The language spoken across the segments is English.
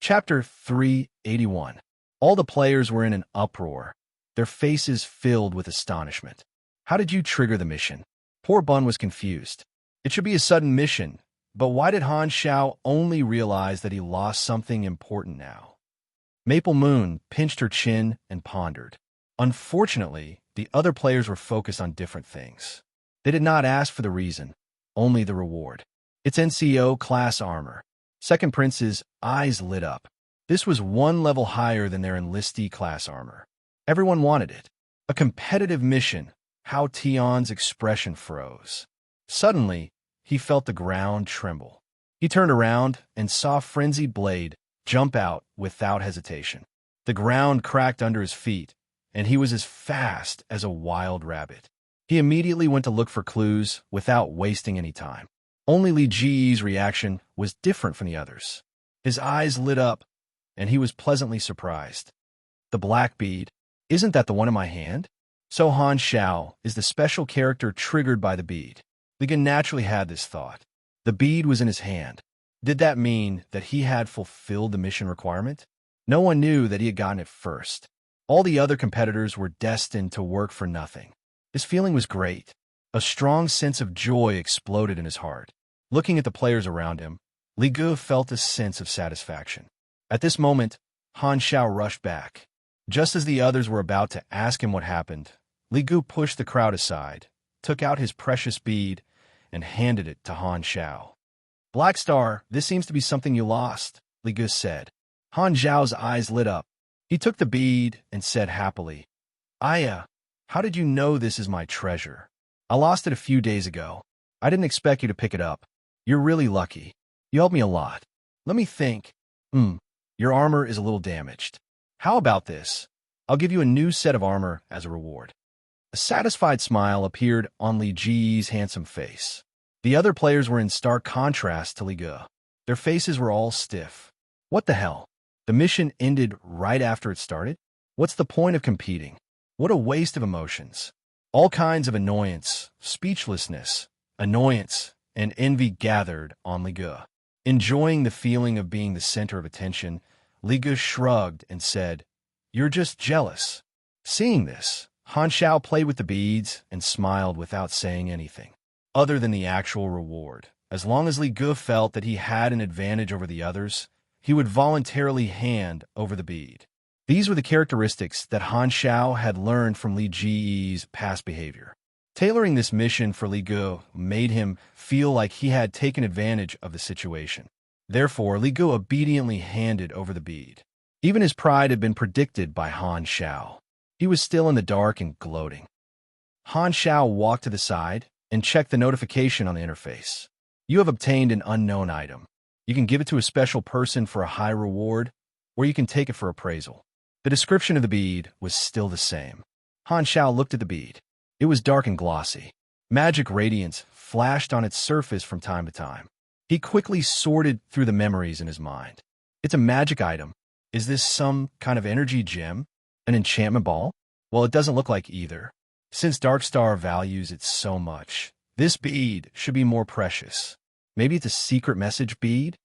Chapter 381. All the players were in an uproar, their faces filled with astonishment. How did you trigger the mission? Poor Bun was confused. It should be a sudden mission, but why did Han Xiao only realize that he lost something important now? Maple Moon pinched her chin and pondered. Unfortunately, the other players were focused on different things. They did not ask for the reason, only the reward. It's NCO class armor. Second Prince's eyes lit up. This was one level higher than their enlistee class armor. Everyone wanted it. A competitive mission. How Tion's expression froze. Suddenly, he felt the ground tremble. He turned around and saw Frenzied Blade jump out without hesitation. The ground cracked under his feet, and he was as fast as a wild rabbit. He immediately went to look for clues without wasting any time. Only Li Ji's reaction was different from the others. His eyes lit up, and he was pleasantly surprised. The black bead, isn't that the one in my hand? So Han Xiao is the special character triggered by the bead. Li Ge naturally had this thought. The bead was in his hand. Did that mean that he had fulfilled the mission requirement? No one knew that he had gotten it first. All the other competitors were destined to work for nothing. His feeling was great. A strong sense of joy exploded in his heart. Looking at the players around him, Li Ge felt a sense of satisfaction. At this moment, Han Xiao rushed back. Just as the others were about to ask him what happened, Li Ge pushed the crowd aside, took out his precious bead, and handed it to Han Xiao. Black Star, this seems to be something you lost, Li Ge said. Han Xiao's eyes lit up. He took the bead and said happily, Aya, how did you know this is my treasure? I lost it a few days ago. I didn't expect you to pick it up. You're really lucky. You helped me a lot. Let me think. Your armor is a little damaged. How about this? I'll give you a new set of armor as a reward. A satisfied smile appeared on Li Ji's handsome face. The other players were in stark contrast to Li Ge. Their faces were all stiff. What the hell? The mission ended right after it started? What's the point of competing? What a waste of emotions. All kinds of annoyance, speechlessness, annoyance, and envy gathered on Li Ge. Enjoying the feeling of being the center of attention, Li Ge shrugged and said, You're just jealous. Seeing this, Han Xiao played with the beads and smiled without saying anything, other than the actual reward. As long as Li Ge felt that he had an advantage over the others, he would voluntarily hand over the bead. These were the characteristics that Han Xiao had learned from Li Ji's past behavior. Tailoring this mission for Li Ge made him feel like he had taken advantage of the situation. Therefore, Li Ge obediently handed over the bead. Even his pride had been predicted by Han Xiao. He was still in the dark and gloating. Han Xiao walked to the side and checked the notification on the interface. You have obtained an unknown item. You can give it to a special person for a high reward, or you can take it for appraisal. The description of the bead was still the same. Han Xiao looked at the bead. It was dark and glossy. Magic radiance flashed on its surface from time to time. He quickly sorted through the memories in his mind. It's a magic item. Is this some kind of energy gem? An enchantment ball? Well, it doesn't look like either. Since Dark Star values it so much, this bead should be more precious. Maybe it's a secret message bead?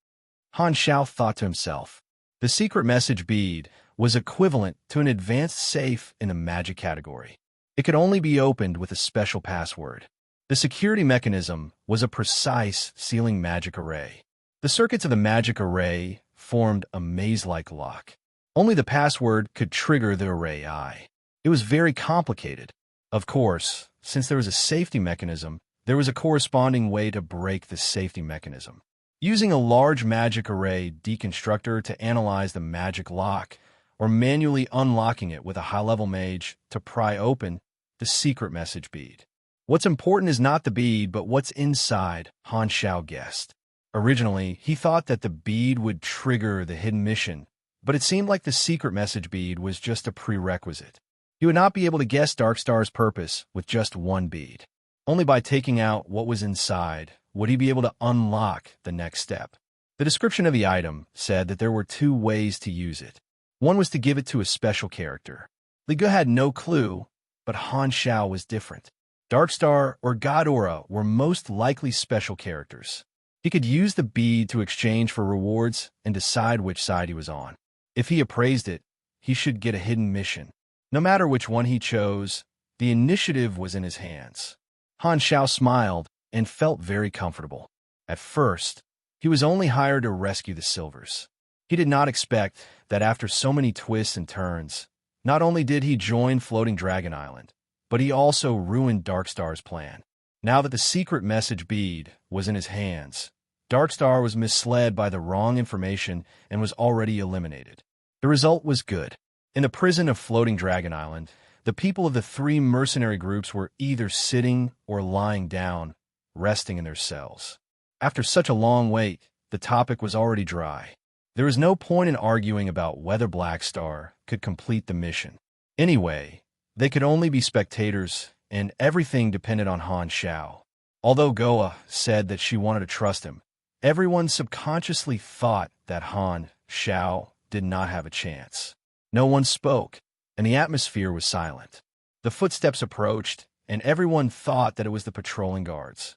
Han Xiao thought to himself. The secret message bead was equivalent to an advanced safe in the magic category. It could only be opened with a special password. The security mechanism was a precise sealing magic array. The circuits of the magic array formed a maze-like lock. Only the password could trigger the array eye. It was very complicated. Of course, since there was a safety mechanism, there was a corresponding way to break the safety mechanism. Using a large magic array deconstructor to analyze the magic lock, or manually unlocking it with a high-level mage to pry open the secret message bead. What's important is not the bead, but what's inside, Han Xiao guessed. Originally, he thought that the bead would trigger the hidden mission, but it seemed like the secret message bead was just a prerequisite. He would not be able to guess Dark Star's purpose with just one bead. Only by taking out what was inside would he be able to unlock the next step. The description of the item said that there were two ways to use it. One was to give it to a special character. Li Ge had no clue, but Han Xiao was different. Dark Star or God Aura were most likely special characters. He could use the bead to exchange for rewards and decide which side he was on. If he appraised it, he should get a hidden mission. No matter which one he chose, the initiative was in his hands. Han Xiao smiled and felt very comfortable. At first, he was only hired to rescue the silvers. He did not expect that after so many twists and turns, not only did he join Floating Dragon Island, but he also ruined Darkstar's plan. Now that the secret message bead was in his hands, Darkstar was misled by the wrong information and was already eliminated. The result was good. In the prison of Floating Dragon Island, the people of the three mercenary groups were either sitting or lying down, resting in their cells. After such a long wait, the topic was already dry. There was no point in arguing about whether Blackstar could complete the mission. Anyway, they could only be spectators, and everything depended on Han Xiao. Although Goa said that she wanted to trust him, everyone subconsciously thought that Han Xiao did not have a chance. No one spoke, and the atmosphere was silent. The footsteps approached, and everyone thought that it was the patrolling guards.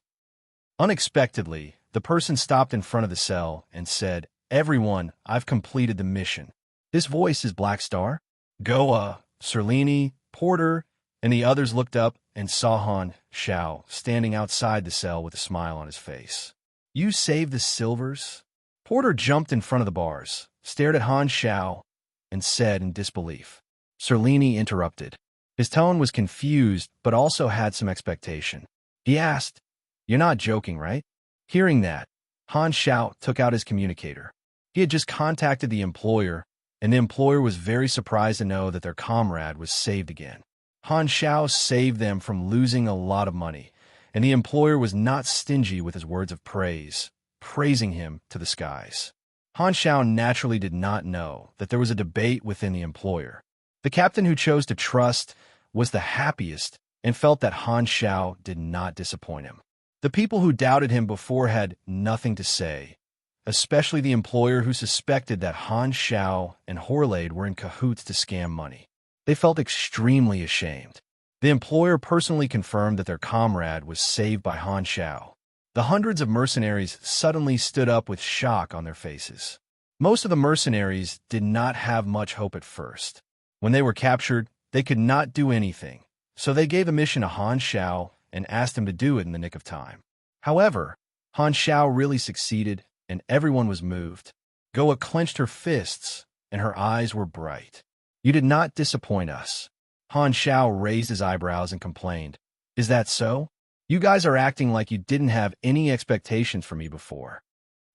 Unexpectedly, the person stopped in front of the cell and said, "Everyone, I've completed the mission." His voice is Blackstar. Goa, Serene, Porter, and the others looked up and saw Han Xiao standing outside the cell with a smile on his face. "You saved the silvers?" Porter jumped in front of the bars, stared at Han Xiao, and said in disbelief. Serene interrupted. His tone was confused, but also had some expectation. He asked, "You're not joking, right?" Hearing that, Han Xiao took out his communicator. He had just contacted the employer, and the employer was very surprised to know that their comrade was saved again. Han Xiao saved them from losing a lot of money, and the employer was not stingy with his words of praise, praising him to the skies. Han Xiao naturally did not know that there was a debate within the employer. The captain who chose to trust was the happiest and felt that Han Xiao did not disappoint him. The people who doubted him before had nothing to say, especially the employer who suspected that Han Xiao and Horlade were in cahoots to scam money. They felt extremely ashamed. The employer personally confirmed that their comrade was saved by Han Xiao. The hundreds of mercenaries suddenly stood up with shock on their faces. Most of the mercenaries did not have much hope at first. When they were captured, they could not do anything, so they gave the mission to Han Xiao and asked him to do it in the nick of time. However, Han Xiao really succeeded, and everyone was moved. Goa clenched her fists, and her eyes were bright. "You did not disappoint us." Han Xiao raised his eyebrows and complained, "Is that so? You guys are acting like you didn't have any expectations for me before."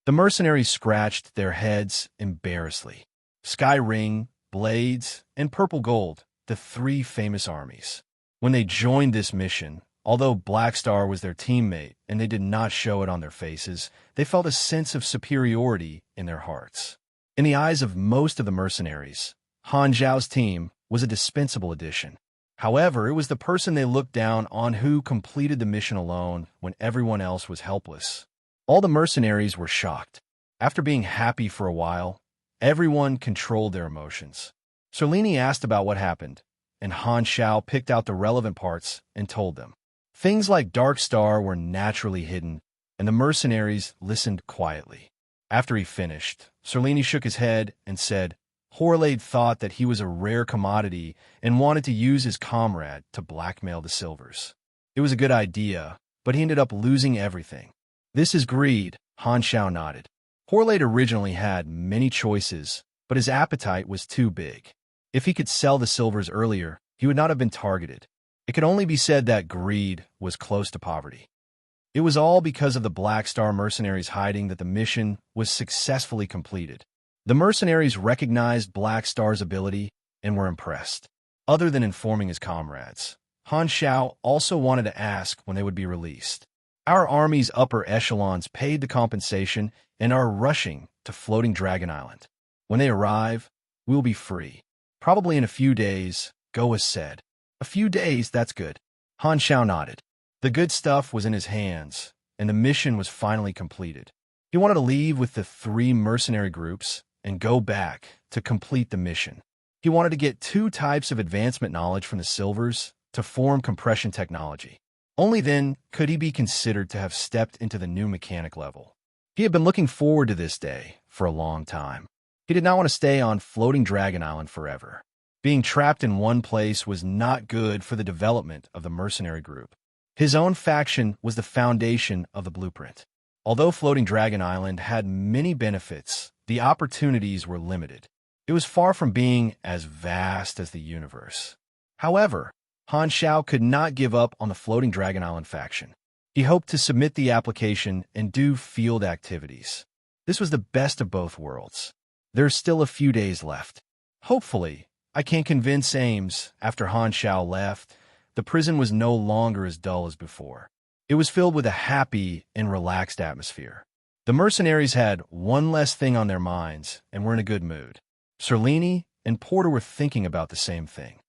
The mercenaries scratched their heads embarrassedly. Sky Ring, Blades, and Purple Gold, the three famous armies. When they joined this mission, although Blackstar was their teammate and they did not show it on their faces, they felt a sense of superiority in their hearts. In the eyes of most of the mercenaries, Han Xiao's team was a dispensable addition. However, it was the person they looked down on who completed the mission alone when everyone else was helpless. All the mercenaries were shocked. After being happy for a while, everyone controlled their emotions. Serene asked about what happened, and Han Xiao picked out the relevant parts and told them. Things like Darkstar were naturally hidden, and the mercenaries listened quietly. After he finished, Serene shook his head and said, Horlade thought that he was a rare commodity and wanted to use his comrade to blackmail the silvers. It was a good idea, but he ended up losing everything. This is greed, Han Xiao nodded. Horlade originally had many choices, but his appetite was too big. If he could sell the silvers earlier, he would not have been targeted. It could only be said that greed was close to poverty. It was all because of the Blackstar mercenaries hiding that the mission was successfully completed. The mercenaries recognized Blackstar's ability and were impressed. Other than informing his comrades, Han Xiao also wanted to ask when they would be released. Our army's upper echelons paid the compensation and are rushing to Floating Dragon Island. When they arrive, we'll be free. Probably in a few days, Goa said. A few days, that's good. Han Xiao nodded. The good stuff was in his hands, and the mission was finally completed. He wanted to leave with the three mercenary groups and go back to complete the mission. He wanted to get 2 types of advancement knowledge from the silvers to form compression technology. Only then could he be considered to have stepped into the new mechanic level. He had been looking forward to this day for a long time. He did not want to stay on Floating Dragon Island forever. Being trapped in one place was not good for the development of the mercenary group. His own faction was the foundation of the blueprint. Although Floating Dragon Island had many benefits, the opportunities were limited. It was far from being as vast as the universe. However, Han Xiao could not give up on the Floating Dragon Island faction. He hoped to submit the application and do field activities. This was the best of both worlds. There's still a few days left. Hopefully, I can convince Ames, after Han Xiao left, the prison was no longer as dull as before. It was filled with a happy and relaxed atmosphere. The mercenaries had one less thing on their minds and were in a good mood. Serene and Porter were thinking about the same thing.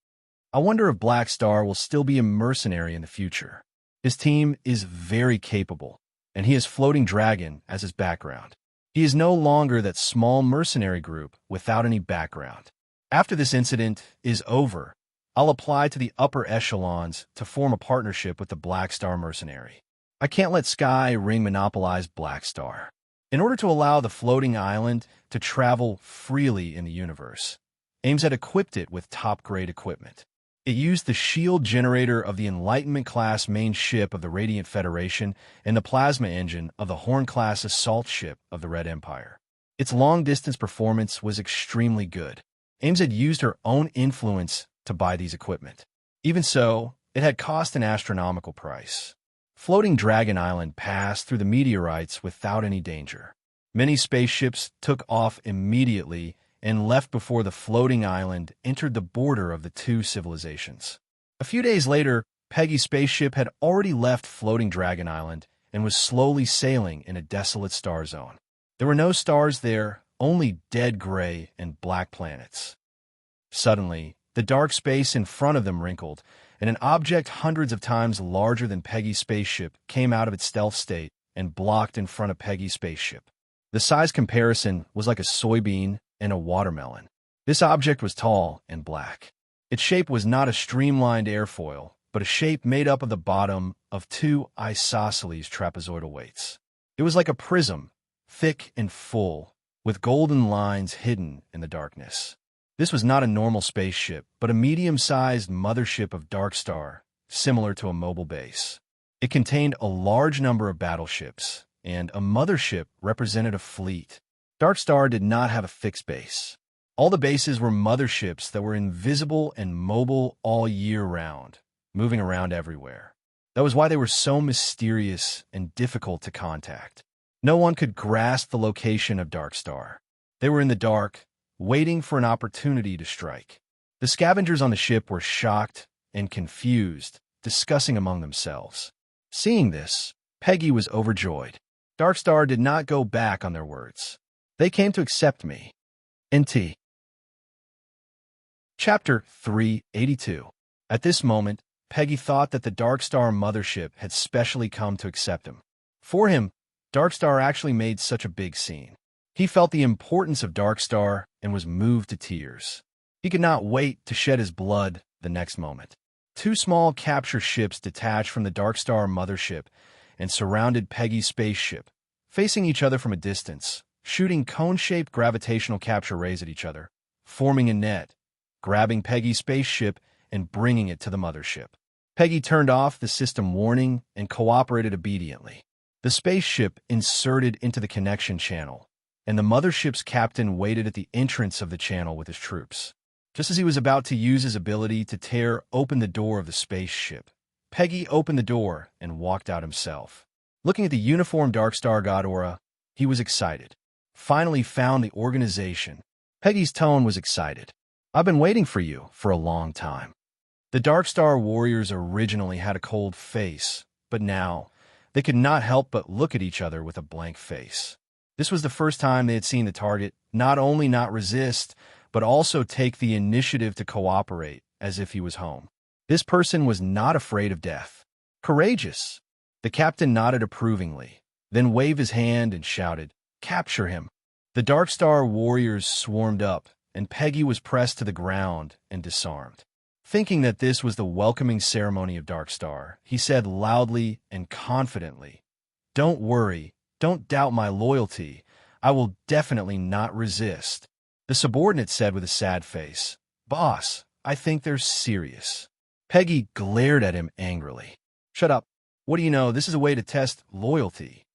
I wonder if Black Star will still be a mercenary in the future. His team is very capable, and he has Floating Dragon as his background. He is no longer that small mercenary group without any background. After this incident is over, I'll apply to the upper echelons to form a partnership with the Black Star mercenary. I can't let Sky Ring monopolize Black Star. In order to allow the floating island to travel freely in the universe, Ames had equipped it with top-grade equipment. It used the shield generator of the Enlightenment-class main ship of the Radiant Federation and the plasma engine of the Horn-class assault ship of the Red Empire. Its long-distance performance was extremely good. Ames had used her own influence to buy these equipment. Even so, it had cost an astronomical price. Floating Dragon Island passed through the meteorites without any danger. Many spaceships took off immediately and left before the floating island entered the border of the two civilizations. A few days later, Peggy's spaceship had already left Floating Dragon Island and was slowly sailing in a desolate star zone. There were no stars there, only dead gray and black planets. Suddenly, the dark space in front of them wrinkled, and an object hundreds of times larger than Peggy's spaceship came out of its stealth state and blocked in front of Peggy's spaceship. The size comparison was like a soybean and a watermelon. This object was tall and black. Its shape was not a streamlined airfoil, but a shape made up of the bottom of two isosceles trapezoidal weights. It was like a prism, thick and full, with golden lines hidden in the darkness. This was not a normal spaceship, but a medium-sized mothership of Dark Star, similar to a mobile base. It contained a large number of battleships, and a mothership represented a fleet. Dark Star did not have a fixed base. All the bases were motherships that were invisible and mobile all year round, moving around everywhere. That was why they were so mysterious and difficult to contact. No one could grasp the location of Dark Star. They were in the dark, waiting for an opportunity to strike. The scavengers on the ship were shocked and confused, discussing among themselves. Seeing this, Peggy was overjoyed. Dark Star did not go back on their words. They came to accept me. NT. Chapter 382. At this moment, Peggy thought that the Dark Star mothership had specially come to accept him. For him, Dark Star actually made such a big scene. He felt the importance of Dark Star and was moved to tears. He could not wait to shed his blood the next moment. Two small capture ships detached from the Dark Star mothership and surrounded Peggy's spaceship, facing each other from a distance, shooting cone-shaped gravitational capture rays at each other, forming a net, grabbing Peggy's spaceship and bringing it to the mothership. Peggy turned off the system warning and cooperated obediently. The spaceship inserted into the connection channel, and the mothership's captain waited at the entrance of the channel with his troops. Just as he was about to use his ability to tear open the door of the spaceship, Peggy opened the door and walked out himself. Looking at the uniformed Dark Star God aura, he was excited. Finally found the organization. Peggy's tone was excited. I've been waiting for you for a long time. The Dark Star warriors originally had a cold face, but now they could not help but look at each other with a blank face. This was the first time they had seen the target not only not resist, but also take the initiative to cooperate as if he was home. This person was not afraid of death. Courageous. The captain nodded approvingly, then waved his hand and shouted, "Capture him." The Dark Star warriors swarmed up, and Peggy was pressed to the ground and disarmed. Thinking that this was the welcoming ceremony of Dark Star, he said loudly and confidently, "Don't worry, Don't doubt my loyalty. I will definitely not resist. The subordinate said with a sad face. Boss, I think they're serious. Peggy glared at him angrily. Shut up. What do you know? This is a way to test loyalty.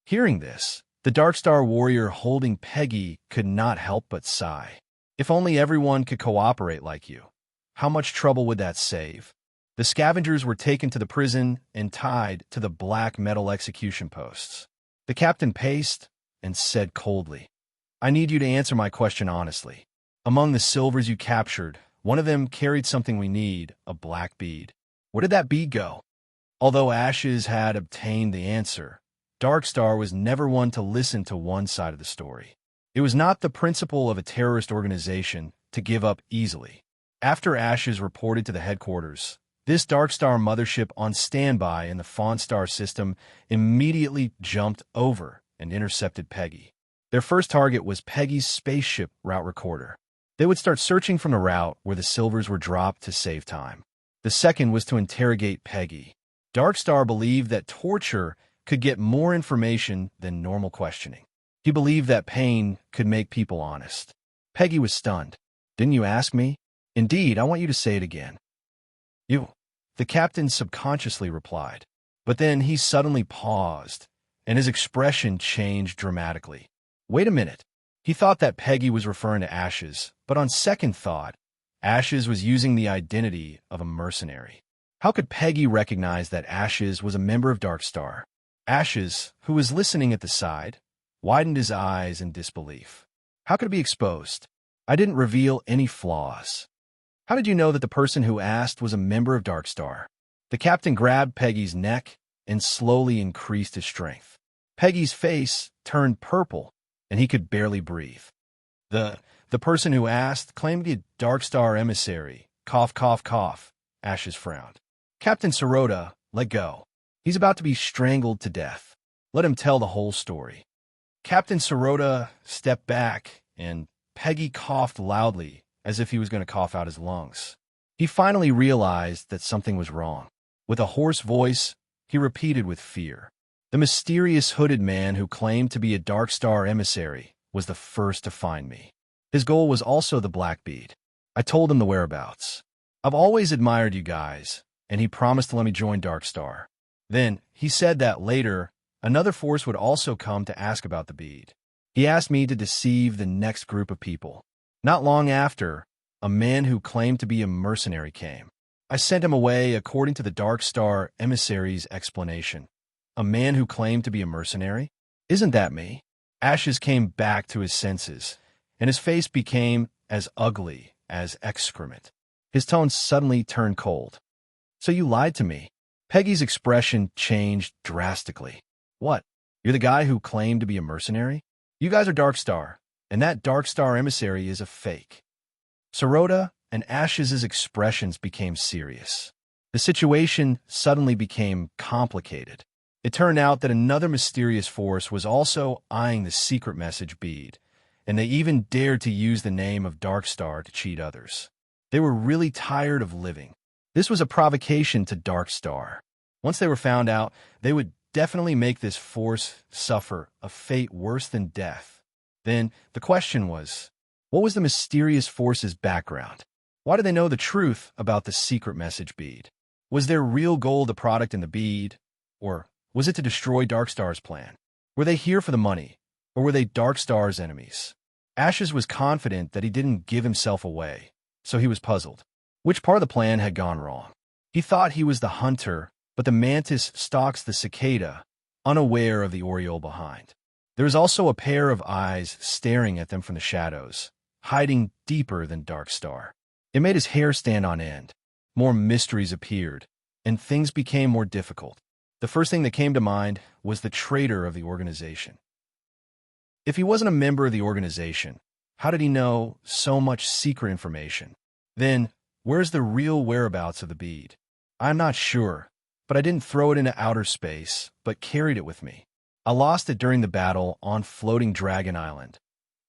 Hearing this, the Darkstar warrior holding Peggy could not help but sigh. If only everyone could cooperate like you. How much trouble would that save? The scavengers were taken to the prison and tied to the black metal execution posts. The captain paced and said coldly, I need you to answer my question honestly. Among the silvers you captured, one of them carried something we need, a black bead. Where did that bead go? Although Ashes had obtained the answer, Darkstar was never one to listen to one side of the story. It was not the principle of a terrorist organization to give up easily. After Ashes reported to the headquarters, this Darkstar mothership on standby in the Fawnstar system immediately jumped over and intercepted Peggy. Their first target was Peggy's spaceship route recorder. They would start searching from the route where the silvers were dropped to save time. The second was to interrogate Peggy. Darkstar believed that torture could get more information than normal questioning. He believed that pain could make people honest. Peggy was stunned. Didn't you ask me? Indeed, I want you to say it again. You, the captain subconsciously replied. But then he suddenly paused, and his expression changed dramatically. Wait a minute. He thought that Peggy was referring to Ashes, but on second thought, Ashes was using the identity of a mercenary. How could Peggy recognize that Ashes was a member of Darkstar? Ashes, who was listening at the side, widened his eyes in disbelief. How could it be exposed? I didn't reveal any flaws. How did you know that the person who asked was a member of Darkstar? The captain grabbed Peggy's neck and slowly increased his strength. Peggy's face turned purple, and he could barely breathe. The person who asked claimed to be a Darkstar emissary. Cough, cough, cough. Ashes frowned. Captain Sirota, let go. He's about to be strangled to death. Let him tell the whole story. Captain Sirota stepped back, and Peggy coughed loudly, as if he was going to cough out his lungs. He finally realized that something was wrong. With a hoarse voice, he repeated with fear. The mysterious hooded man who claimed to be a Darkstar emissary was the first to find me. His goal was also the black bead. I told him the whereabouts. I've always admired you guys, and he promised to let me join Darkstar. Then, he said that later, another force would also come to ask about the bead. He asked me to deceive the next group of people. Not long after, a man who claimed to be a mercenary came. I sent him away according to the Darkstar emissary's explanation. A man who claimed to be a mercenary? Isn't that me? Ashes came back to his senses, and his face became as ugly as excrement. His tone suddenly turned cold. So you lied to me. Peggy's expression changed drastically. What? You're the guy who claimed to be a mercenary? You guys are Darkstar, and that Darkstar emissary is a fake. Sirota and Ashes' expressions became serious. The situation suddenly became complicated. It turned out that another mysterious force was also eyeing the secret message bead, and they even dared to use the name of Darkstar to cheat others. They were really tired of living. This was a provocation to Darkstar. Once they were found out, they would definitely make this force suffer a fate worse than death. Then the question was, what was the mysterious force's background? Why did they know the truth about the secret message bead? Was their real goal the product in the bead, or was it to destroy Darkstar's plan? Were they here for the money, or were they Darkstar's enemies? Ashes was confident that he didn't give himself away, so he was puzzled. Which part of the plan had gone wrong? He thought he was the hunter, but the mantis stalks the cicada, unaware of the oriole behind. There was also a pair of eyes staring at them from the shadows, hiding deeper than Darkstar. It made his hair stand on end. More mysteries appeared, and things became more difficult. The first thing that came to mind was the traitor of the organization. If he wasn't a member of the organization, how did he know so much secret information? Then, where's the real whereabouts of the bead? I'm not sure, but I didn't throw it into outer space, but carried it with me. I lost it during the battle on Floating Dragon Island.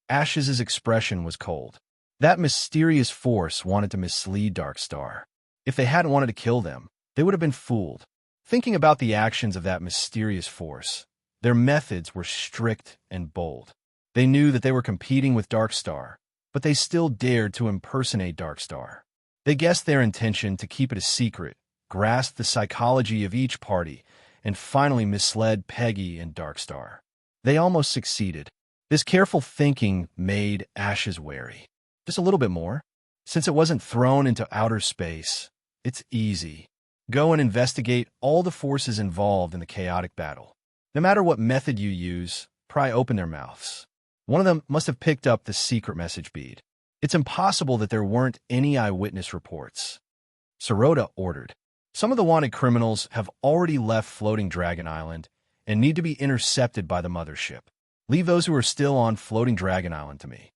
Ashes' expression was cold. That mysterious force wanted to mislead Darkstar. If they hadn't wanted to kill them, they would have been fooled. Thinking about the actions of that mysterious force, Their methods were strict and bold. They knew that they were competing with Darkstar, but they still dared to impersonate Darkstar. They guessed their intention to keep it a secret, grasped the psychology of each party, and finally misled Peggy and Darkstar. They almost succeeded. This careful thinking made Ashes wary. Just a little bit more. Since it wasn't thrown into outer space, it's easy. Go and investigate all the forces involved in the chaotic battle. No matter what method you use, pry open their mouths. One of them must have picked up the secret message bead. It's impossible that there weren't any eyewitness reports. Sirota ordered. Some of the wanted criminals have already left Floating Dragon Island and need to be intercepted by the mothership. Leave those who are still on Floating Dragon Island to me.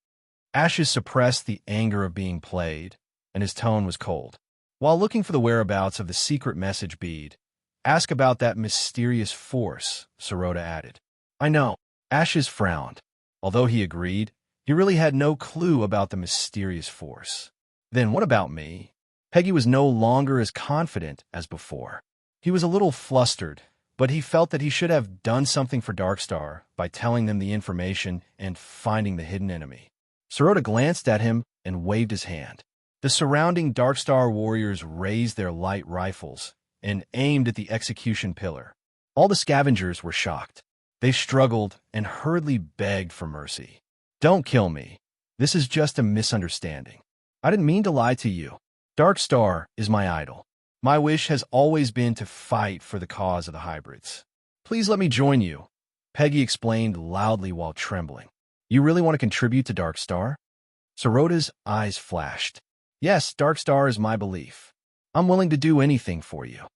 Ashes suppressed the anger of being played, and his tone was cold. While looking for the whereabouts of the secret message bead, ask about that mysterious force, Sirota added. I know. Ashes frowned. Although he agreed, he really had no clue about the mysterious force. Then what about me? Peggy was no longer as confident as before. He was a little flustered, but he felt that he should have done something for Darkstar by telling them the information and finding the hidden enemy. Sirota glanced at him and waved his hand. The surrounding Darkstar warriors raised their light rifles and aimed at the execution pillar. All the scavengers were shocked. They struggled and hurriedly begged for mercy. Don't kill me. This is just a misunderstanding. I didn't mean to lie to you. Darkstar is my idol. My wish has always been to fight for the cause of the hybrids. Please let me join you, Peggy explained loudly while trembling. You really want to contribute to Darkstar? Sirota's eyes flashed. Yes, Darkstar is my belief. I'm willing to do anything for you.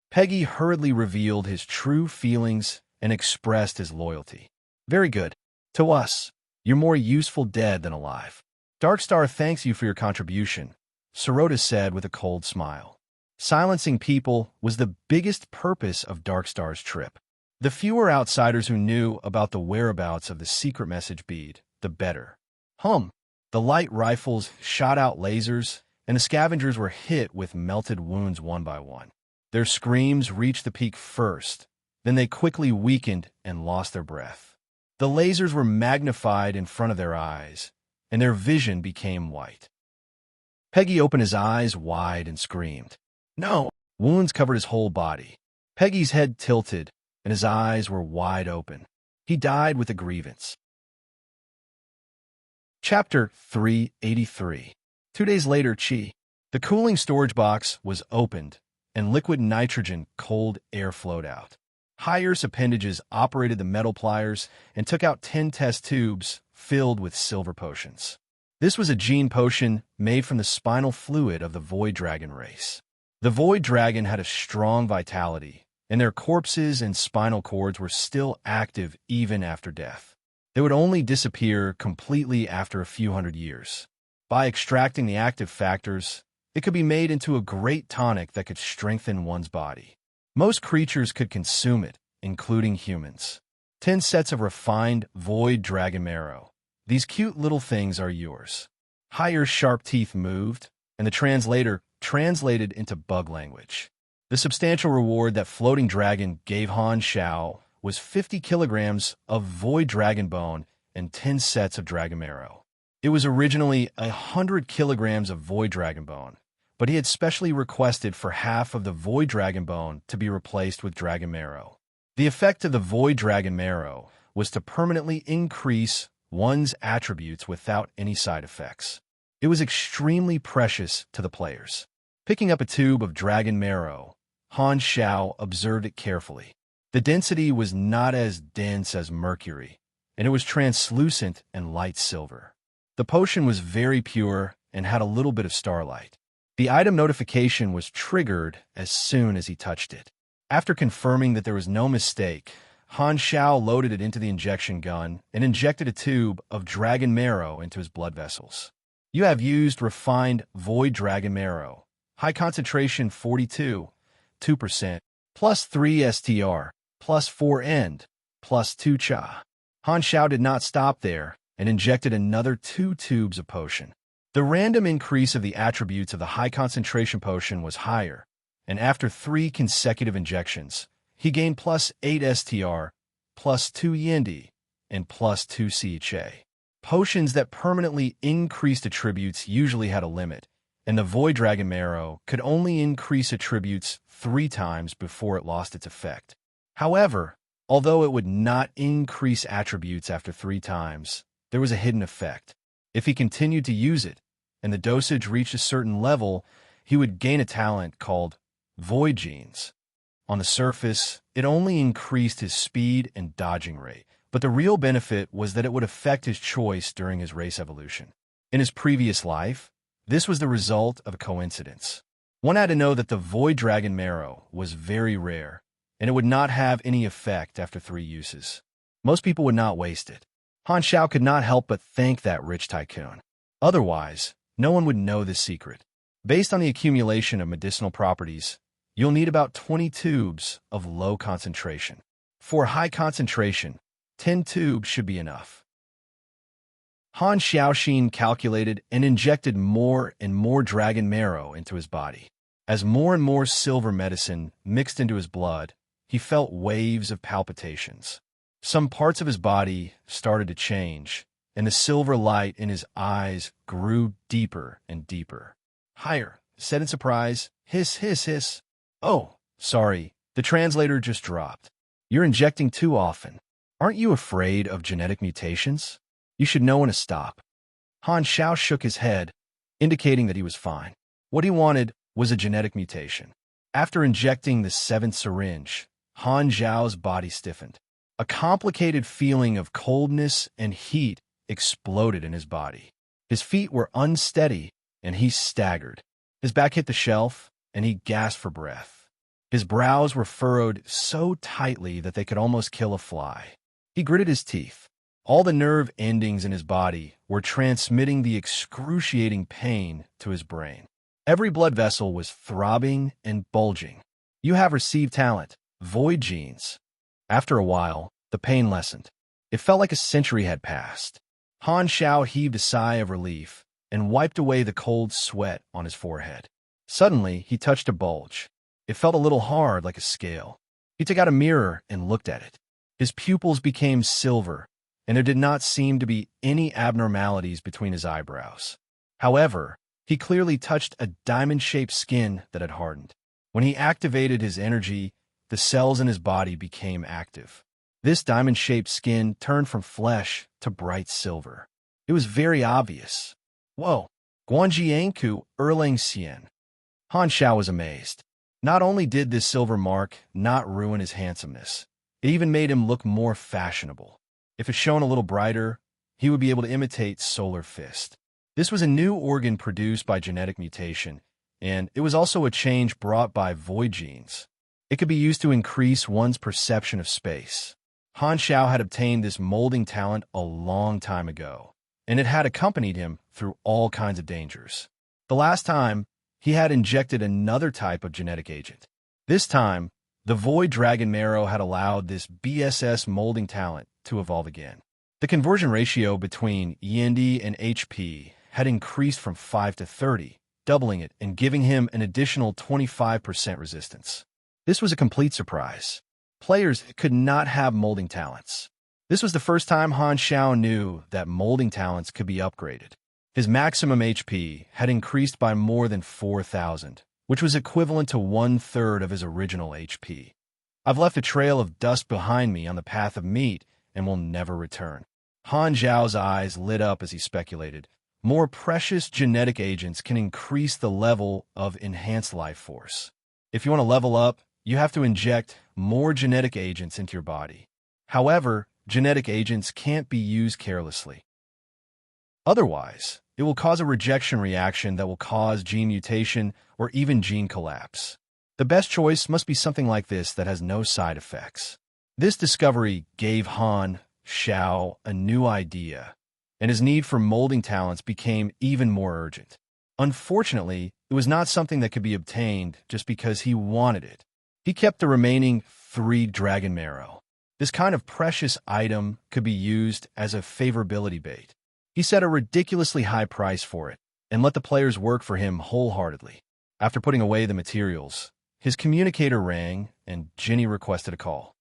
Peggy hurriedly revealed his true feelings and expressed his loyalty. Very good. To us, you're more useful dead than alive. Darkstar thanks you for your contribution, Sirota said with a cold smile. Silencing people was the biggest purpose of Darkstar's trip. The fewer outsiders who knew about the whereabouts of the secret message bead, the better. The light rifles shot out lasers, and the scavengers were hit with melted wounds one by one. Their screams reached the peak first, then they quickly weakened and lost their breath. The lasers were magnified in front of their eyes, and their vision became white. Peggy opened his eyes wide and screamed. No! Wounds covered his whole body. Peggy's head tilted, and his eyes were wide open. He died with a grievance. Chapter 383. 2 days later, the cooling storage box was opened, and liquid nitrogen cold air flowed out. Higher's appendages operated the metal pliers and took out 10 test tubes filled with silver potions. This was a gene potion made from the spinal fluid of the Void Dragon race. The Void Dragon had a strong vitality, and their corpses and spinal cords were still active even after death. They would only disappear completely after a few hundred years. By extracting the active factors, it could be made into a great tonic that could strengthen one's body. Most creatures could consume it, including humans. 10 sets of refined Void Dragon marrow. These cute little things are yours. Higher's sharp teeth moved, and the translator translated into bug language. The substantial reward that Floating Dragon gave Han Shao was 50 kilograms of Void Dragon bone and 10 sets of dragon marrow. It was originally 100 kilograms of Void Dragon bone, but he had specially requested for half of the Void Dragon bone to be replaced with dragon marrow. The effect of the Void Dragon marrow was to permanently increase one's attributes without any side effects. It was extremely precious to the players. Picking up a tube of dragon marrow, Han Shao observed it carefully. The density was not as dense as mercury, and it was translucent and light silver. The potion was very pure and had a little bit of starlight. The item notification was triggered as soon as he touched it. After confirming that there was no mistake, Han Shao loaded it into the injection gun and injected a tube of dragon marrow into his blood vessels. You have used refined Void Dragon marrow. High concentration 42, 2%, plus 3 STR, plus 4 End, plus 2 Cha. Han Shao did not stop there and injected another 2 tubes of potion. The random increase of the attributes of the high concentration potion was higher, and after 3 consecutive injections, he gained plus 8 STR, +2 Yendi, and +2 CHA. Potions that permanently increased attributes usually had a limit, and the Void Dragon Marrow could only increase attributes 3 times before it lost its effect. However, although it would not increase attributes after 3 times, there was a hidden effect. If he continued to use it, and the dosage reached a certain level, he would gain a talent called Void Genes. On the surface, it only increased his speed and dodging rate, but the real benefit was that it would affect his choice during his race evolution. In his previous life, this was the result of a coincidence. One had to know that the Void Dragon Marrow was very rare, and it would not have any effect after 3 uses. Most people would not waste it. Han Xiao could not help but thank that rich tycoon. Otherwise, no one would know this secret. Based on the accumulation of medicinal properties, you'll need about 20 tubes of low concentration. For high concentration, 10 tubes should be enough. Han Xiaoxin calculated and injected more and more dragon marrow into his body. As more and more silver medicine mixed into his blood, he felt waves of palpitations. Some parts of his body started to change, and the silver light in his eyes grew deeper and deeper. "Higher," said in surprise. "Hiss, hiss, hiss." "Oh, sorry, the translator just dropped. You're injecting too often. Aren't you afraid of genetic mutations? You should know when to stop." Han Xiao shook his head, indicating that he was fine. What he wanted was a genetic mutation. After injecting the 7th syringe, Han Xiao's body stiffened. A complicated feeling of coldness and heat exploded in his body. His feet were unsteady, and he staggered. His back hit the shelf, and he gasped for breath. His brows were furrowed so tightly that they could almost kill a fly. He gritted his teeth. All the nerve endings in his body were transmitting the excruciating pain to his brain. Every blood vessel was throbbing and bulging. "You have received talent, Void Genes." After a while, the pain lessened. It felt like a century had passed. Han Xiao heaved a sigh of relief and wiped away the cold sweat on his forehead. Suddenly, he touched a bulge. It felt a little hard, like a scale. He took out a mirror and looked at it. His pupils became silver, and there did not seem to be any abnormalities between his eyebrows. However, he clearly touched a diamond-shaped skin that had hardened. When he activated his energy, the cells in his body became active. This diamond-shaped skin turned from flesh to bright silver. It was very obvious. "Whoa, Guanjianku Erlang Xian." Han Xiao was amazed. Not only did this silver mark not ruin his handsomeness, it even made him look more fashionable. If it shone a little brighter, he would be able to imitate Solar Fist. This was a new organ produced by genetic mutation, and it was also a change brought by Void Genes. It could be used to increase one's perception of space. Han Xiao had obtained this molding talent a long time ago, and it had accompanied him through all kinds of dangers. The last time, he had injected another type of genetic agent. This time, the Void Dragon Marrow had allowed this BSS molding talent to evolve again. The conversion ratio between END and HP had increased from 5 to 30, doubling it and giving him an additional 25% resistance. This was a complete surprise. Players could not have molding talents. This was the first time Han Xiao knew that molding talents could be upgraded. His maximum HP had increased by more than 4,000, which was equivalent to 1/3 of his original HP. "I've left a trail of dust behind me on the path of meat and will never return." Han Xiao's eyes lit up as he speculated. More precious genetic agents can increase the level of enhanced life force. If you want to level up, you have to inject more genetic agents into your body. However, genetic agents can't be used carelessly. Otherwise, it will cause a rejection reaction that will cause gene mutation or even gene collapse. The best choice must be something like this that has no side effects. This discovery gave Han Xiao a new idea, and his need for molding talents became even more urgent. Unfortunately, it was not something that could be obtained just because he wanted it. He kept the remaining 3 dragon marrow. This kind of precious item could be used as a favorability bait. He set a ridiculously high price for it and let the players work for him wholeheartedly. After putting away the materials, his communicator rang and Ginny requested a call.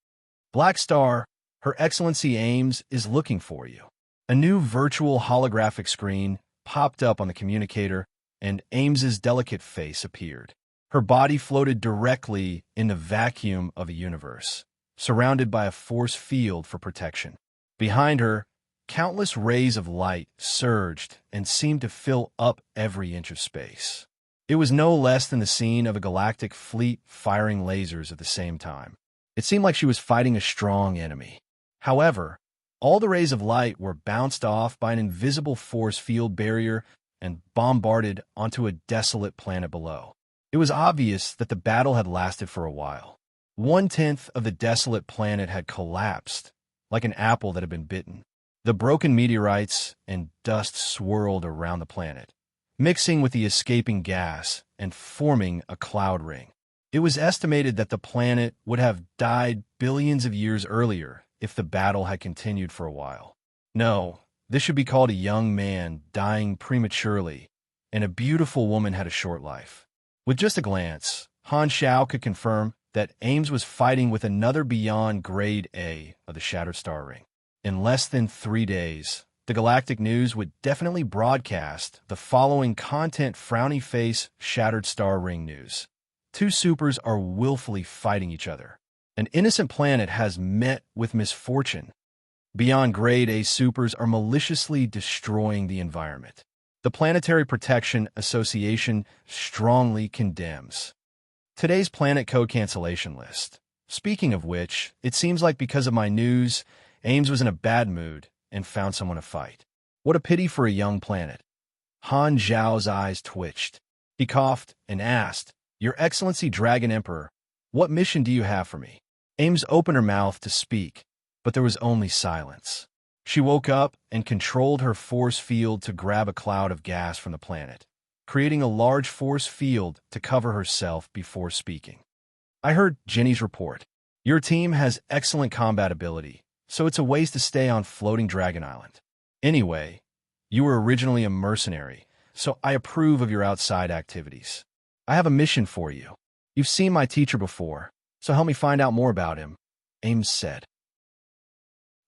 "Black Star, Her Excellency Ames is looking for you. A new virtual holographic screen popped up on the communicator, and Ames's delicate face appeared. Her body floated directly in the vacuum of a universe, surrounded by a force field for protection. Behind her, countless rays of light surged and seemed to fill up every inch of space. It was no less than the scene of a galactic fleet firing lasers at the same time. It seemed like she was fighting a strong enemy. However, all the rays of light were bounced off by an invisible force field barrier and bombarded onto a desolate planet below. It was obvious that the battle had lasted for a while. 1/10 of the desolate planet had collapsed, like an apple that had been bitten. The broken meteorites and dust swirled around the planet, mixing with the escaping gas and forming a cloud ring. It was estimated that the planet would have died billions of years earlier if the battle had continued for a while. No, this should be called a young man dying prematurely, and a beautiful woman had a short life. With just a glance, Han Xiao could confirm that Ames was fighting with another beyond Grade A of the Shattered Star Ring. In less than 3 days, the Galactic News would definitely broadcast the following content: frowny face, Shattered Star Ring news. 2 supers are willfully fighting each other. An innocent planet has met with misfortune. Beyond Grade A supers are maliciously destroying the environment. The Planetary Protection Association strongly condemns. Today's planet code cancellation list. Speaking of which, it seems like because of my news, Ames was in a bad mood and found someone to fight. What a pity for a young planet. Han Zhao's eyes twitched. He coughed and asked, "Your Excellency Dragon Emperor, what mission do you have for me?" Ames opened her mouth to speak, but there was only silence. She woke up and controlled her force field to grab a cloud of gas from the planet, creating a large force field to cover herself before speaking. "I heard Jenny's report. Your team has excellent combat ability, so it's a waste to stay on Floating Dragon Island. Anyway, you were originally a mercenary, so I approve of your outside activities. I have a mission for you. You've seen my teacher before, so help me find out more about him," Ames said.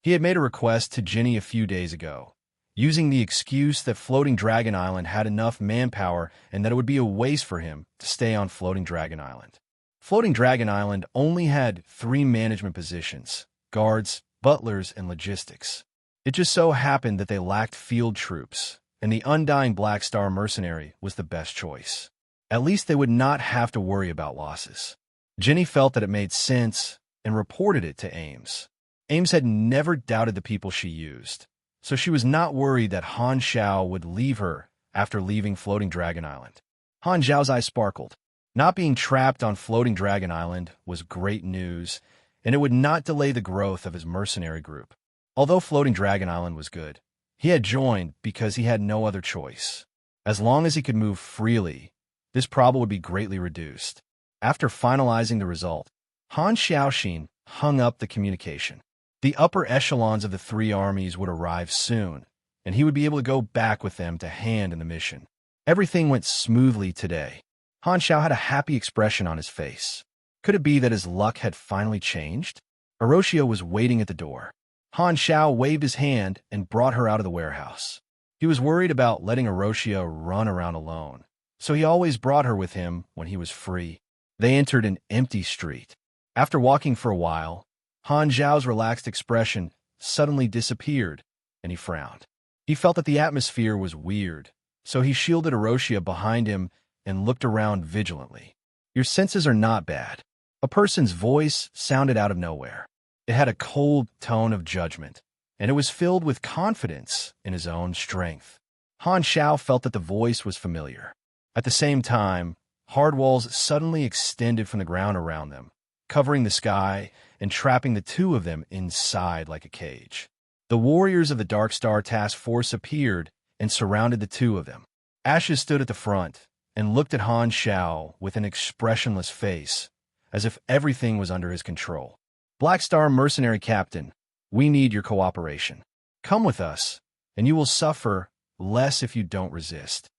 He had made a request to Jenny a few days ago, using the excuse that Floating Dragon Island had enough manpower and that it would be a waste for him to stay on Floating Dragon Island. Floating Dragon Island only had 3 management positions: guards, butlers, and logistics. It just so happened that they lacked field troops, and the Undying Black Star mercenary was the best choice. At least they would not have to worry about losses. Jenny felt that it made sense and reported it to Ames. Ames had never doubted the people she used, so she was not worried that Han Xiao would leave her after leaving Floating Dragon Island. Han Xiao's eyes sparkled. Not being trapped on Floating Dragon Island was great news, and it would not delay the growth of his mercenary group. Although Floating Dragon Island was good, he had joined because he had no other choice. As long as he could move freely, this problem would be greatly reduced. After finalizing the result, Han Xiaoxin hung up the communication. The upper echelons of the 3 armies would arrive soon, and he would be able to go back with them to hand in the mission. Everything went smoothly today. Han Xiao had a happy expression on his face. Could it be that his luck had finally changed? Orochio was waiting at the door. Han Xiao waved his hand and brought her out of the warehouse. He was worried about letting Orochio run around alone, so he always brought her with him when he was free. They entered an empty street. After walking for a while, Han Zhao's relaxed expression suddenly disappeared, and he frowned. He felt that the atmosphere was weird, so he shielded Orochio behind him and looked around vigilantly. "Your senses are not bad." A person's voice sounded out of nowhere. It had a cold tone of judgment, and it was filled with confidence in his own strength. Han Xiao felt that the voice was familiar. At the same time, hard walls suddenly extended from the ground around them, covering the sky and trapping the 2 of them inside like a cage. The warriors of the Dark Star Task Force appeared and surrounded the 2 of them. Ashes stood at the front and looked at Han Xiao with an expressionless face, as if everything was under his control. "Black Star Mercenary Captain, we need your cooperation. Come with us, and you will suffer less if you don't resist."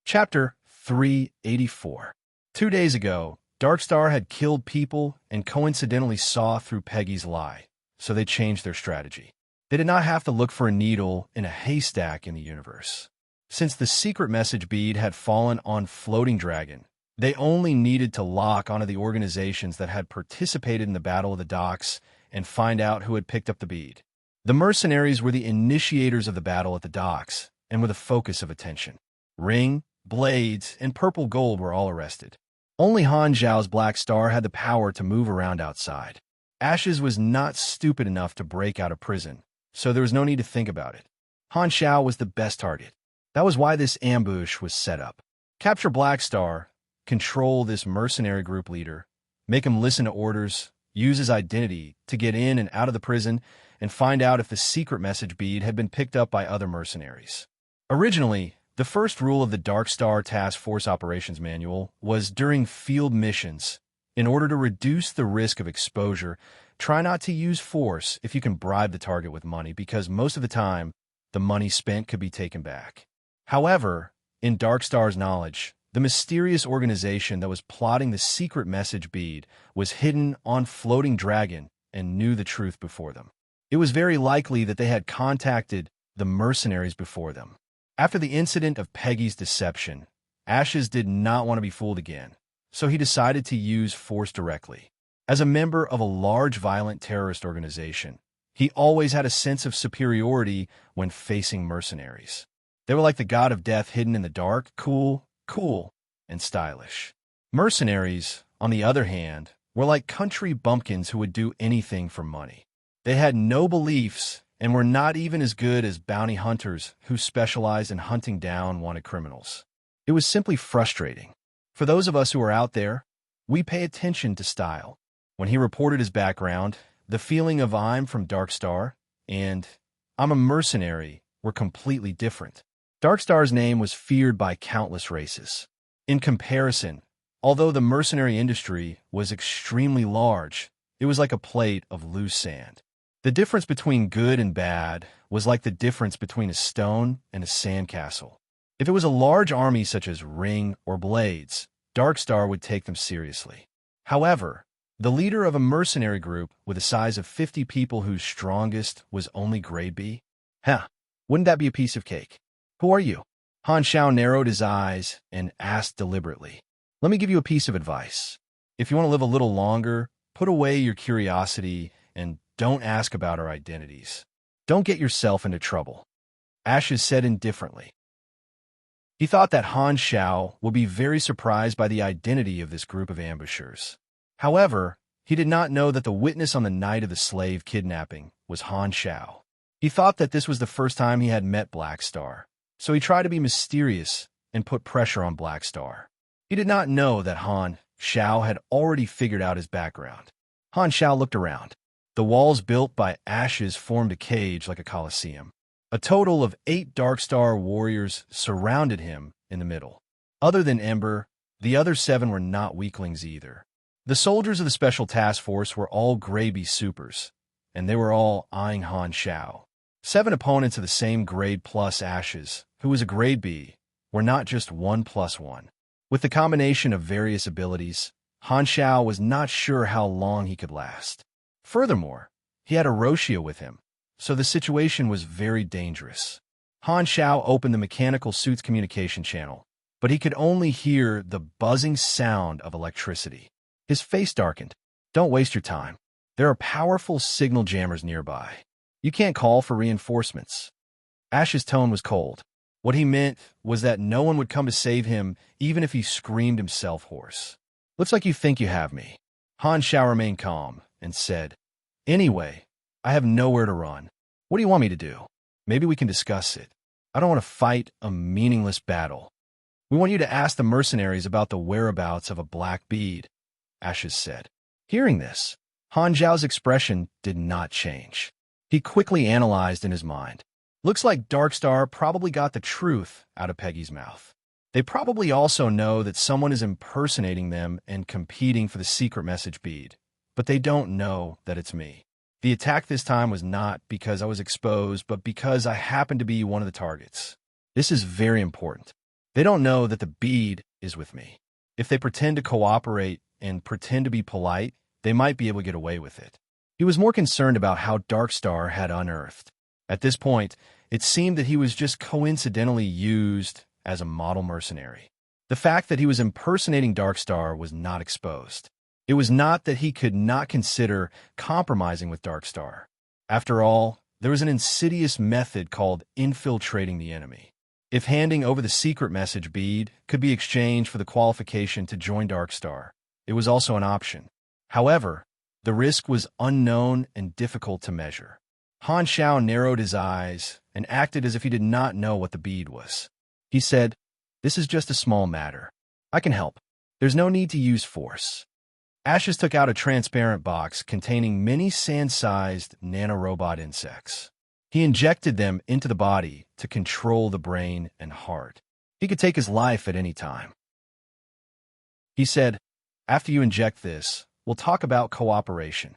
Chapter 384. 2 days ago, Darkstar had killed people and coincidentally saw through Peggy's lie, so they changed their strategy. They did not have to look for a needle in a haystack in the universe. Since the secret message bead had fallen on Floating Dragon, they only needed to lock onto the organizations that had participated in the Battle of the Docks and find out who had picked up the bead. The mercenaries were the initiators of the battle at the docks and were the focus of attention. Ring, Blades, and Purple Gold were all arrested. Only Han Zhao's Black Star had the power to move around outside. Ashes was not stupid enough to break out of prison, so there was no need to think about it. Han Zhao was the best target. That was why this ambush was set up. Capture Black Star, control this mercenary group leader, make him listen to orders, use his identity to get in and out of the prison, and find out if the secret message bead had been picked up by other mercenaries. Originally, the first rule of the Dark Star Task Force Operations Manual was during field missions, in order to reduce the risk of exposure, try not to use force if you can bribe the target with money, because most of the time, the money spent could be taken back. However, in Darkstar's knowledge, the mysterious organization that was plotting the secret message bead was hidden on Floating Dragon and knew the truth before them. It was very likely that they had contacted the mercenaries before them. After the incident of Peggy's deception, Ashes did not want to be fooled again, so he decided to use force directly. As a member of a large violent terrorist organization, he always had a sense of superiority when facing mercenaries. They were like the god of death hidden in the dark, cool, and stylish. Mercenaries, on the other hand, were like country bumpkins who would do anything for money. They had no beliefs and were not even as good as bounty hunters who specialized in hunting down wanted criminals. It was simply frustrating. For those of us who are out there, we pay attention to style. When he reported his background, the feeling of I'm from Darkstar and I'm a mercenary were completely different. Darkstar's name was feared by countless races. In comparison, although the mercenary industry was extremely large, it was like a plate of loose sand. The difference between good and bad was like the difference between a stone and a sandcastle. If it was a large army such as Ring or Blades, Darkstar would take them seriously. However, the leader of a mercenary group with a size of 50 people whose strongest was only grade B? Wouldn't that be a piece of cake? Who are you? Han Zhao narrowed his eyes and asked deliberately. Let me give you a piece of advice. If you want to live a little longer, put away your curiosity and don't ask about our identities. Don't get yourself into trouble. Ashes said indifferently. He thought that Han Zhao would be very surprised by the identity of this group of ambushers. However, he did not know that the witness on the night of the slave kidnapping was Han Zhao. He thought that this was the first time he had met Black Star, so he tried to be mysterious and put pressure on Black Star. He did not know that Han Zhao had already figured out his background. Han Zhao looked around. The walls built by Ashes formed a cage like a coliseum. A total of 8 Darkstar warriors surrounded him in the middle. Other than Ember, the other 7 were not weaklings either. The soldiers of the Special Task Force were all Grade B supers, and they were all eyeing Han Zhao. 7 opponents of the same grade plus Ashes, who was a Grade B, were not just 1+1. With the combination of various abilities, Han Zhao was not sure how long he could last. Furthermore, he had Erosia with him, so the situation was very dangerous. Han Zhao opened the mechanical suit's communication channel, but he could only hear the buzzing sound of electricity. His face darkened. Don't waste your time. There are powerful signal jammers nearby. You can't call for reinforcements. Ash's tone was cold. What he meant was that no one would come to save him even if he screamed himself hoarse. Looks like you think you have me. Han Zhao remained calm and said, Anyway, I have nowhere to run. What do you want me to do? Maybe we can discuss it. I don't want to fight a meaningless battle. We want you to ask the mercenaries about the whereabouts of a black bead, Ashes said. Hearing this, Han Zhao's expression did not change. He quickly analyzed in his mind. Looks like Darkstar probably got the truth out of Peggy's mouth. They probably also know that someone is impersonating them and competing for the secret message bead, but they don't know that it's me. The attack this time was not because I was exposed, but because I happened to be one of the targets. This is very important. They don't know that the bead is with me. If they pretend to cooperate, and pretend to be polite, they might be able to get away with it. He was more concerned about how Darkstar had unearthed. At this point, it seemed that he was just coincidentally used as a model mercenary. The fact that he was impersonating Darkstar was not exposed. It was not that he could not consider compromising with Darkstar. After all, there was an insidious method called infiltrating the enemy. If handing over the secret message bead could be exchanged for the qualification to join Darkstar, it was also an option. However, the risk was unknown and difficult to measure. Han Xiao narrowed his eyes and acted as if he did not know what the bead was. He said, "This is just a small matter. I can help. There's no need to use force." Ashes took out a transparent box containing many sand-sized nanorobot insects. He injected them into the body to control the brain and heart. He could take his life at any time. He said, "After you inject this, we'll talk about cooperation.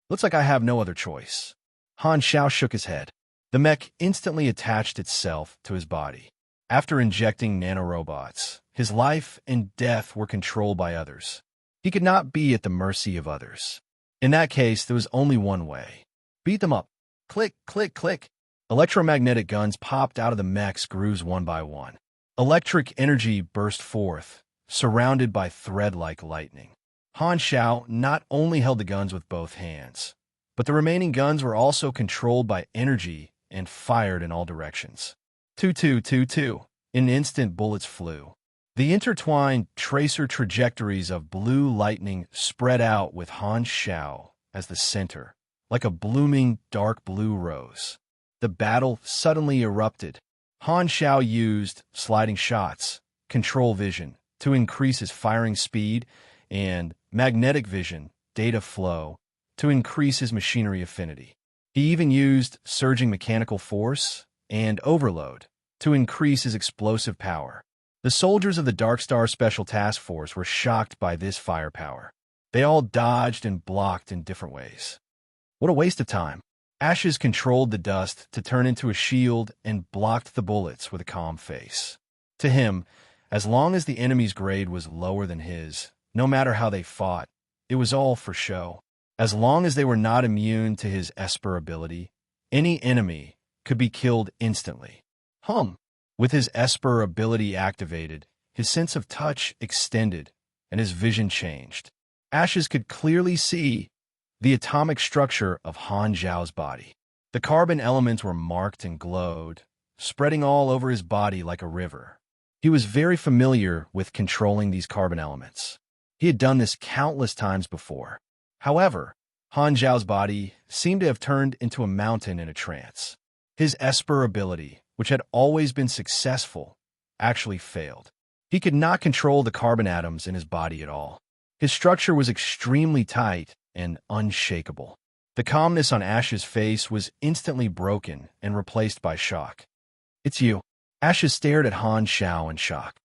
Looks like I have no other choice." Han Xiao shook his head. The mech instantly attached itself to his body. After injecting nanorobots, his life and death were controlled by others. He could not be at the mercy of others. In that case, there was only one way. Beat them up. Click, click, click. Electromagnetic guns popped out of the mech's grooves one by one. Electric energy burst forth, surrounded by thread-like lightning. Han Xiao not only held the guns with both hands, but the remaining guns were also controlled by energy and fired in all directions. Two. In an instant, bullets flew. The intertwined tracer trajectories of blue lightning spread out with Han Xiao as the center, like a blooming dark blue rose. The battle suddenly erupted. Han Xiao used sliding shots, control vision, to increase his firing speed, and magnetic vision, data flow, to increase his machinery affinity. He even used surging mechanical force and overload to increase his explosive power. The soldiers of the Darkstar Special Task Force were shocked by this firepower. They all dodged and blocked in different ways. What a waste of time. Ashes controlled the dust to turn into a shield and blocked the bullets with a calm face. To him, as long as the enemy's grade was lower than his, no matter how they fought, it was all for show. As long as they were not immune to his Esper ability, any enemy could be killed instantly. With his Esper ability activated, his sense of touch extended, and his vision changed. Ashes could clearly see the atomic structure of Han Xiao's body. The carbon elements were marked and glowed, spreading all over his body like a river. He was very familiar with controlling these carbon elements. He had done this countless times before. However, Han Xiao's body seemed to have turned into a mountain in a trance. His Esper ability, which had always been successful, actually failed. He could not control the carbon atoms in his body at all. His structure was extremely tight and unshakable. The calmness on Ash's face was instantly broken and replaced by shock. "It's you." Ashes stared at Han Xiao in shock.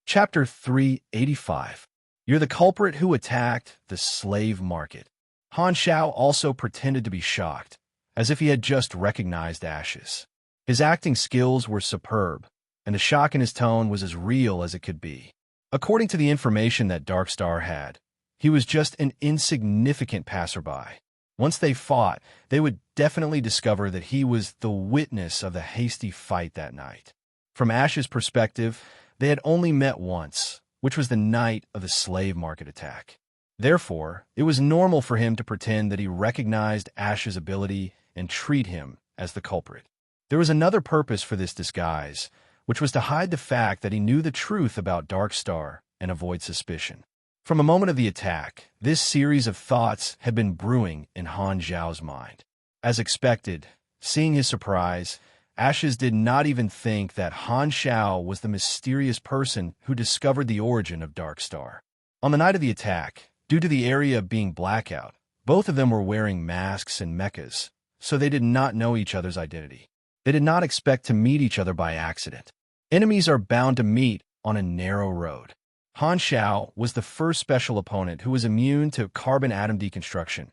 Chapter 385. You're the culprit who attacked the slave market. Han Xiao also pretended to be shocked, as if he had just recognized Ashes. His acting skills were superb, and the shock in his tone was as real as it could be. According to the information that Darkstar had, he was just an insignificant passerby. Once they fought, they would definitely discover that he was the witness of the hasty fight that night. From Ash's perspective, they had only met once, which was the night of the slave market attack. Therefore, it was normal for him to pretend that he recognized Ash's ability and treat him as the culprit. There was another purpose for this disguise, which was to hide the fact that he knew the truth about Darkstar and avoid suspicion. From a moment of the attack, this series of thoughts had been brewing in Han Xiao's mind. As expected, seeing his surprise, Ashes did not even think that Han Xiao was the mysterious person who discovered the origin of Darkstar. On the night of the attack, due to the area being blackout, both of them were wearing masks and mechas, so they did not know each other's identity. They did not expect to meet each other by accident. Enemies are bound to meet on a narrow road. Han Xiao was the first special opponent who was immune to carbon atom deconstruction,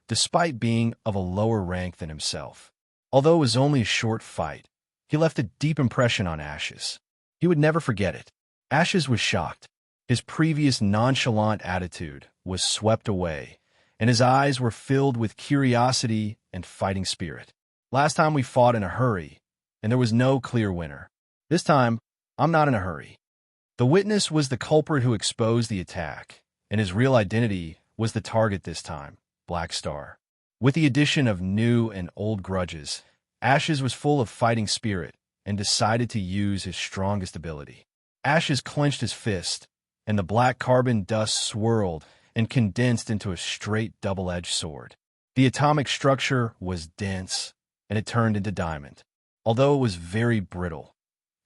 despite being of a lower rank than himself. Although it was only a short fight, he left a deep impression on Ashes. He would never forget it. Ashes was shocked. His previous nonchalant attitude was swept away, and his eyes were filled with curiosity and fighting spirit. Last time we fought in a hurry, and there was no clear winner. This time, I'm not in a hurry. The witness was the culprit who exposed the attack, and his real identity was the target this time, Black Star. With the addition of new and old grudges, Ashes was full of fighting spirit and decided to use his strongest ability. Ashes clenched his fist, and the black carbon dust swirled and condensed into a straight double-edged sword. The atomic structure was dense, and it turned into diamond. Although it was very brittle,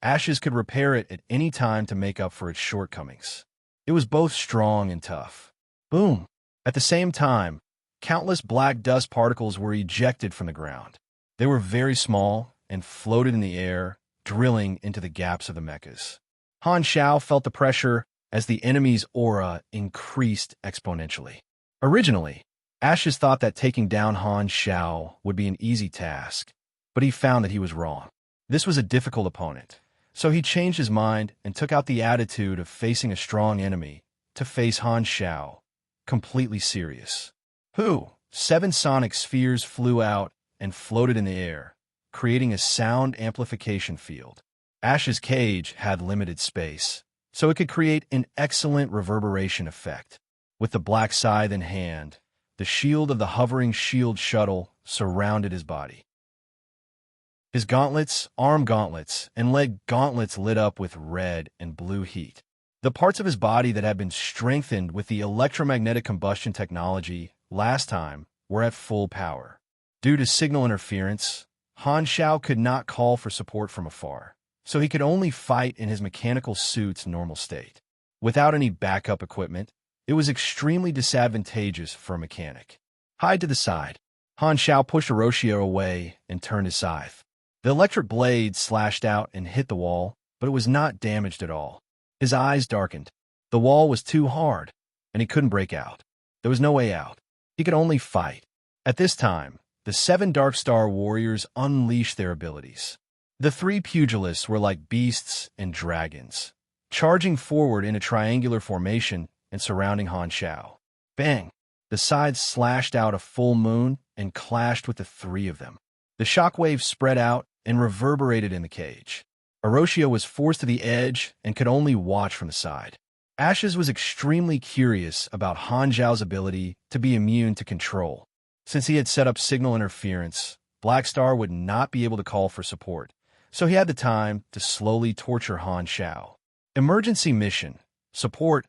Ashes could repair it at any time to make up for its shortcomings. It was both strong and tough. Boom! At the same time, countless black dust particles were ejected from the ground. They were very small and floated in the air, drilling into the gaps of the mechas. Han Xiao felt the pressure as the enemy's aura increased exponentially. Originally, Ashes thought that taking down Han Xiao would be an easy task, but he found that he was wrong. This was a difficult opponent, so he changed his mind and took out the attitude of facing a strong enemy to face Han Xiao, completely serious. Who? 7 sonic spheres flew out and floated in the air, creating a sound amplification field. Ash's cage had limited space, so it could create an excellent reverberation effect. With the black scythe in hand, the shield of the hovering shield shuttle surrounded his body. His gauntlets, arm gauntlets, and leg gauntlets lit up with red and blue heat. The parts of his body that had been strengthened with the electromagnetic combustion technology last time were at full power. Due to signal interference, Han Xiao could not call for support from afar, so he could only fight in his mechanical suit's normal state. Without any backup equipment, it was extremely disadvantageous for a mechanic. Hide to the side. Han Xiao pushed Orochio away and turned his scythe. The electric blade slashed out and hit the wall, but it was not damaged at all. His eyes darkened. The wall was too hard, and he couldn't break out. There was no way out. He could only fight. At this time, the 7 Dark Star warriors unleashed their abilities. The 3 pugilists were like beasts and dragons, charging forward in a triangular formation and surrounding Han Xiao. Bang! The sides slashed out a full moon and clashed with the 3 of them. The shockwave spread out and reverberated in the cage. Orochio was forced to the edge and could only watch from the side. Ashes was extremely curious about Han Xiao's ability to be immune to control. Since he had set up signal interference, Black Star would not be able to call for support, so he had the time to slowly torture Han Xiao. Emergency mission. Support.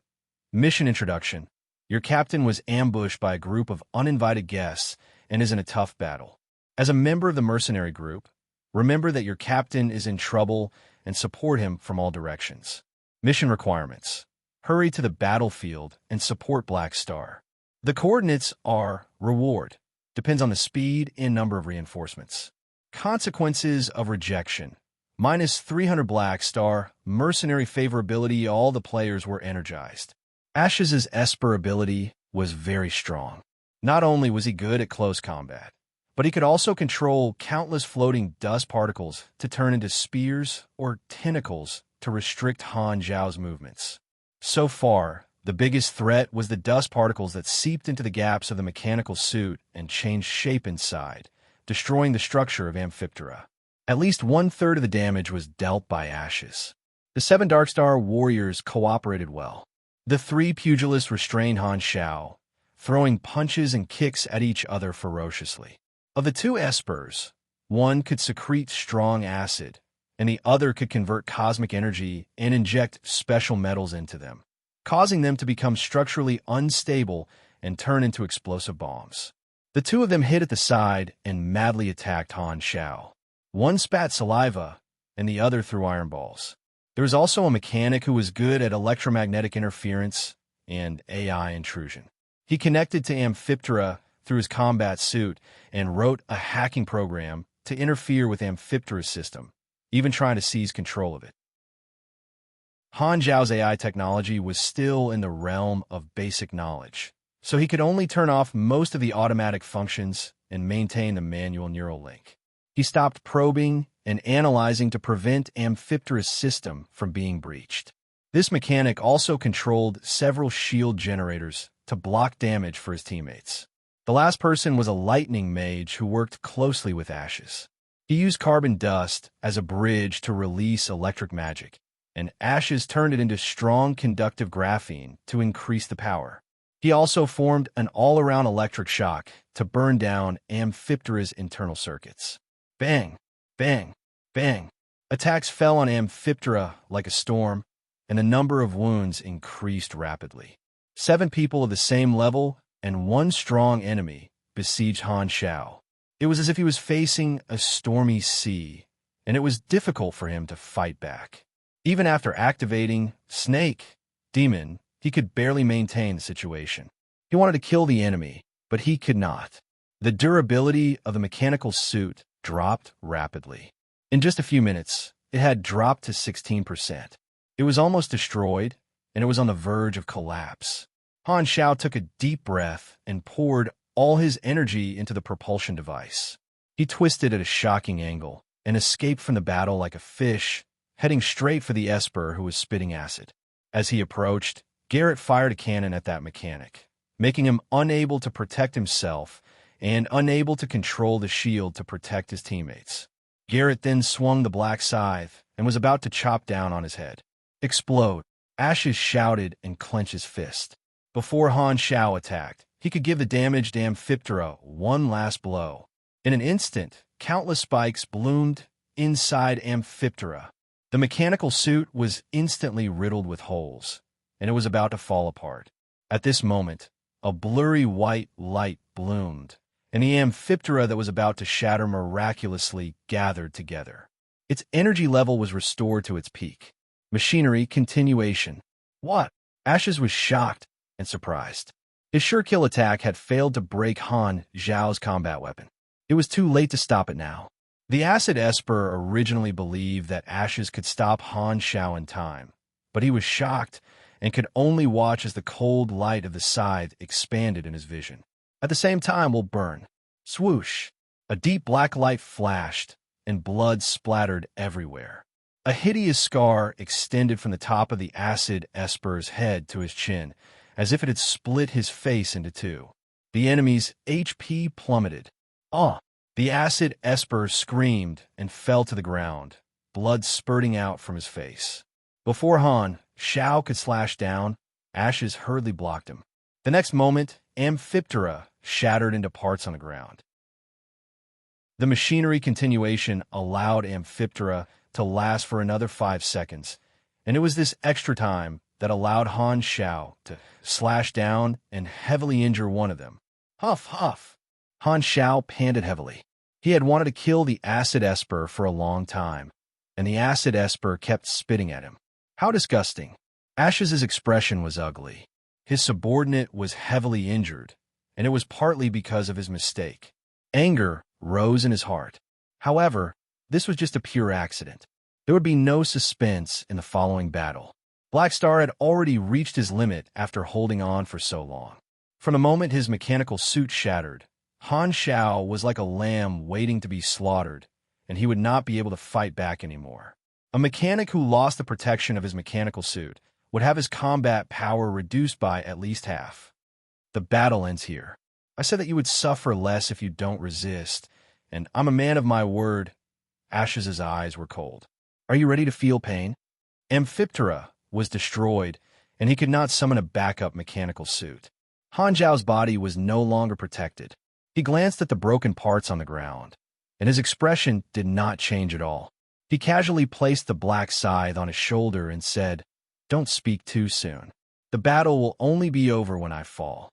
Mission introduction. Your captain was ambushed by a group of uninvited guests and is in a tough battle. As a member of the mercenary group, remember that your captain is in trouble and support him from all directions. Mission requirements. Hurry to the battlefield and support Black Star. The coordinates are reward. Depends on the speed and number of reinforcements. Consequences of rejection. -300 Black Star. Mercenary favorability. All the players were energized. Ash's Esper ability was very strong. Not only was he good at close combat, but he could also control countless floating dust particles to turn into spears or tentacles to restrict Han Xiao's movements. So far, the biggest threat was the dust particles that seeped into the gaps of the mechanical suit and changed shape inside, destroying the structure of Amphiptera. At least 1/3 of the damage was dealt by Ashes. The 7 Darkstar warriors cooperated well. The 3 pugilists restrained Han Xiao, throwing punches and kicks at each other ferociously. Of the 2 espers, one could secrete strong acid, and the other could convert cosmic energy and inject special metals into them, causing them to become structurally unstable and turn into explosive bombs. The 2 of them hit at the side and madly attacked Han Xiao. One spat saliva, and the other threw iron balls. There was also a mechanic who was good at electromagnetic interference and AI intrusion. He connected to Amphiptera through his combat suit and wrote a hacking program to interfere with Amphiptera's system, even trying to seize control of it. Han Xiao's AI technology was still in the realm of basic knowledge, so he could only turn off most of the automatic functions and maintain the manual neural link. He stopped probing and analyzing to prevent Amphiptera's system from being breached. This mechanic also controlled several shield generators to block damage for his teammates. The last person was a lightning mage who worked closely with Ashes. He used carbon dust as a bridge to release electric magic, and Ashes turned it into strong conductive graphene to increase the power. He also formed an all-around electric shock to burn down Amphipteра's internal circuits. Bang! Bang! Bang! Attacks fell on Amphiptera like a storm, and the number of wounds increased rapidly. 7 people of the same level and 1 strong enemy besieged Han Xiao. It was as if he was facing a stormy sea, and it was difficult for him to fight back. Even after activating Snake, Demon, he could barely maintain the situation. He wanted to kill the enemy, but he could not. The durability of the mechanical suit dropped rapidly. In just a few minutes, it had dropped to 16%. It was almost destroyed, and it was on the verge of collapse. Han Xiao took a deep breath and poured all his energy into the propulsion device. He twisted at a shocking angle and escaped from the battle like a fish, heading straight for the Esper who was spitting acid. As he approached, Garrett fired a cannon at that mechanic, making him unable to protect himself and unable to control the shield to protect his teammates. Garrett then swung the black scythe and was about to chop down on his head. Explode! Ashes shouted and clenched his fist. Before Han Xiao attacked, he could give the damaged Amphiptera one last blow. In an instant, countless spikes bloomed inside Amphiptera. The mechanical suit was instantly riddled with holes, and it was about to fall apart. At this moment, a blurry white light bloomed, and the Amphiptera that was about to shatter miraculously gathered together. Its energy level was restored to its peak. Machinery continuation. What? Ashes was shocked and surprised. His sure-kill attack had failed to break Han Xiao's combat weapon. It was too late to stop it now. The Acid Esper originally believed that Ashes could stop Han Xiao in time, but he was shocked and could only watch as the cold light of the scythe expanded in his vision. At the same time, will burn. Swoosh! A deep black light flashed, and blood splattered everywhere. A hideous scar extended from the top of the Acid Esper's head to his chin, as if it had split his face into 2. The enemy's HP plummeted. The Acid Esper screamed and fell to the ground, blood spurting out from his face. Before Han Xiao could slash down, Ashes hurriedly blocked him. The next moment, Amphiptera shattered into parts on the ground. The machinery continuation allowed Amphiptera to last for another 5 seconds, and it was this extra time that allowed Han Xiao to slash down and heavily injure one of them. Huff, huff! Han Xiao panted heavily. He had wanted to kill the Acid Esper for a long time, and the Acid Esper kept spitting at him. How disgusting. Ashes' expression was ugly. His subordinate was heavily injured, and it was partly because of his mistake. Anger rose in his heart. However, this was just a pure accident. There would be no suspense in the following battle. Black Star had already reached his limit after holding on for so long. From the moment his mechanical suit shattered, Han Xiao was like a lamb waiting to be slaughtered, and he would not be able to fight back anymore. A mechanic who lost the protection of his mechanical suit would have his combat power reduced by at least half. The battle ends here. I said that you would suffer less if you don't resist, and I'm a man of my word. Ashes' eyes were cold. Are you ready to feel pain? Amphiptera was destroyed, and he could not summon a backup mechanical suit. Han Xiao's body was no longer protected. He glanced at the broken parts on the ground, and his expression did not change at all. He casually placed the black scythe on his shoulder and said, "Don't speak too soon. The battle will only be over when I fall."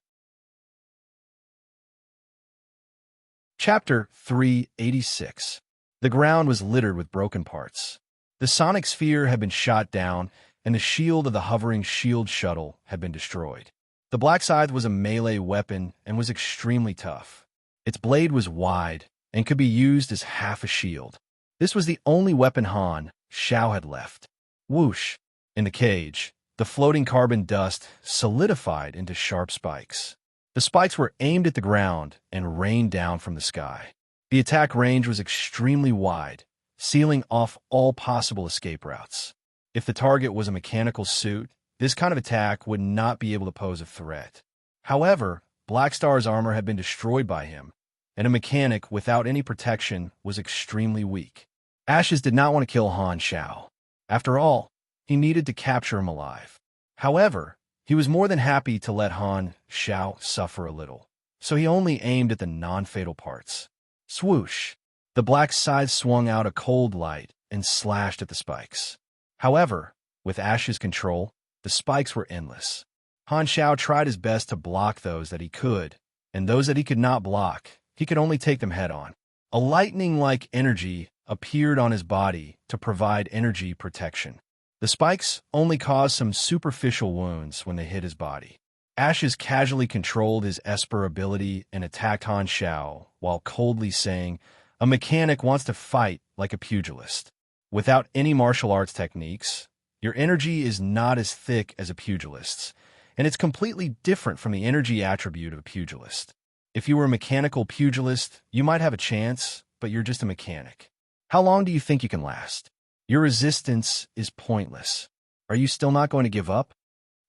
Chapter 386. The ground was littered with broken parts. The sonic sphere had been shot down, and the shield of the hovering shield shuttle had been destroyed. The black scythe was a melee weapon and was extremely tough. Its blade was wide and could be used as half a shield. This was the only weapon Han Xiao had left. Whoosh! In the cage, the floating carbon dust solidified into sharp spikes. The spikes were aimed at the ground and rained down from the sky. The attack range was extremely wide, sealing off all possible escape routes. If the target was a mechanical suit, this kind of attack would not be able to pose a threat. However, Black Star's armor had been destroyed by him, and a mechanic without any protection was extremely weak. Ashes did not want to kill Han Shao. After all, he needed to capture him alive. However, he was more than happy to let Han Shao suffer a little, so he only aimed at the non-fatal parts. Swoosh! The black scythe swung out a cold light and slashed at the spikes. However, with Ash's control, the spikes were endless. Han Shao tried his best to block those that he could, and those that he could not block, he could only take them head-on. A lightning-like energy appeared on his body to provide energy protection. The spikes only caused some superficial wounds when they hit his body. Ashes casually controlled his Esper ability and attacked Han Shao while coldly saying, "A mechanic wants to fight like a pugilist. Without any martial arts techniques, your energy is not as thick as a pugilist's, and it's completely different from the energy attribute of a pugilist. If you were a mechanical pugilist, you might have a chance, but you're just a mechanic. How long do you think you can last? Your resistance is pointless. Are you still not going to give up?"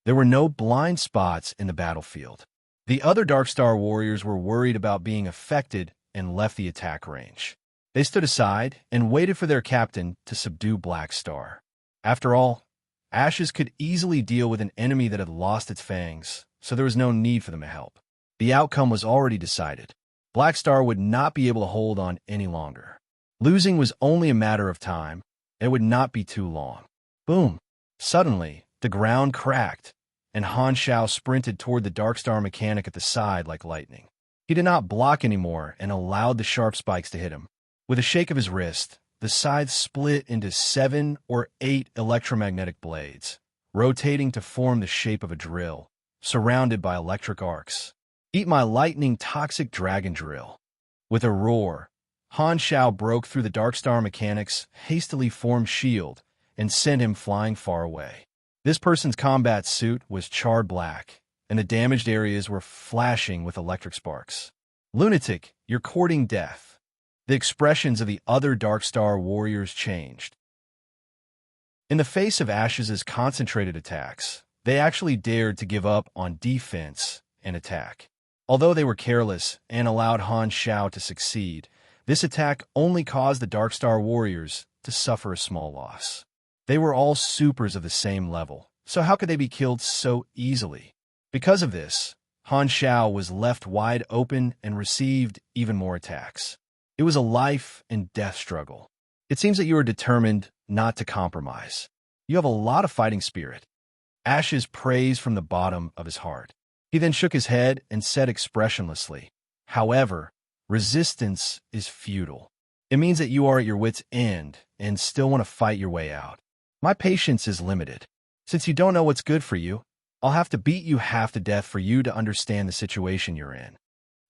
There were no blind spots in the battlefield. The other Darkstar warriors were worried about being affected and left the attack range. They stood aside and waited for their captain to subdue Black Star. After all, Ashes could easily deal with an enemy that had lost its fangs, so there was no need for them to help. The outcome was already decided. Black Star would not be able to hold on any longer. Losing was only a matter of time, and it would not be too long. Boom! Suddenly, the ground cracked, and Han Shao sprinted toward the Darkstar mechanic at the side like lightning. He did not block anymore and allowed the sharp spikes to hit him. With a shake of his wrist, the scythe split into 7 or 8 electromagnetic blades, rotating to form the shape of a drill, surrounded by electric arcs. "Eat my lightning toxic dragon drill." With a roar, Han Shao broke through the Darkstar mechanic's hastily formed shield and sent him flying far away. This person's combat suit was charred black, and the damaged areas were flashing with electric sparks. "Lunatic, you're courting death." The expressions of the other Darkstar warriors changed. In the face of Ash's concentrated attacks, they actually dared to give up on defense and attack. Although they were careless and allowed Han Shao to succeed, this attack only caused the Darkstar warriors to suffer a small loss. They were all supers of the same level, so how could they be killed so easily? Because of this, Han Shao was left wide open and received even more attacks. It was a life and death struggle. It seems that you are determined not to compromise. You have a lot of fighting spirit. Ashes praised from the bottom of his heart. He then shook his head and said expressionlessly, "However, resistance is futile. It means that you are at your wit's end and still want to fight your way out. My patience is limited. Since you don't know what's good for you, I'll have to beat you half to death for you to understand the situation you're in."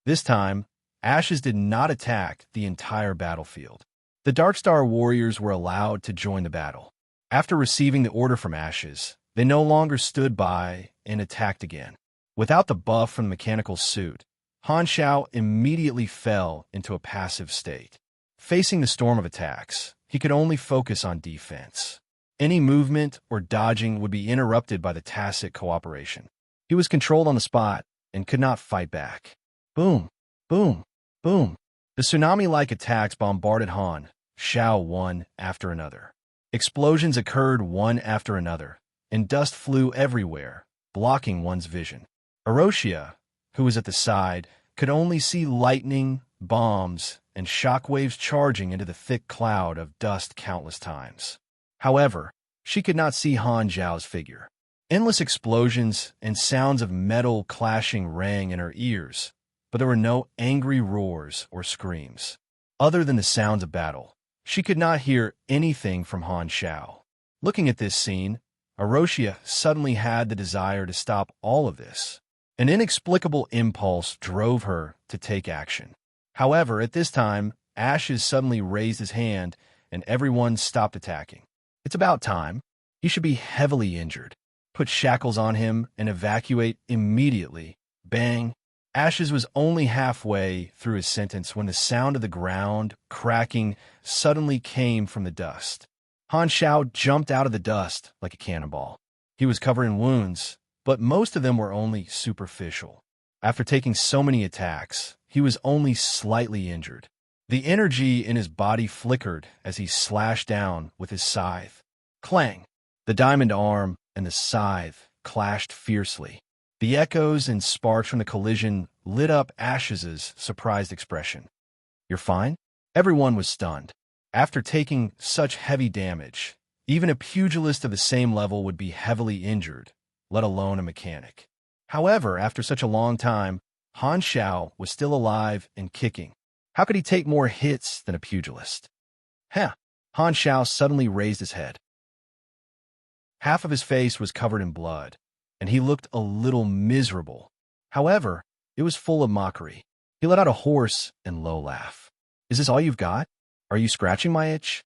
This time, Ashes did not attack the entire battlefield. The Darkstar warriors were allowed to join the battle. After receiving the order from Ashes, they no longer stood by and attacked again. Without the buff from the mechanical suit, Han Shao immediately fell into a passive state. Facing the storm of attacks, he could only focus on defense. Any movement or dodging would be interrupted by the tacit cooperation. He was controlled on the spot and could not fight back. Boom, boom, boom. The tsunami-like attacks bombarded Han Shao one after another. Explosions occurred one after another, and dust flew everywhere, blocking one's vision. Aroshia, who was at the side, could only see lightning, bombs, and shockwaves charging into the thick cloud of dust countless times. However, she could not see Han Zhao's figure. Endless explosions and sounds of metal clashing rang in her ears, but there were no angry roars or screams. Other than the sounds of battle, she could not hear anything from Han Shao. Looking at this scene, Aroshia suddenly had the desire to stop all of this. An inexplicable impulse drove her to take action. However, at this time, Ashes suddenly raised his hand, and everyone stopped attacking. "It's about time. He should be heavily injured. Put shackles on him and evacuate immediately." Bang! Ashes was only halfway through his sentence when the sound of the ground cracking suddenly came from the dust. Han Xiao jumped out of the dust like a cannonball. He was covered in wounds, but most of them were only superficial. After taking so many attacks, he was only slightly injured. The energy in his body flickered as he slashed down with his scythe. Clang! The diamond arm and the scythe clashed fiercely. The echoes and sparks from the collision lit up Ash's surprised expression. "You're fine?" Everyone was stunned. After taking such heavy damage, even a pugilist of the same level would be heavily injured, let alone a mechanic. However, after such a long time, Han Xiao was still alive and kicking. How could he take more hits than a pugilist? Heh! Han Xiao suddenly raised his head. Half of his face was covered in blood, and he looked a little miserable. However, it was full of mockery. He let out a hoarse and low laugh. "Is this all you've got? Are you scratching my itch?"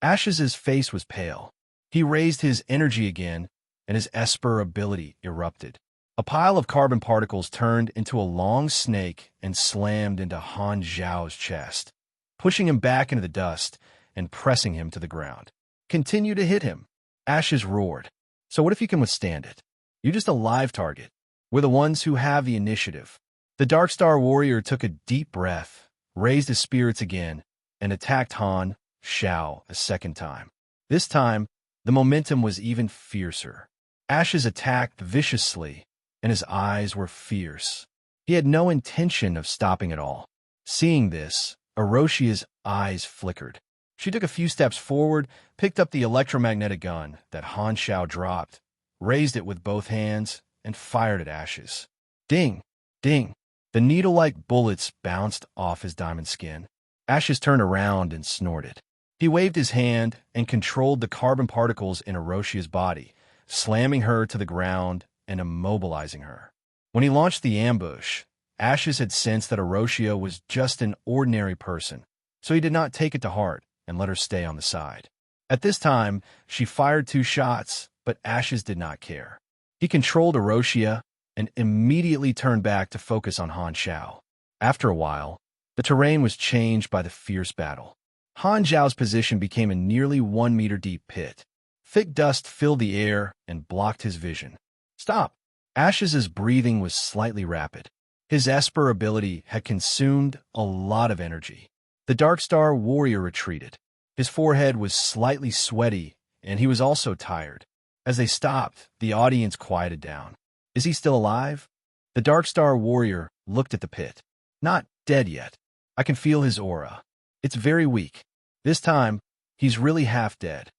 Ash's face was pale. He raised his energy again, and his Esper ability erupted. A pile of carbon particles turned into a long snake and slammed into Han Xiao's chest, pushing him back into the dust and pressing him to the ground. "Continue to hit him," Ashes roared. "So what if you can withstand it? You're just a live target. We're the ones who have the initiative." The Dark Star warrior took a deep breath, raised his spirits again, and attacked Han Xiao a second time. This time, the momentum was even fiercer. Ashes attacked viciously, and his eyes were fierce. He had no intention of stopping at all. Seeing this, Eroshia's eyes flickered. She took a few steps forward, picked up the electromagnetic gun that Han Xiao dropped, raised it with both hands, and fired at Ashes. Ding! Ding! The needle-like bullets bounced off his diamond skin. Ashes turned around and snorted. He waved his hand and controlled the carbon particles in Eroshia's body, slamming her to the ground and immobilizing her. When he launched the ambush, Ashes had sensed that Eroshia was just an ordinary person, so he did not take it to heart and let her stay on the side. At this time, she fired 2 shots, but Ashes did not care. He controlled Eroshia and immediately turned back to focus on Han Xiao. After a while, the terrain was changed by the fierce battle. Han Xiao's position became a nearly 1-meter-deep pit. Thick dust filled the air and blocked his vision. "Stop!" Ash's breathing was slightly rapid. His Esper ability had consumed a lot of energy. The Dark Star warrior retreated. His forehead was slightly sweaty, and he was also tired. As they stopped, the audience quieted down. "Is he still alive?" The Dark Star warrior looked at the pit. "Not dead yet. I can feel his aura. It's very weak. This time, he's really half dead."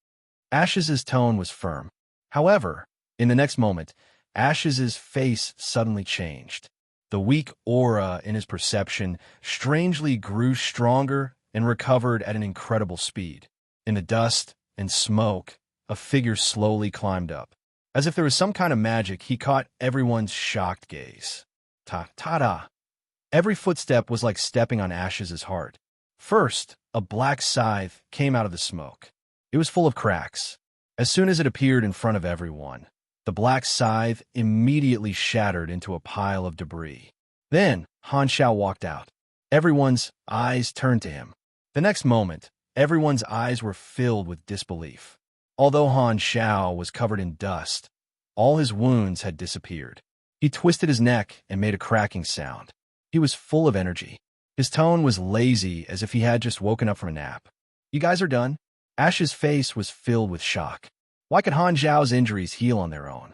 Ash's tone was firm. However, in the next moment, Ash's face suddenly changed. The weak aura in his perception strangely grew stronger and recovered at an incredible speed. In the dust and smoke, a figure slowly climbed up. As if there was some kind of magic, he caught everyone's shocked gaze. Ta-ta-da! Every footstep was like stepping on Ash's heart. First, a black scythe came out of the smoke. It was full of cracks. As soon as it appeared in front of everyone, the black scythe immediately shattered into a pile of debris. Then, Han Xiao walked out. Everyone's eyes turned to him. The next moment, everyone's eyes were filled with disbelief. Although Han Xiao was covered in dust, all his wounds had disappeared. He twisted his neck and made a cracking sound. He was full of energy. His tone was lazy, as if he had just woken up from a nap. "You guys are done?" Ash's face was filled with shock. Why could Han Xiao's injuries heal on their own?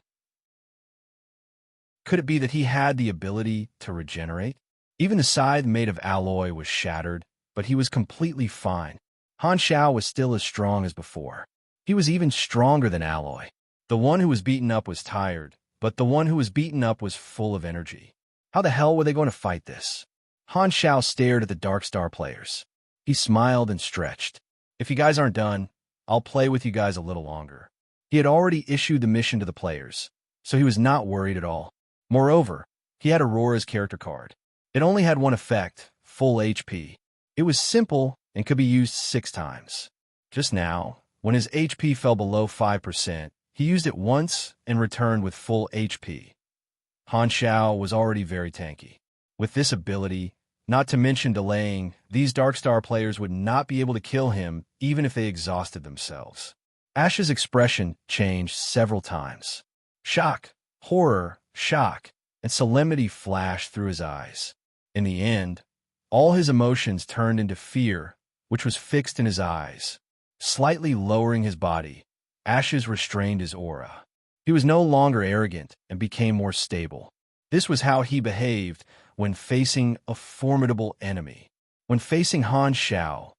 Could it be that he had the ability to regenerate? Even the scythe made of alloy was shattered, but he was completely fine. Han Xiao was still as strong as before. He was even stronger than alloy. The one who was beaten up was tired, but the one who was beaten up was full of energy. How the hell were they going to fight this? Han Xiao stared at the Dark Star players. He smiled and stretched. "If you guys aren't done, I'll play with you guys a little longer." He had already issued the mission to the players, so he was not worried at all. Moreover, he had Aurora's character card. It only had one effect, full HP. It was simple and could be used 6 times. Just now, when his HP fell below 5%, he used it once and returned with full HP. Han Xiao was already very tanky. With this ability, not to mention delaying, these Dark Star players would not be able to kill him even if they exhausted themselves. Ash's expression changed several times. Shock, horror, shock, and solemnity flashed through his eyes. In the end, all his emotions turned into fear, which was fixed in his eyes. Slightly lowering his body, Ashes restrained his aura. He was no longer arrogant and became more stable. This was how he behaved when facing a formidable enemy. When facing Han Xiao,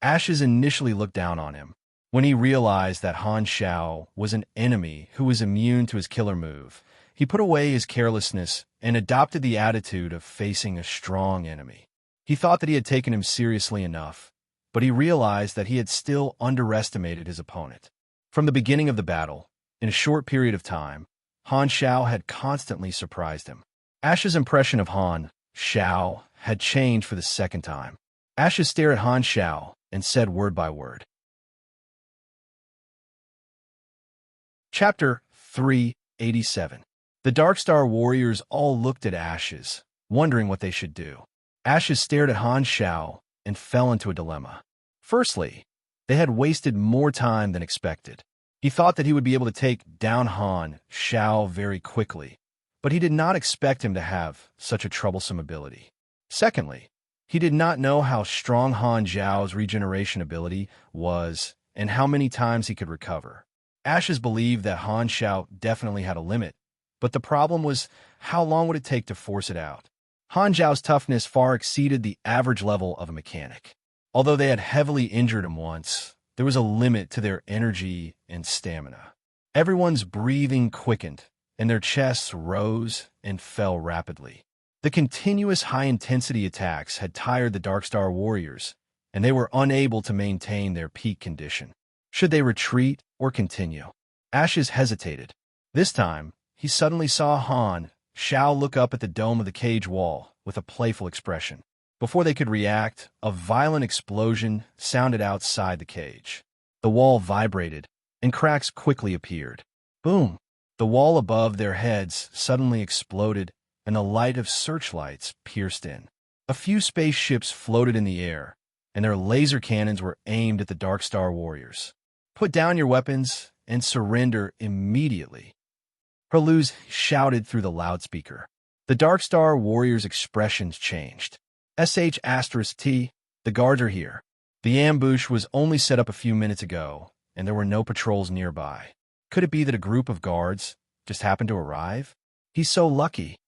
Ashes initially looked down on him. When he realized that Han Xiao was an enemy who was immune to his killer move, he put away his carelessness and adopted the attitude of facing a strong enemy. He thought that he had taken him seriously enough, but he realized that he had still underestimated his opponent. From the beginning of the battle, in a short period of time, Han Xiao had constantly surprised him. Ash's impression of Han Xiao had changed for the second time. Ashes stared at Han Xiao and said word by word. Chapter 387. The Darkstar warriors all looked at Ashes, wondering what they should do. Ashes stared at Han Xiao and fell into a dilemma. Firstly, they had wasted more time than expected. He thought that he would be able to take down Han Xiao very quickly, but he did not expect him to have such a troublesome ability. Secondly, he did not know how strong Han Xiao's regeneration ability was and how many times he could recover. Ashes believed that Han Xiao definitely had a limit, but the problem was how long would it take to force it out. Han Xiao's toughness far exceeded the average level of a mechanic. Although they had heavily injured him once, there was a limit to their energy and stamina. Everyone's breathing quickened, and their chests rose and fell rapidly. The continuous high-intensity attacks had tired the Darkstar warriors, and they were unable to maintain their peak condition. Should they retreat or continue? Ashes hesitated. This time, he suddenly saw Han Xiao look up at the dome of the cage wall with a playful expression. Before they could react, a violent explosion sounded outside the cage. The wall vibrated, and cracks quickly appeared. Boom! The wall above their heads suddenly exploded, and the light of searchlights pierced in. A few spaceships floated in the air, and their laser cannons were aimed at the Darkstar warriors. Put down your weapons and surrender immediately, Perluz shouted through the loudspeaker. The Darkstar warriors' expressions changed. *T, the guards are here. The ambush was only set up a few minutes ago, and there were no patrols nearby. Could it be that a group of guards just happened to arrive? He's so lucky.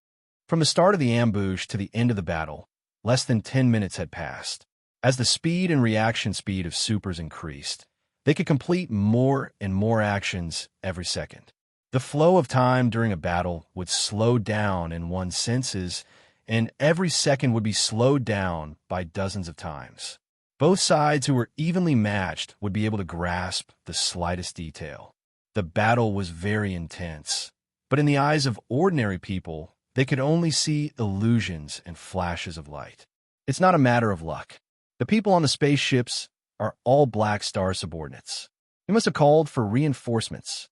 From the start of the ambush to the end of the battle, less than 10 minutes had passed. As the speed and reaction speed of supers increased, they could complete more and more actions every second. The flow of time during a battle would slow down in one's senses, and every second would be slowed down by dozens of times. Both sides who were evenly matched would be able to grasp the slightest detail. The battle was very intense, but in the eyes of ordinary people, they could only see illusions and flashes of light. It's not a matter of luck. The people on the spaceships are all Black Star subordinates. He must have called for reinforcements.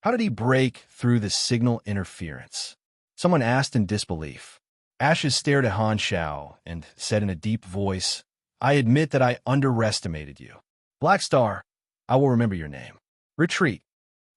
How did he break through the signal interference? Someone asked in disbelief. Ashes stared at Han Xiao and said in a deep voice, I admit that I underestimated you. Black Star, I will remember your name. Retreat.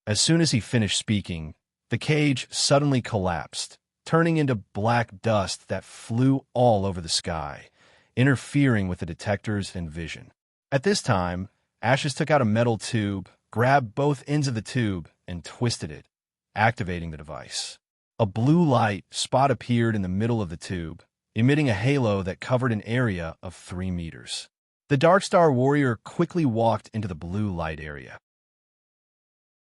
As soon as he finished speaking, the cage suddenly collapsed, turning into black dust that flew all over the sky, interfering with the detectors and vision. At this time, Ashes took out a metal tube, grabbed both ends of the tube, and twisted it, activating the device. A blue light spot appeared in the middle of the tube, emitting a halo that covered an area of 3 meters. The Darkstar warrior quickly walked into the blue light area.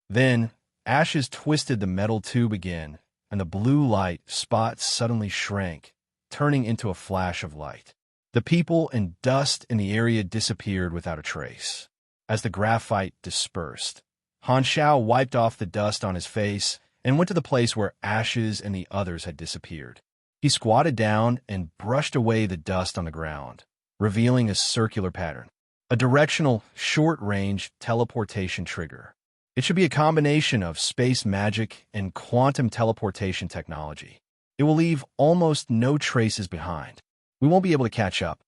Then, Ashes twisted the metal tube again, and the blue light spot suddenly shrank, turning into a flash of light. The people and dust in the area disappeared without a trace. As the graphite dispersed, Han Xiao wiped off the dust on his face and went to the place where Ashes and the others had disappeared. He squatted down and brushed away the dust on the ground, revealing a circular pattern, a directional, short-range teleportation trigger. It should be a combination of space magic and quantum teleportation technology. It will leave almost no traces behind. We won't be able to catch up.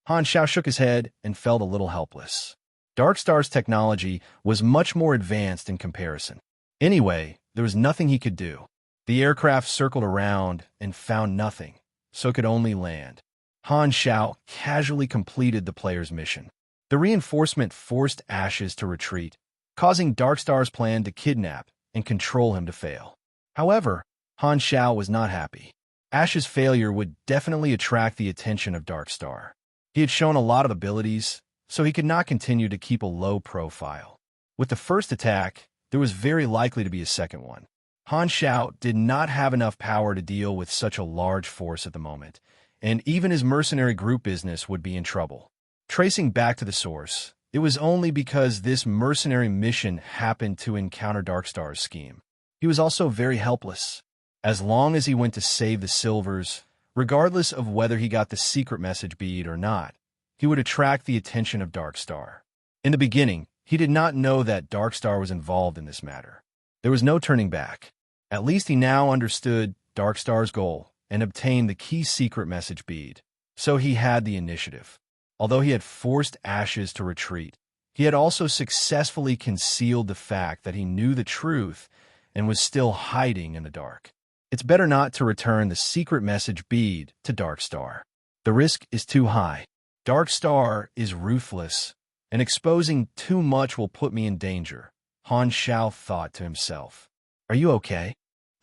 Han Xiao shook his head and felt a little helpless. Darkstar's technology was much more advanced in comparison. Anyway, there was nothing he could do. The aircraft circled around and found nothing, so could only land. Han Xiao casually completed the player's mission. The reinforcement forced Ashes to retreat, causing Darkstar's plan to kidnap and control him to fail. However, Han Xiao was not happy. Ash's failure would definitely attract the attention of Darkstar. He had shown a lot of abilities, so he could not continue to keep a low profile. With the first attack, there was very likely to be a second one. Han Xiao did not have enough power to deal with such a large force at the moment, and even his mercenary group business would be in trouble. Tracing back to the source, it was only because this mercenary mission happened to encounter Darkstar's scheme. He was also very helpless. As long as he went to save the silvers, regardless of whether he got the secret message bead or not, he would attract the attention of Darkstar. In the beginning, he did not know that Darkstar was involved in this matter. There was no turning back. At least he now understood Darkstar's goal and obtained the key secret message bead. So he had the initiative. Although he had forced Ashes to retreat, he had also successfully concealed the fact that he knew the truth and was still hiding in the dark. It's better not to return the secret message bead to Darkstar. The risk is too high. Darkstar is ruthless, and exposing too much will put me in danger, Han Xiao thought to himself. Are you okay?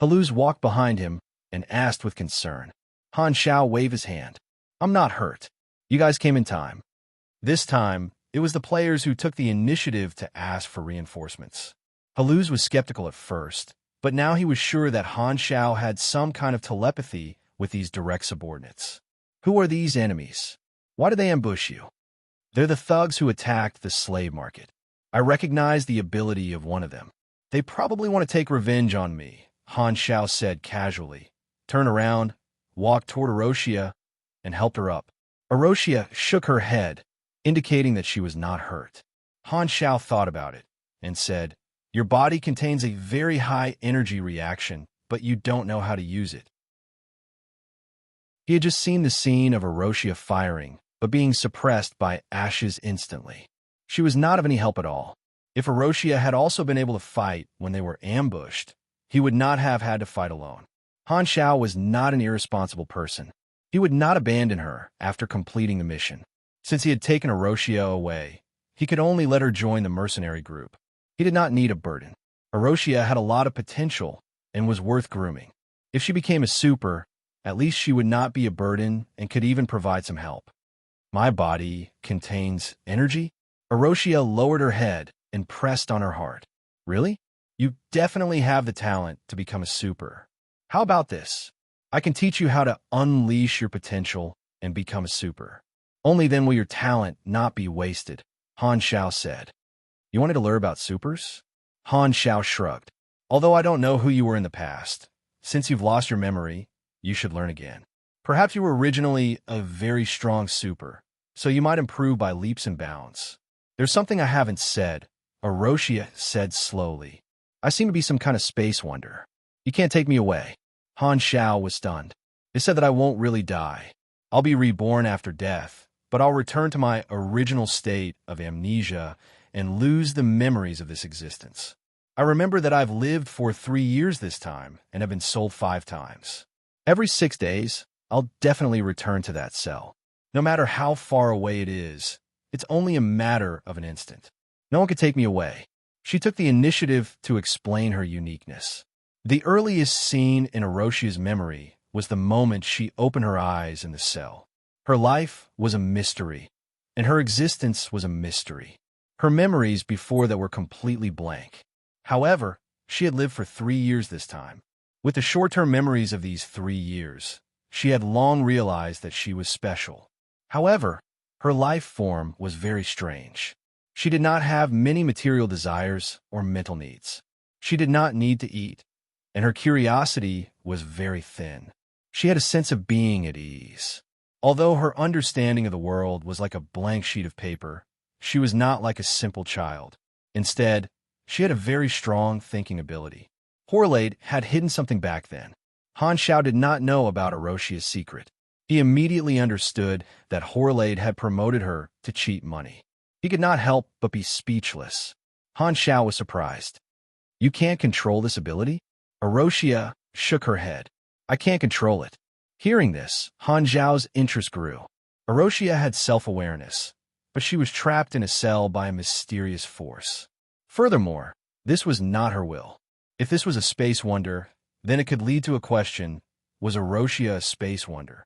Haluz walked behind him and asked with concern. Han Xiao waved his hand. I'm not hurt. You guys came in time. This time, it was the players who took the initiative to ask for reinforcements. Haluz was skeptical at first, but now he was sure that Han Xiao had some kind of telepathy with these direct subordinates. Who are these enemies? Why did they ambush you? They're the thugs who attacked the slave market. I recognize the ability of one of them. They probably want to take revenge on me, Han Xiao said casually, turned around, walked toward Erosia, and helped her up. Erosia shook her head, indicating that she was not hurt. Han Xiao thought about it and said, Your body contains a very high energy reaction, but you don't know how to use it. He had just seen the scene of Erosia firing, but being suppressed by Ashes instantly. She was not of any help at all. If Erosia had also been able to fight when they were ambushed, he would not have had to fight alone. Han Xiao was not an irresponsible person. He would not abandon her after completing the mission. Since he had taken Erosia away, he could only let her join the mercenary group. He did not need a burden. Erosia had a lot of potential and was worth grooming. If she became a super, at least she would not be a burden and could even provide some help. My body contains energy? Erosia lowered her head and pressed on her heart. Really? You definitely have the talent to become a super. How about this? I can teach you how to unleash your potential and become a super. Only then will your talent not be wasted, Han Xiao said. You wanted to learn about supers? Han Xiao shrugged. Although I don't know who you were in the past, since you've lost your memory, you should learn again. Perhaps you were originally a very strong super, so you might improve by leaps and bounds. There's something I haven't said, Erosia said slowly. I seem to be some kind of space wonder. You can't take me away. Han Xiao was stunned. They said that I won't really die. I'll be reborn after death, but I'll return to my original state of amnesia and lose the memories of this existence. I remember that I've lived for 3 years this time and have been sold 5 times. Every 6 days, I'll definitely return to that cell. No matter how far away it is, it's only a matter of an instant. No one could take me away. She took the initiative to explain her uniqueness. The earliest scene in Erosia's memory was the moment she opened her eyes in the cell. Her life was a mystery, and her existence was a mystery. Her memories before that were completely blank. However, she had lived for 3 years this time. With the short-term memories of these 3 years, she had long realized that she was special. However, her life form was very strange. She did not have many material desires or mental needs. She did not need to eat, and her curiosity was very thin. She had a sense of being at ease. Although her understanding of the world was like a blank sheet of paper, she was not like a simple child. Instead, she had a very strong thinking ability. Horlade had hidden something back then. Han Xiao did not know about Erosia's secret. He immediately understood that Horlade had promoted her to cheat money. He could not help but be speechless. Han Xiao was surprised. You can't control this ability? Arosia shook her head. I can't control it. Hearing this, Han Xiao's interest grew. Arosia had self-awareness, but she was trapped in a cell by a mysterious force. Furthermore, this was not her will. If this was a space wonder, then it could lead to a question, was Arosia a space wonder?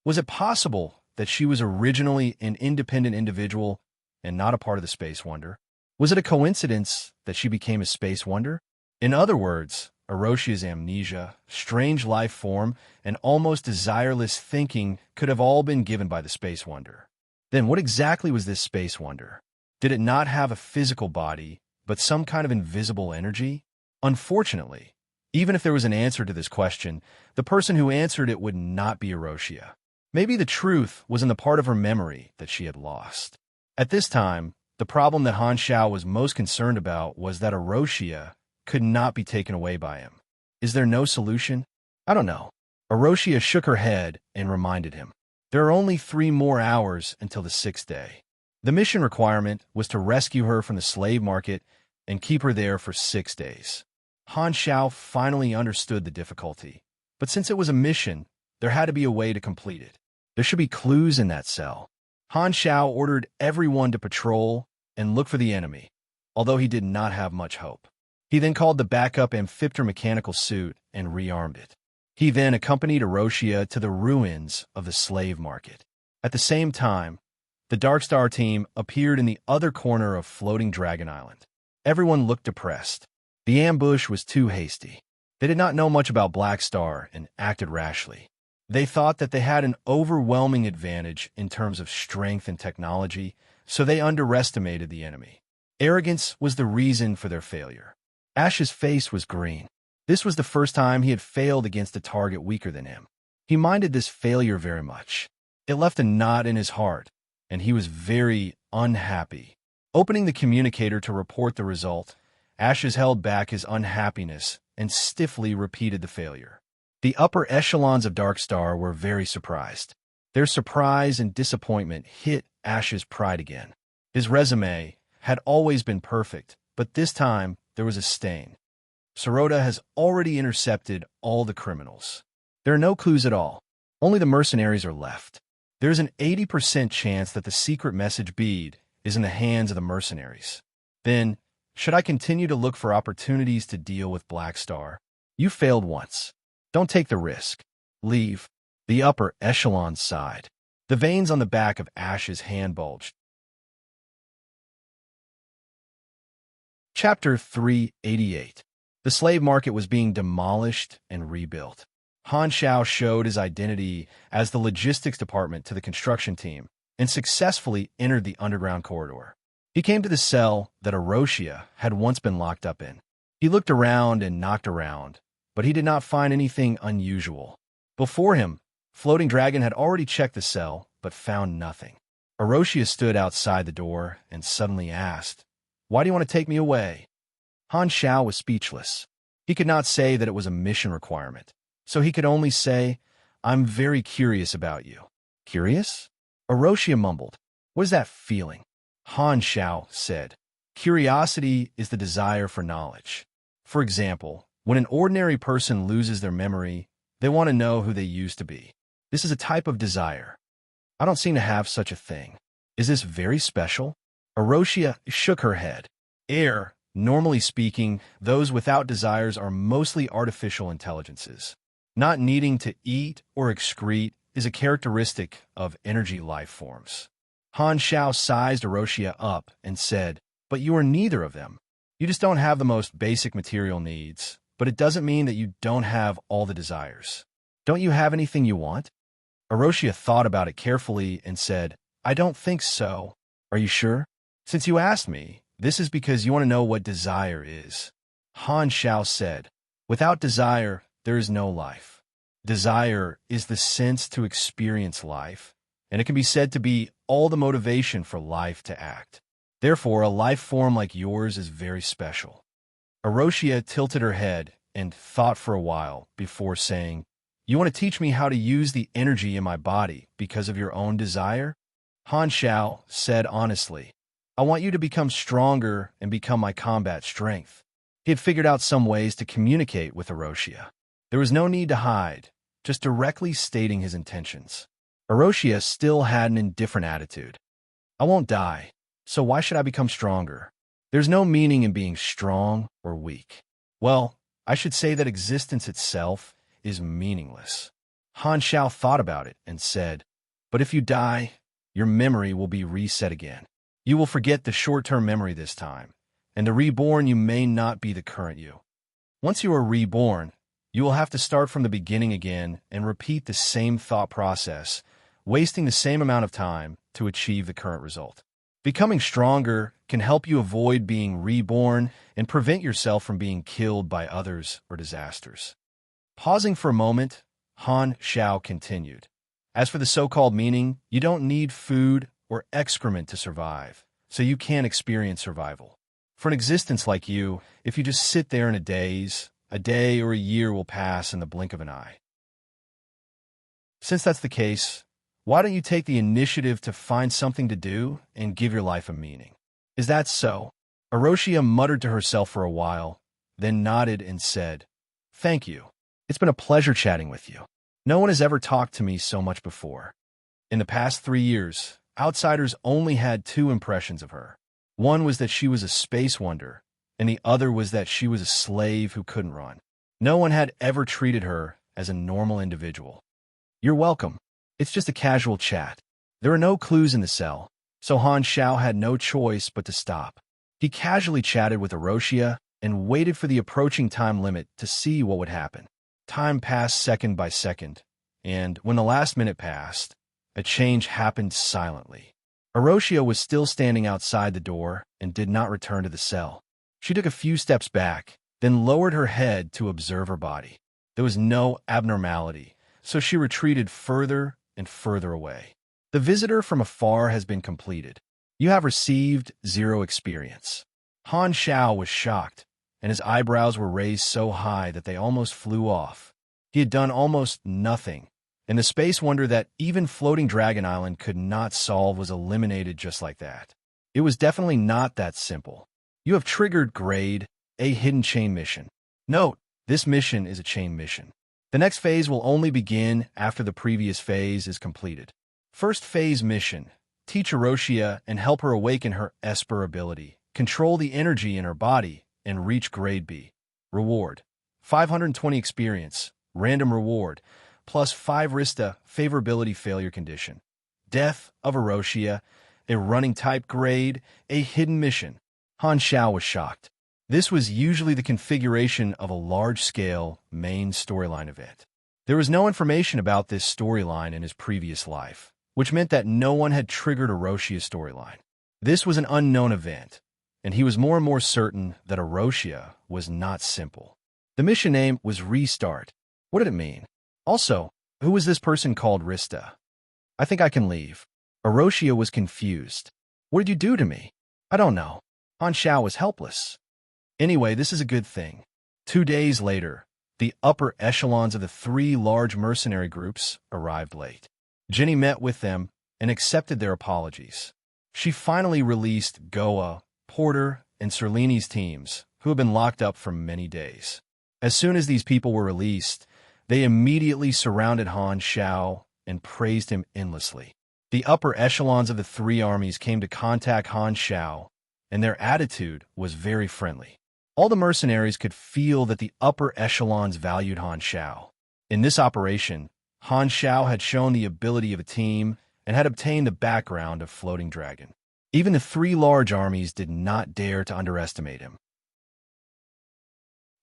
Was it possible that she was originally an independent individual and not a part of the space wonder? Was it a coincidence that she became a space wonder? In other words, Aroshia's amnesia, strange life form, and almost desireless thinking could have all been given by the space wonder. Then what exactly was this space wonder? Did it not have a physical body, but some kind of invisible energy? Unfortunately, even if there was an answer to this question, the person who answered it would not be Arosia. Maybe the truth was in the part of her memory that she had lost. At this time, the problem that Han Xiao was most concerned about was that Arosia could not be taken away by him. Is there no solution? I don't know. Arosia shook her head and reminded him. There are only 3 more hours until the 6th day. The mission requirement was to rescue her from the slave market and keep her there for 6 days. Han Xiao finally understood the difficulty, but since it was a mission, there had to be a way to complete it. There should be clues in that cell. Han Xiao ordered everyone to patrol and look for the enemy, although he did not have much hope. He then called the backup amphipter mechanical suit and rearmed it. He then accompanied Arosia to the ruins of the slave market. At the same time, the Darkstar team appeared in the other corner of Floating Dragon Island. Everyone looked depressed. The ambush was too hasty. They did not know much about Black Star and acted rashly. They thought that they had an overwhelming advantage in terms of strength and technology, so they underestimated the enemy. Arrogance was the reason for their failure. Ash's face was green. This was the first time he had failed against a target weaker than him. He minded this failure very much. It left a knot in his heart, and he was very unhappy. Opening the communicator to report the result, Ashes held back his unhappiness and stiffly repeated the failure. The upper echelons of Darkstar were very surprised. Their surprise and disappointment hit Ash's pride again. His resume had always been perfect, but this time there was a stain. Sirota has already intercepted all the criminals. There are no clues at all. Only the mercenaries are left. There's an 80% chance that the secret message bead is in the hands of the mercenaries. Then, should I continue to look for opportunities to deal with Black Star? You failed once. Don't take the risk. Leave. The upper echelon sighed. The veins on the back of Ash's hand bulged. Chapter 388. The slave market was being demolished and rebuilt. Han Xiao showed his identity as the logistics department to the construction team and successfully entered the underground corridor. He came to the cell that Arosia had once been locked up in. He looked around and knocked around, but he did not find anything unusual. Before him, Floating Dragon had already checked the cell, but found nothing. Arosia stood outside the door and suddenly asked, "Why do you want to take me away?" Han Xiao was speechless. He could not say that it was a mission requirement, so he could only say, "I'm very curious about you." Curious? Arosia mumbled. What is that feeling? Han Xiao said, "Curiosity is the desire for knowledge. For example, when an ordinary person loses their memory, they want to know who they used to be. This is a type of desire. I don't seem to have such a thing. Is this very special?" Arosia shook her head. Normally speaking, those without desires are mostly artificial intelligences. Not needing to eat or excrete is a characteristic of energy life forms. Han Xiao sized Arosia up and said, "But you are neither of them. You just don't have the most basic material needs, but it doesn't mean that you don't have all the desires. Don't you have anything you want?" Arosia thought about it carefully and said, "I don't think so." "Are you sure? Since you asked me, this is because you want to know what desire is." Han Xiao said, "Without desire, there is no life. Desire is the sense to experience life, and it can be said to be all the motivation for life to act. Therefore, a life form like yours is very special." Arosia tilted her head and thought for a while before saying, "You want to teach me how to use the energy in my body because of your own desire?" Han Xiao said honestly, I want you to become stronger and become my combat strength. He had figured out some ways to communicate with Erosia. There was no need to hide, just directly stating his intentions. Erosia still had an indifferent attitude. I won't die, so why should I become stronger? There's no meaning in being strong or weak. Well, I should say that existence itself is meaningless. Han Xiao thought about it and said, but if you die, your memory will be reset again. You will forget the short-term memory this time, and the reborn you may not be the current you. Once you are reborn, you will have to start from the beginning again and repeat the same thought process, wasting the same amount of time to achieve the current result. Becoming stronger can help you avoid being reborn and prevent yourself from being killed by others or disasters. Pausing for a moment, Han Xiao continued. As for the so-called meaning, you don't need food or excrement to survive, so you can't experience survival. For an existence like you, if you just sit there in a daze, a day or a year will pass in the blink of an eye. Since that's the case, why don't you take the initiative to find something to do and give your life a meaning? Is that so? Erosia muttered to herself for a while, then nodded and said, Thank you. It's been a pleasure chatting with you. No one has ever talked to me so much before. In the past 3 years, outsiders only had 2 impressions of her. One was that she was a space wonder, and the other was that she was a slave who couldn't run. No one had ever treated her as a normal individual. You're welcome. It's just a casual chat. There are no clues in the cell, so Han Xiao had no choice but to stop. He casually chatted with Erosia and waited for the approaching time limit to see what would happen. Time passed second by second, and when the last minute passed, a change happened silently. Erosia was still standing outside the door and did not return to the cell. She took a few steps back, then lowered her head to observe her body. There was no abnormality, so she retreated further and further away. The visitor from afar has been completed. You have received 0 experience. Han Xiao was shocked, and his eyebrows were raised so high that they almost flew off. He had done almost nothing, and the space wonder that even floating Dragon Island could not solve was eliminated just like that. It was definitely not that simple. You have triggered Grade, a hidden chain mission. Note, this mission is a chain mission. The next phase will only begin after the previous phase is completed. First phase mission, teach Erosia and help her awaken her Esper ability, control the energy in her body, and reach Grade B. Reward, 520 experience, random reward, plus 5 Rista, favorability failure condition. Death of Erosia, a running type grade, a hidden mission. Han Xiao was shocked. This was usually the configuration of a large-scale main storyline event. There was no information about this storyline in his previous life, which meant that no one had triggered Erosia's storyline. This was an unknown event, and he was more and more certain that Erosia was not simple. The mission name was Restart. What did it mean? Also, who was this person called Rista? I think I can leave. Erosia was confused. What did you do to me? I don't know. Han Xiao was helpless. Anyway, this is a good thing. 2 days later, the upper echelons of the 3 large mercenary groups arrived late. Jenny met with them and accepted their apologies. She finally released Goa, Porter, and Sereni's teams, who had been locked up for many days. As soon as these people were released, they immediately surrounded Han Xiao and praised him endlessly. The upper echelons of the 3 armies came to contact Han Xiao, and their attitude was very friendly. All the mercenaries could feel that the upper echelons valued Han Xiao. In this operation, Han Xiao had shown the ability of a team and had obtained the background of Floating Dragon. Even the 3 large armies did not dare to underestimate him.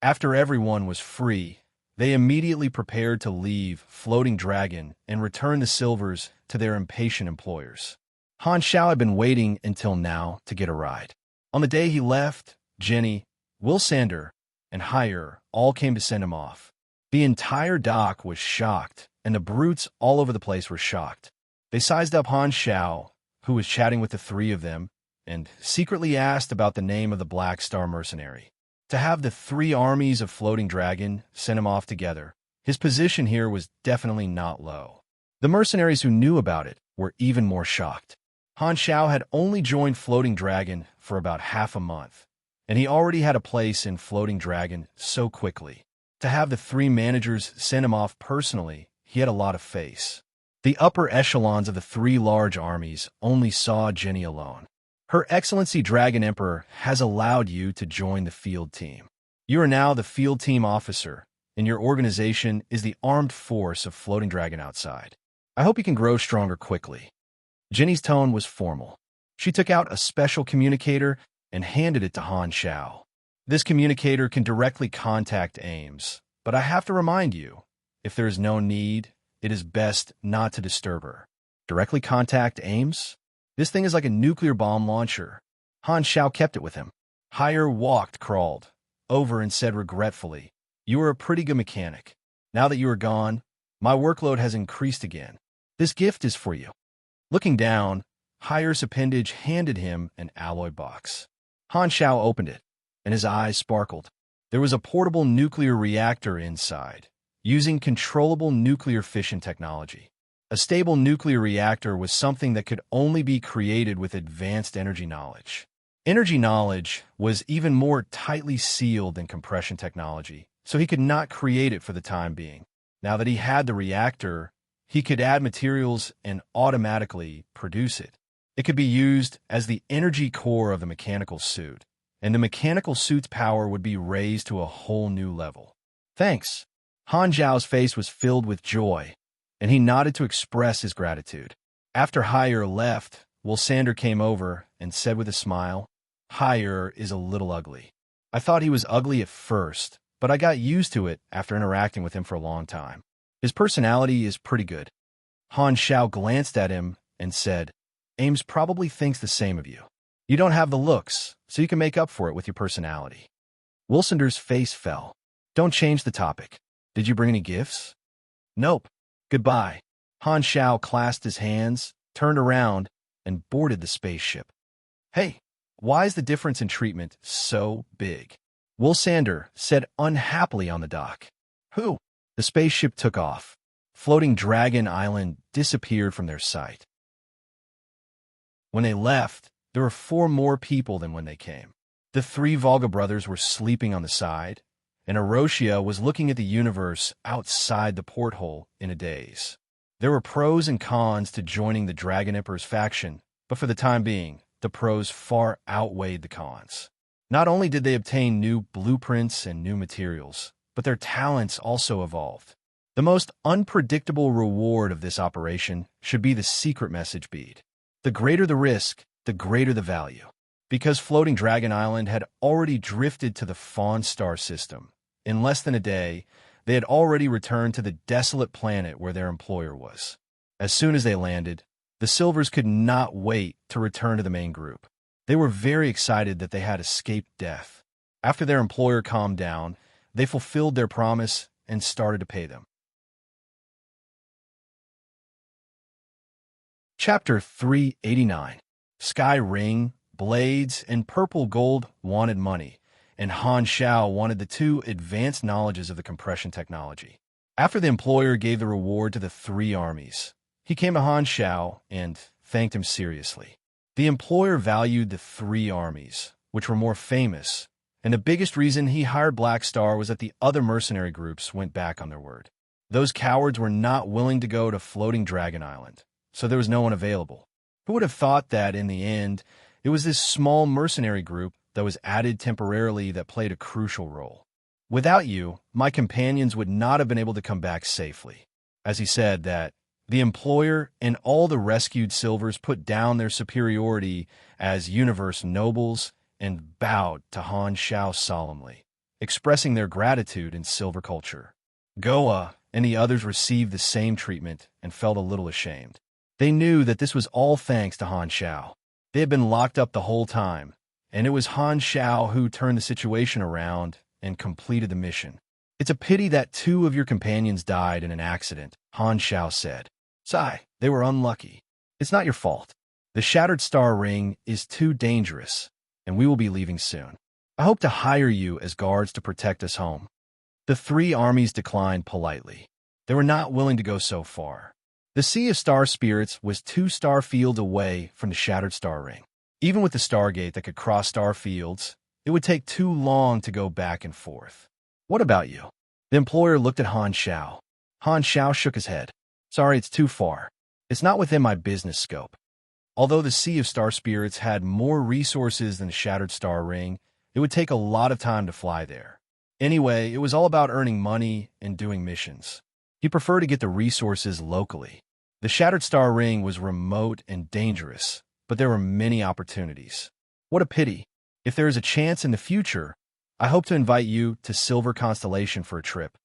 After everyone was free, they immediately prepared to leave Floating Dragon and return the silvers to their impatient employers. Han Xiao had been waiting until now to get a ride. On the day he left, Jenny, Will Sander, and Hire all came to send him off. The entire dock was shocked, and the brutes all over the place were shocked. They sized up Han Xiao, who was chatting with the 3 of them, and secretly asked about the name of the Black Star mercenary. To have the 3 armies of Floating Dragon send him off together, his position here was definitely not low. The mercenaries who knew about it were even more shocked. Han Xiao had only joined Floating Dragon for about half a month, and he already had a place in Floating Dragon so quickly. To have the three managers send him off personally, he had a lot of face. The upper echelons of the three large armies only saw Jenny alone. Her Excellency Dragon Emperor has allowed you to join the field team. You are now the field team officer, and your organization is the armed force of Floating Dragon outside. I hope you can grow stronger quickly. Jenny's tone was formal. She took out a special communicator and handed it to Han Xiao. This communicator can directly contact Ames, but I have to remind you, if there is no need, it is best not to disturb her. Directly contact Ames? This thing is like a nuclear bomb launcher. Han Xiao kept it with him. Hire crawled over and said regretfully, "You are a pretty good mechanic. Now that you are gone, my workload has increased again. This gift is for you." Looking down, Hire's appendage handed him an alloy box. Han Xiao opened it, and his eyes sparkled. There was a portable nuclear reactor inside, using controllable nuclear fission technology. A stable nuclear reactor was something that could only be created with advanced energy knowledge. Energy knowledge was even more tightly sealed than compression technology, so he could not create it for the time being. Now that he had the reactor, he could add materials and automatically produce it. It could be used as the energy core of the mechanical suit, and the mechanical suit's power would be raised to a whole new level. "Thanks." Han Zhao's face was filled with joy, and he nodded to express his gratitude. After Hire left, Wilsander came over and said with a smile, "Hire is a little ugly. I thought he was ugly at first, but I got used to it after interacting with him for a long time. His personality is pretty good." Han Xiao glanced at him and said, "Ames probably thinks the same of you. You don't have the looks, so you can make up for it with your personality." Wilsander's face fell. "Don't change the topic. Did you bring any gifts?" "Nope. Goodbye." Han Xiao clasped his hands, turned around, and boarded the spaceship. "Hey, why is the difference in treatment so big?" Wilsander said unhappily on the dock. "Who?" The spaceship took off. Floating Dragon Island disappeared from their sight. When they left, there were 4 more people than when they came. The 3 Volga brothers were sleeping on the side, and Erosia was looking at the universe outside the porthole in a daze. There were pros and cons to joining the Dragon Emperor's faction, but for the time being, the pros far outweighed the cons. Not only did they obtain new blueprints and new materials, but their talents also evolved. The most unpredictable reward of this operation should be the secret message bead. The greater the risk, the greater the value. Because Floating Dragon Island had already drifted to the Fawn Star system, in less than a day, they had already returned to the desolate planet where their employer was. As soon as they landed, the Silvers could not wait to return to the main group. They were very excited that they had escaped death. After their employer calmed down, they fulfilled their promise and started to pay them. Chapter 389. Sky Ring, Blades, and Purple Gold wanted money, and Han Xiao wanted the 2 advanced knowledges of the compression technology. After the employer gave the reward to the 3 armies, he came to Han Xiao and thanked him seriously. The employer valued the 3 armies, which were more famous, and the biggest reason he hired Black Star was that the other mercenary groups went back on their word. Those cowards were not willing to go to Floating Dragon Island, so there was no one available. Who would have thought that, in the end, it was this small mercenary group that was added temporarily that played a crucial role? "Without you, my companions would not have been able to come back safely." As he said that, the employer and all the rescued Silvers put down their superiority as universe nobles and bowed to Han Xiao solemnly, expressing their gratitude in Silver culture. Goa and the others received the same treatment and felt a little ashamed. They knew that this was all thanks to Han Xiao. They had been locked up the whole time, and it was Han Xiao who turned the situation around and completed the mission. "It's a pity that 2 of your companions died in an accident," Han Xiao said. "Sigh, they were unlucky. It's not your fault. The Shattered Star Ring is too dangerous, and we will be leaving soon. I hope to hire you as guards to protect us home." The 3 armies declined politely. They were not willing to go so far. The Sea of Star Spirits was 2 star fields away from the Shattered Star Ring. Even with the Stargate that could cross star fields, it would take too long to go back and forth. What about you? The employer looked at Han Xiao. Han Xiao shook his head. Sorry, it's too far. It's not within my business scope. Although the Sea of Star Spirits had more resources than the Shattered Star Ring, it would take a lot of time to fly there. Anyway, it was all about earning money and doing missions. He preferred to get the resources locally. The Shattered Star Ring was remote and dangerous, but there were many opportunities. What a pity. If there is a chance in the future, I hope to invite you to Silver Constellation for a trip.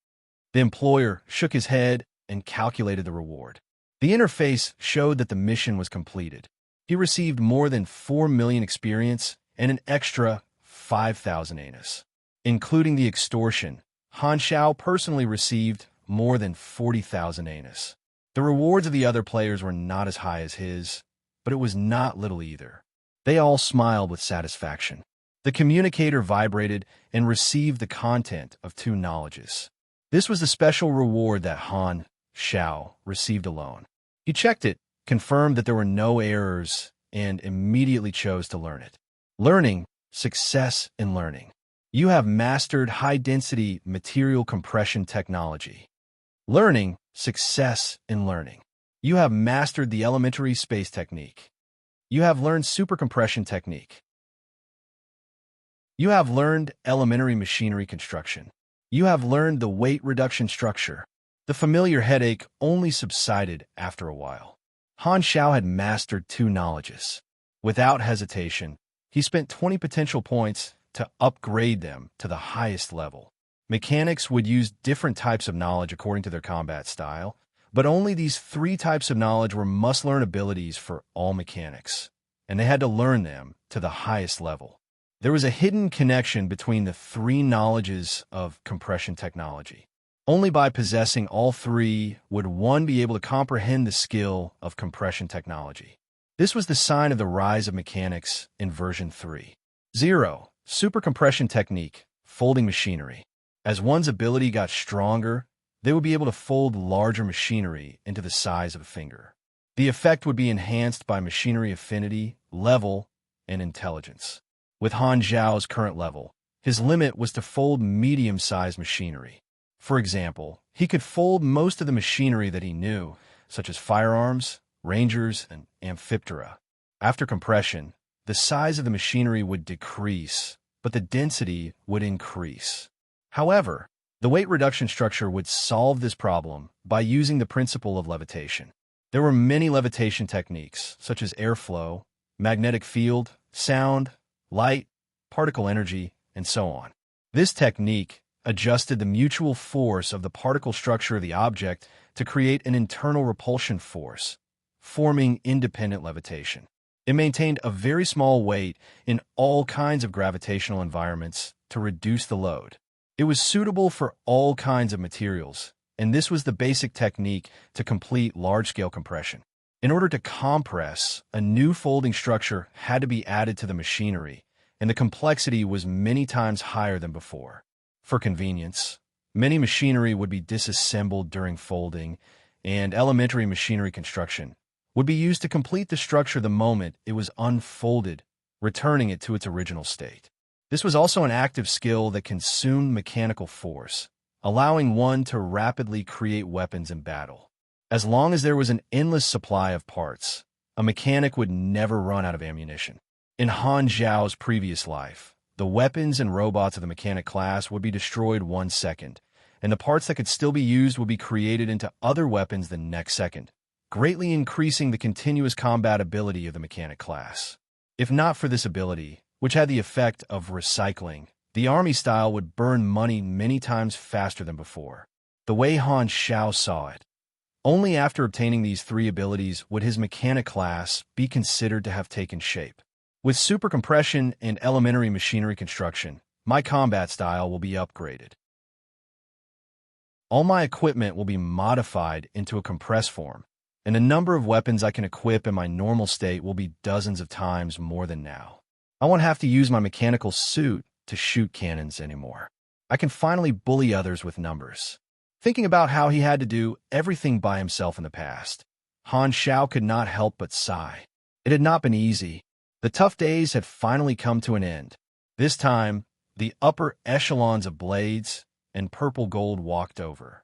The employer shook his head and calculated the reward. The interface showed that the mission was completed. He received more than 4 million experience and an extra 5,000 anus. Including the extortion, Han Xiao personally received more than 40,000 anus. The rewards of the other players were not as high as his, but it was not little either. They all smiled with satisfaction. The communicator vibrated and received the content of 2 knowledges. This was the special reward that Han Xiao received alone. He checked it, confirmed that there were no errors, and immediately chose to learn it. Learning, success in learning. You have mastered high-density material compression technology. Learning, success in learning. You have mastered the elementary space technique. You have learned supercompression technique. You have learned elementary machinery construction. You have learned the weight reduction structure. The familiar headache only subsided after a while. Han Xiao had mastered 2 knowledges. Without hesitation, he spent 20 potential points to upgrade them to the highest level. Mechanics would use different types of knowledge according to their combat style, but only these 3 types of knowledge were must-learn abilities for all mechanics, and they had to learn them to the highest level. There was a hidden connection between the 3 knowledges of compression technology. Only by possessing all 3 would one be able to comprehend the skill of compression technology. This was the sign of the rise of mechanics in version 3. 0. Supercompression technique, folding machinery. As one's ability got stronger, they would be able to fold larger machinery into the size of a finger. The effect would be enhanced by machinery affinity, level, and intelligence. With Han Zhao's current level, his limit was to fold medium-sized machinery. For example, he could fold most of the machinery that he knew, such as firearms, rangers, and amphiptera. After compression, the size of the machinery would decrease, but the density would increase. However, the weight reduction structure would solve this problem by using the principle of levitation. There were many levitation techniques, such as airflow, magnetic field, sound, light, particle energy, and so on. This technique adjusted the mutual force of the particle structure of the object to create an internal repulsion force, forming independent levitation. It maintained a very small weight in all kinds of gravitational environments to reduce the load. It was suitable for all kinds of materials, and this was the basic technique to complete large-scale compression. In order to compress, a new folding structure had to be added to the machinery, and the complexity was many times higher than before. For convenience, many machinery would be disassembled during folding, and elementary machinery construction would be used to complete the structure the moment it was unfolded, returning it to its original state. This was also an active skill that consumed mechanical force, allowing one to rapidly create weapons in battle. As long as there was an endless supply of parts, a mechanic would never run out of ammunition. In Han Zhao's previous life, the weapons and robots of the mechanic class would be destroyed 1 second, and the parts that could still be used would be created into other weapons the next second, greatly increasing the continuous combat ability of the mechanic class. If not for this ability, which had the effect of recycling, the army style would burn money many times faster than before. The way Han Xiao saw it, only after obtaining these 3 abilities would his mechanic class be considered to have taken shape. With supercompression and elementary machinery construction, my combat style will be upgraded. All my equipment will be modified into a compressed form, and the number of weapons I can equip in my normal state will be dozens of times more than now. I won't have to use my mechanical suit to shoot cannons anymore. I can finally bully others with numbers. Thinking about how he had to do everything by himself in the past, Han Xiao could not help but sigh. It had not been easy. The tough days had finally come to an end. This time, the upper echelons of Blades and Purple Gold walked over.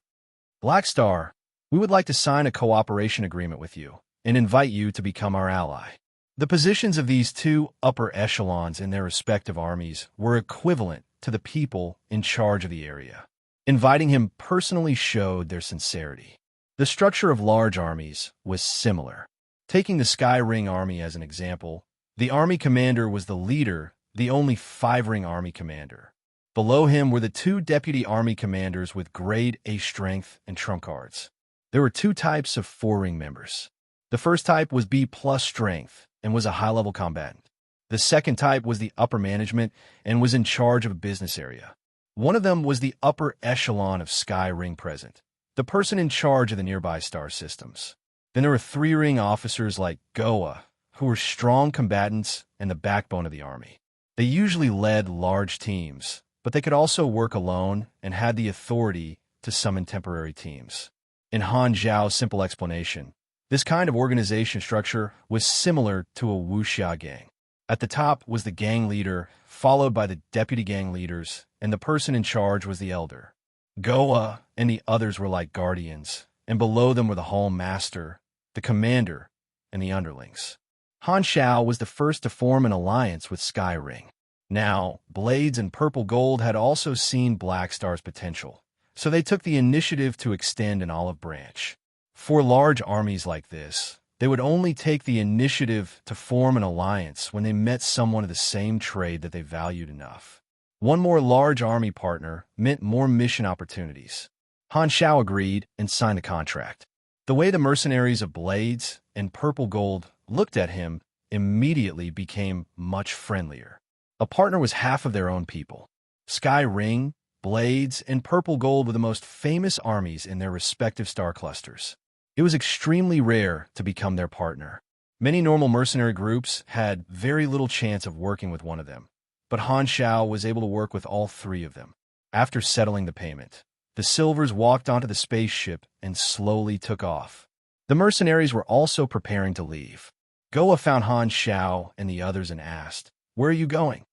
Black Star, we would like to sign a cooperation agreement with you and invite you to become our ally. The positions of these two upper echelons in their respective armies were equivalent to the people in charge of the area. Inviting him personally showed their sincerity. The structure of large armies was similar. Taking the Sky Ring army as an example, the army commander was the leader, the only 5-ring army commander. Below him were the 2 deputy army commanders with grade A strength and trump cards. There were 2 types of 4-ring members. The first type was B+ strength and was a high-level combatant. The second type was the upper management and was in charge of a business area. One of them was the upper echelon of Sky Ring present, the person in charge of the nearby star systems. Then there were 3-ring officers like Goa, who were strong combatants and the backbone of the army. They usually led large teams, but they could also work alone and had the authority to summon temporary teams. In Han Zhao's simple explanation, this kind of organization structure was similar to a wuxia gang. At the top was the gang leader, followed by the deputy gang leaders, and the person in charge was the elder. Goa and the others were like guardians, and below them were the hall master, the commander, and the underlings. Han Xiao was the first to form an alliance with Sky Ring. Now, Blades and Purple Gold had also seen Black Star's potential, so they took the initiative to extend an olive branch. For large armies like this, they would only take the initiative to form an alliance when they met someone of the same trade that they valued enough. One more large army partner meant more mission opportunities. Han Xiao agreed and signed the contract. The way the mercenaries of Blades and Purple Gold looked at him immediately became much friendlier. A partner was half of their own people. Sky Ring, Blades, and Purple Gold were the most famous armies in their respective star clusters. It was extremely rare to become their partner. Many normal mercenary groups had very little chance of working with one of them, but Han Xiao was able to work with all 3 of them. After settling the payment, the Silvers walked onto the spaceship and slowly took off. The mercenaries were also preparing to leave. Goa found Han Xiao and the others and asked, "Where are you going?"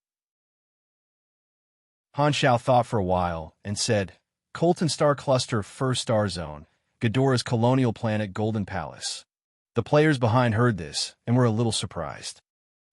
Han Xiao thought for a while and said, "Colton Star Cluster, First Star Zone, Ghidorah's colonial planet Golden Palace." The players behind heard this and were a little surprised.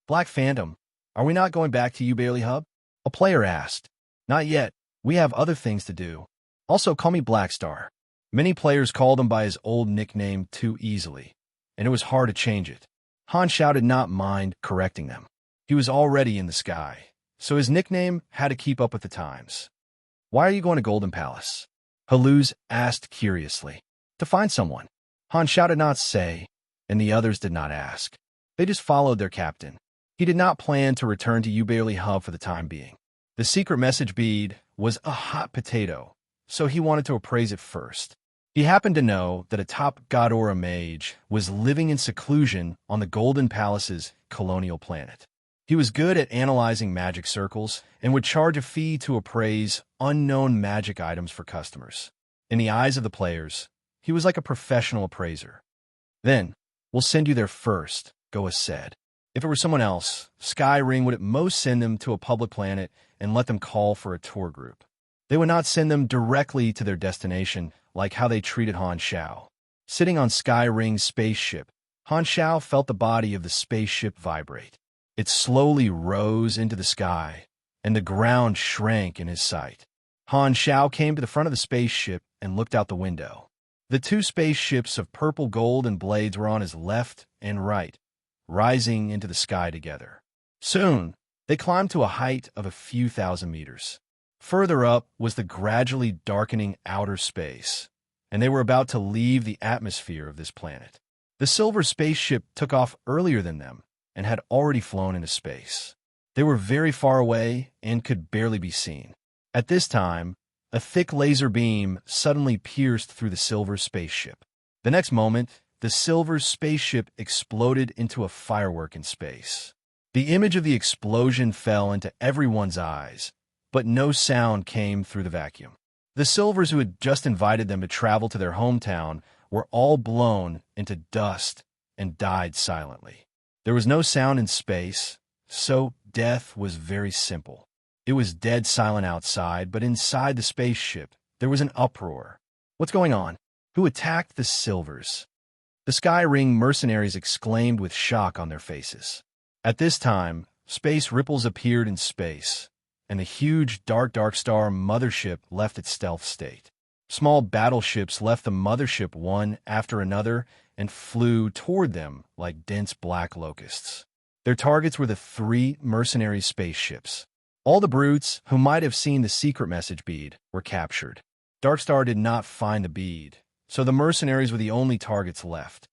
"Black Phantom, are we not going back to Ubarely Hub?" A player asked. "Not yet. We have other things to do. Also, call me Black Star." Many players called him by his old nickname too easily, and it was hard to change it. Han Xiao did not mind correcting them. He was already in the sky, so his nickname had to keep up with the times. "Why are you going to Golden Palace?" Haluz asked curiously. "To find someone." Han Xiao did not say, and the others did not ask. They just followed their captain. He did not plan to return to Ubarely Hub for the time being. The secret message bead was a hot potato, so he wanted to appraise it first. He happened to know that a top Ghidorah mage was living in seclusion on the Golden Palace's colonial planet. He was good at analyzing magic circles and would charge a fee to appraise unknown magic items for customers. In the eyes of the players, he was like a professional appraiser. "Then, we'll send you there first," Goa said. If it were someone else, Sky Ring would at most send them to a public planet and let them call for a tour group. They would not send them directly to their destination like how they treated Han Xiao. Sitting on Sky Ring's spaceship, Han Xiao felt the body of the spaceship vibrate. It slowly rose into the sky, and the ground shrank in his sight. Han Xiao came to the front of the spaceship and looked out the window. The 2 spaceships of Purple Gold and Blades were on his left and right, rising into the sky together. Soon, they climbed to a height of a few thousand meters. Further up was the gradually darkening outer space, and they were about to leave the atmosphere of this planet. The silver spaceship took off earlier than them and had already flown into space. They were very far away and could barely be seen. At this time, a thick laser beam suddenly pierced through the silver spaceship. The next moment, the silver spaceship exploded into a firework in space. The image of the explosion fell into everyone's eyes, but no sound came through the vacuum. The Silvers, who had just invited them to travel to their hometown, were all blown into dust and died silently. There was no sound in space, so death was very simple. It was dead silent outside, but inside the spaceship, there was an uproar. What's going on? Who attacked the Silvers? The Sky Ring mercenaries exclaimed with shock on their faces. At this time, space ripples appeared in space, and the huge dark star mothership left its stealth state. Small battleships left the mothership one after another and flew toward them like dense black locusts. Their targets were the 3 mercenary spaceships. All the brutes who might have seen the secret message bead were captured. Darkstar did not find the bead, so the mercenaries were the only targets left.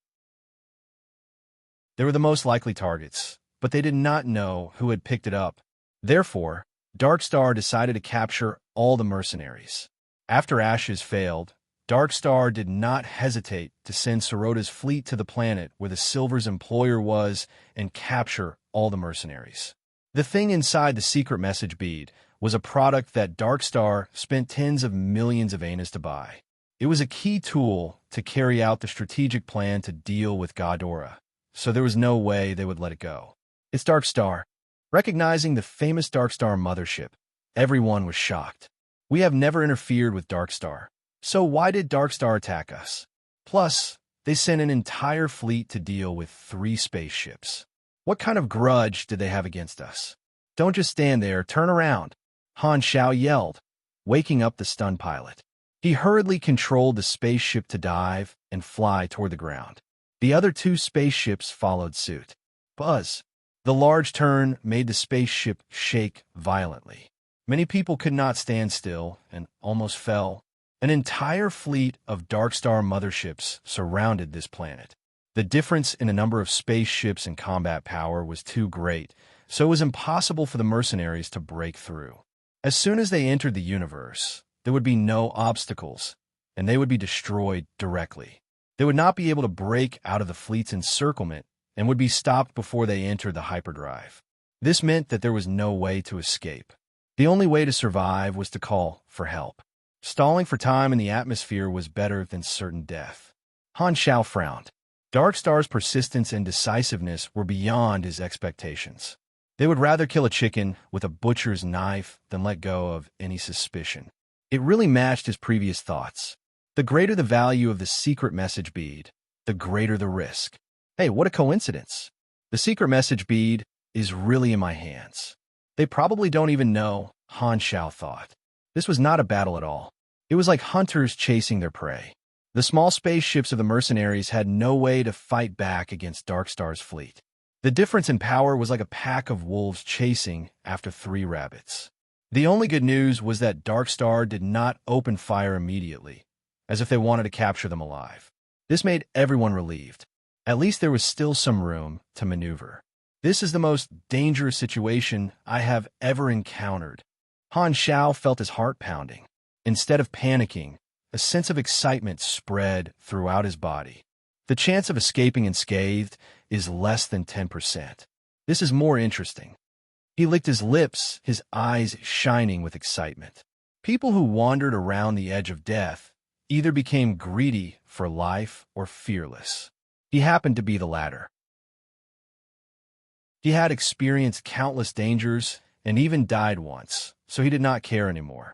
They were the most likely targets, but they did not know who had picked it up. Therefore, Darkstar decided to capture all the mercenaries. After Ashes failed, Darkstar did not hesitate to send Sorota's fleet to the planet where the Silver's employer was and capture all the mercenaries. The thing inside the secret message bead was a product that Darkstar spent tens of millions of anas to buy. It was a key tool to carry out the strategic plan to deal with Ghidorah, so there was no way they would let it go. It's Darkstar. Recognizing the famous Darkstar mothership, everyone was shocked. We have never interfered with Darkstar, so why did Darkstar attack us? Plus, they sent an entire fleet to deal with 3 spaceships. What kind of grudge did they have against us? Don't just stand there, turn around, Han Xiao yelled, waking up the stunned pilot. He hurriedly controlled the spaceship to dive and fly toward the ground. The other 2 spaceships followed suit. Buzz. The large turn made the spaceship shake violently. Many people could not stand still and almost fell. An entire fleet of Darkstar motherships surrounded this planet. The difference in the number of spaceships and combat power was too great, so it was impossible for the mercenaries to break through. As soon as they entered the universe, there would be no obstacles, and they would be destroyed directly. They would not be able to break out of the fleet's encirclement and would be stopped before they entered the hyperdrive. This meant that there was no way to escape. The only way to survive was to call for help. Stalling for time in the atmosphere was better than certain death. Han Xiao frowned. Darkstar's persistence and decisiveness were beyond his expectations. They would rather kill a chicken with a butcher's knife than let go of any suspicion. It really matched his previous thoughts. The greater the value of the secret message bead, the greater the risk. Hey, what a coincidence. The secret message bead is really in my hands. They probably don't even know, Han Xiao thought. This was not a battle at all. It was like hunters chasing their prey. The small spaceships of the mercenaries had no way to fight back against Darkstar's fleet. The difference in power was like a pack of wolves chasing after 3 rabbits. The only good news was that Darkstar did not open fire immediately, as if they wanted to capture them alive. This made everyone relieved. At least there was still some room to maneuver. This is the most dangerous situation I have ever encountered. Han Xiao felt his heart pounding. Instead of panicking, a sense of excitement spread throughout his body. The chance of escaping unscathed is less than 10%. This is more interesting. He licked his lips, his eyes shining with excitement. People who wandered around the edge of death either became greedy for life or fearless. He happened to be the latter. He had experienced countless dangers and even died once, so he did not care anymore.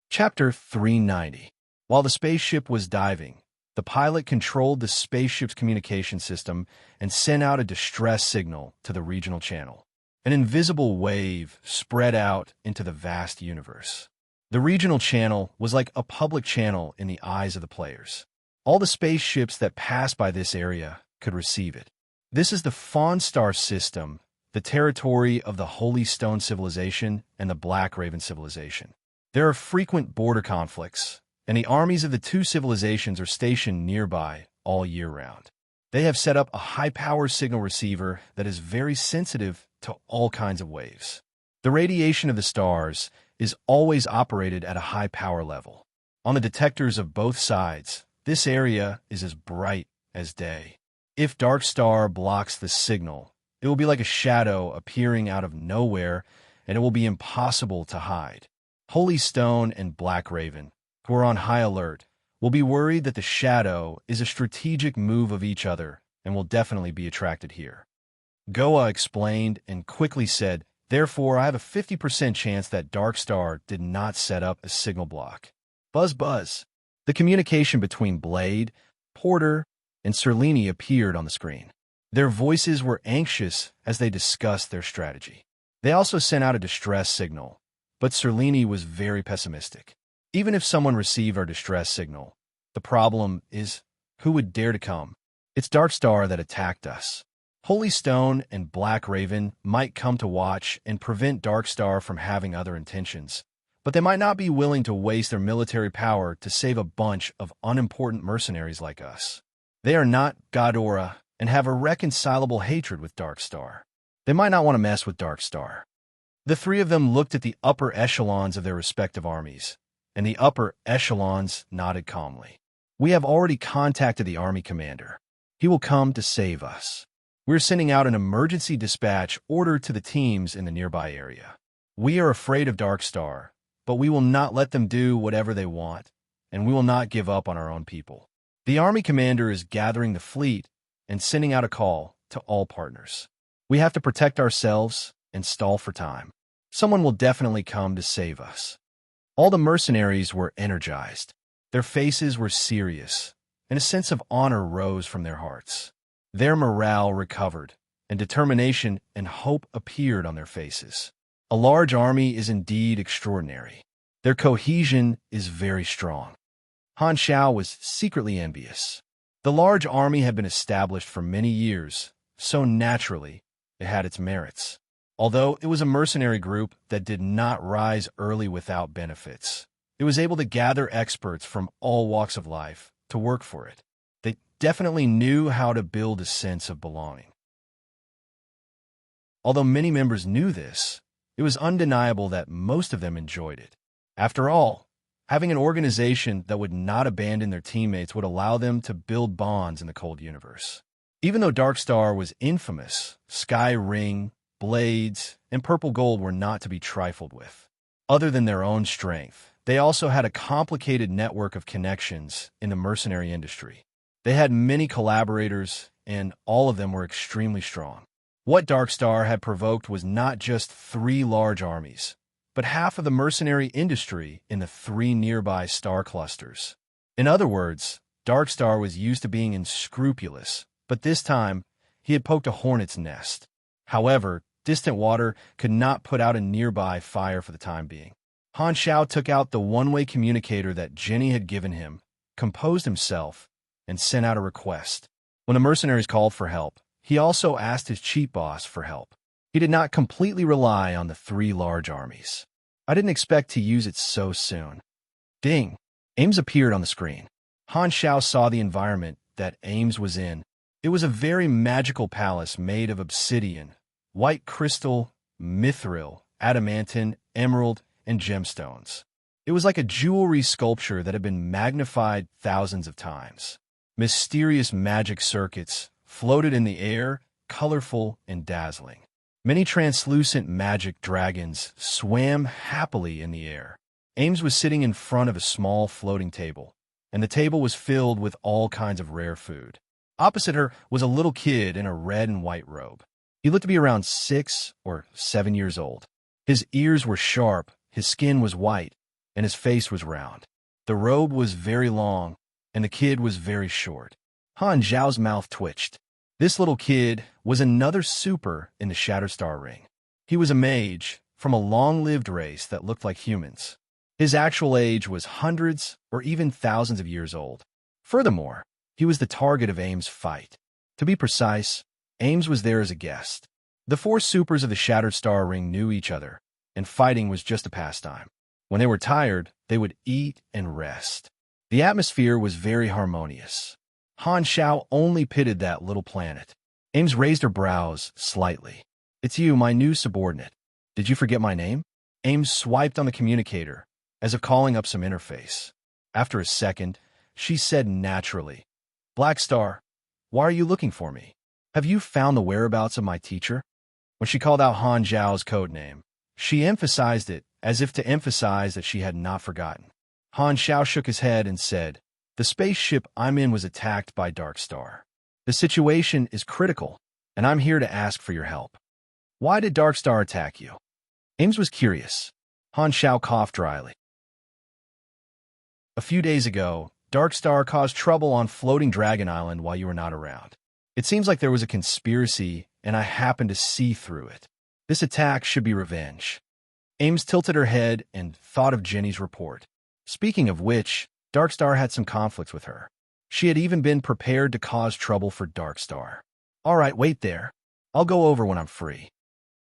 Chapter 390. While the spaceship was diving, the pilot controlled the spaceship's communication system and sent out a distress signal to the regional channel. An invisible wave spread out into the vast universe. The regional channel was like a public channel in the eyes of the players. All the spaceships that passed by this area could receive it. This is the Fawn Star system, the territory of the Holy Stone Civilization and the Black Raven Civilization. There are frequent border conflicts, and the armies of the 2 civilizations are stationed nearby all year round. They have set up a high-power signal receiver that is very sensitive to all kinds of waves. The radiation of the stars is always operated at a high power level. On the detectors of both sides, this area is as bright as day. If Darkstar blocks the signal, it will be like a shadow appearing out of nowhere, and it will be impossible to hide. Holy Stone and Black Raven, who are on high alert, will be worried that the shadow is a strategic move of each other and will definitely be attracted here. Goa explained and quickly said, "Therefore, I have a 50% chance that Darkstar did not set up a signal block." Buzz buzz. The communication between Blade, Porter, and Serene appeared on the screen. Their voices were anxious as they discussed their strategy. They also sent out a distress signal, but Serene was very pessimistic. Even if someone received our distress signal, the problem is, who would dare to come? It's Darkstar that attacked us. Holy Stone and Black Raven might come to watch and prevent Darkstar from having other intentions, but they might not be willing to waste their military power to save a bunch of unimportant mercenaries like us. They are not Godora and have a reconcilable hatred with Darkstar. They might not want to mess with Darkstar. The three of them looked at the upper echelons of their respective armies, and the upper echelons nodded calmly. "We have already contacted the army commander. He will come to save us. We're sending out an emergency dispatch order to the teams in the nearby area. We are afraid of Darkstar, but we will not let them do whatever they want, and we will not give up on our own people." The army commander is gathering the fleet and sending out a call to all partners. We have to protect ourselves and stall for time. Someone will definitely come to save us. All the mercenaries were energized. Their faces were serious, and a sense of honor rose from their hearts. Their morale recovered, and determination and hope appeared on their faces. A large army is indeed extraordinary. Their cohesion is very strong. Han Xiao was secretly envious. The large army had been established for many years, so naturally, it had its merits. Although it was a mercenary group that did not rise early without benefits, it was able to gather experts from all walks of life to work for it. They definitely knew how to build a sense of belonging. Although many members knew this, it was undeniable that most of them enjoyed it. After all, having an organization that would not abandon their teammates would allow them to build bonds in the cold universe. Even though Darkstar was infamous, Sky Ring, Blades, and Purple Gold were not to be trifled with. Other than their own strength, they also had a complicated network of connections in the mercenary industry. They had many collaborators, and all of them were extremely strong. What Darkstar had provoked was not just 3 large armies, but half of the mercenary industry in the 3 nearby star clusters. In other words, Darkstar was used to being unscrupulous, but this time, he had poked a hornet's nest. However, distant water could not put out a nearby fire for the time being. Han Xiao took out the one-way communicator that Jenny had given him, composed himself, and sent out a request. When the mercenaries called for help, he also asked his chief boss for help. He did not completely rely on the 3 large armies. "I didn't expect to use it so soon." Ding! Ames appeared on the screen. Han Xiao saw the environment that Ames was in. It was a very magical palace made of obsidian, white crystal, mithril, adamantine, emerald, and gemstones. It was like a jewelry sculpture that had been magnified thousands of times. Mysterious magic circuits floated in the air, colorful and dazzling. Many translucent magic dragons swam happily in the air. Ames was sitting in front of a small floating table, and the table was filled with all kinds of rare food. Opposite her was a little kid in a red and white robe. He looked to be around 6 or 7 years old. His ears were sharp, his skin was white, and his face was round. The robe was very long, and the kid was very short. Han Zhao's mouth twitched. This little kid was another super in the Shatterstar Ring. He was a mage from a long-lived race that looked like humans. His actual age was hundreds or even thousands of years old. Furthermore, he was the target of Ames' fight. To be precise, Ames was there as a guest. The 4 supers of the Shatterstar Ring knew each other, and fighting was just a pastime. When they were tired, they would eat and rest. The atmosphere was very harmonious. Han Xiao only pitied that little planet. Ames raised her brows slightly. "It's you, my new subordinate. Did you forget my name?" Ames swiped on the communicator, as if calling up some interface. After a second, she said naturally, "Black Star, why are you looking for me? Have you found the whereabouts of my teacher?" When she called out Han Zhao's code name, she emphasized it as if to emphasize that she had not forgotten. Han Xiao shook his head and said, "The spaceship I'm in was attacked by Dark Star. The situation is critical, and I'm here to ask for your help." "Why did Dark Star attack you?" Ames was curious. Han Xiao coughed dryly. "A few days ago, Dark Star caused trouble on Floating Dragon Island while you were not around. It seems like there was a conspiracy, and I happened to see through it. This attack should be revenge." Ames tilted her head and thought of Jenny's report. Speaking of which, Dark Star had some conflicts with her. She had even been prepared to cause trouble for Dark Star. "All right, wait there. I'll go over when I'm free."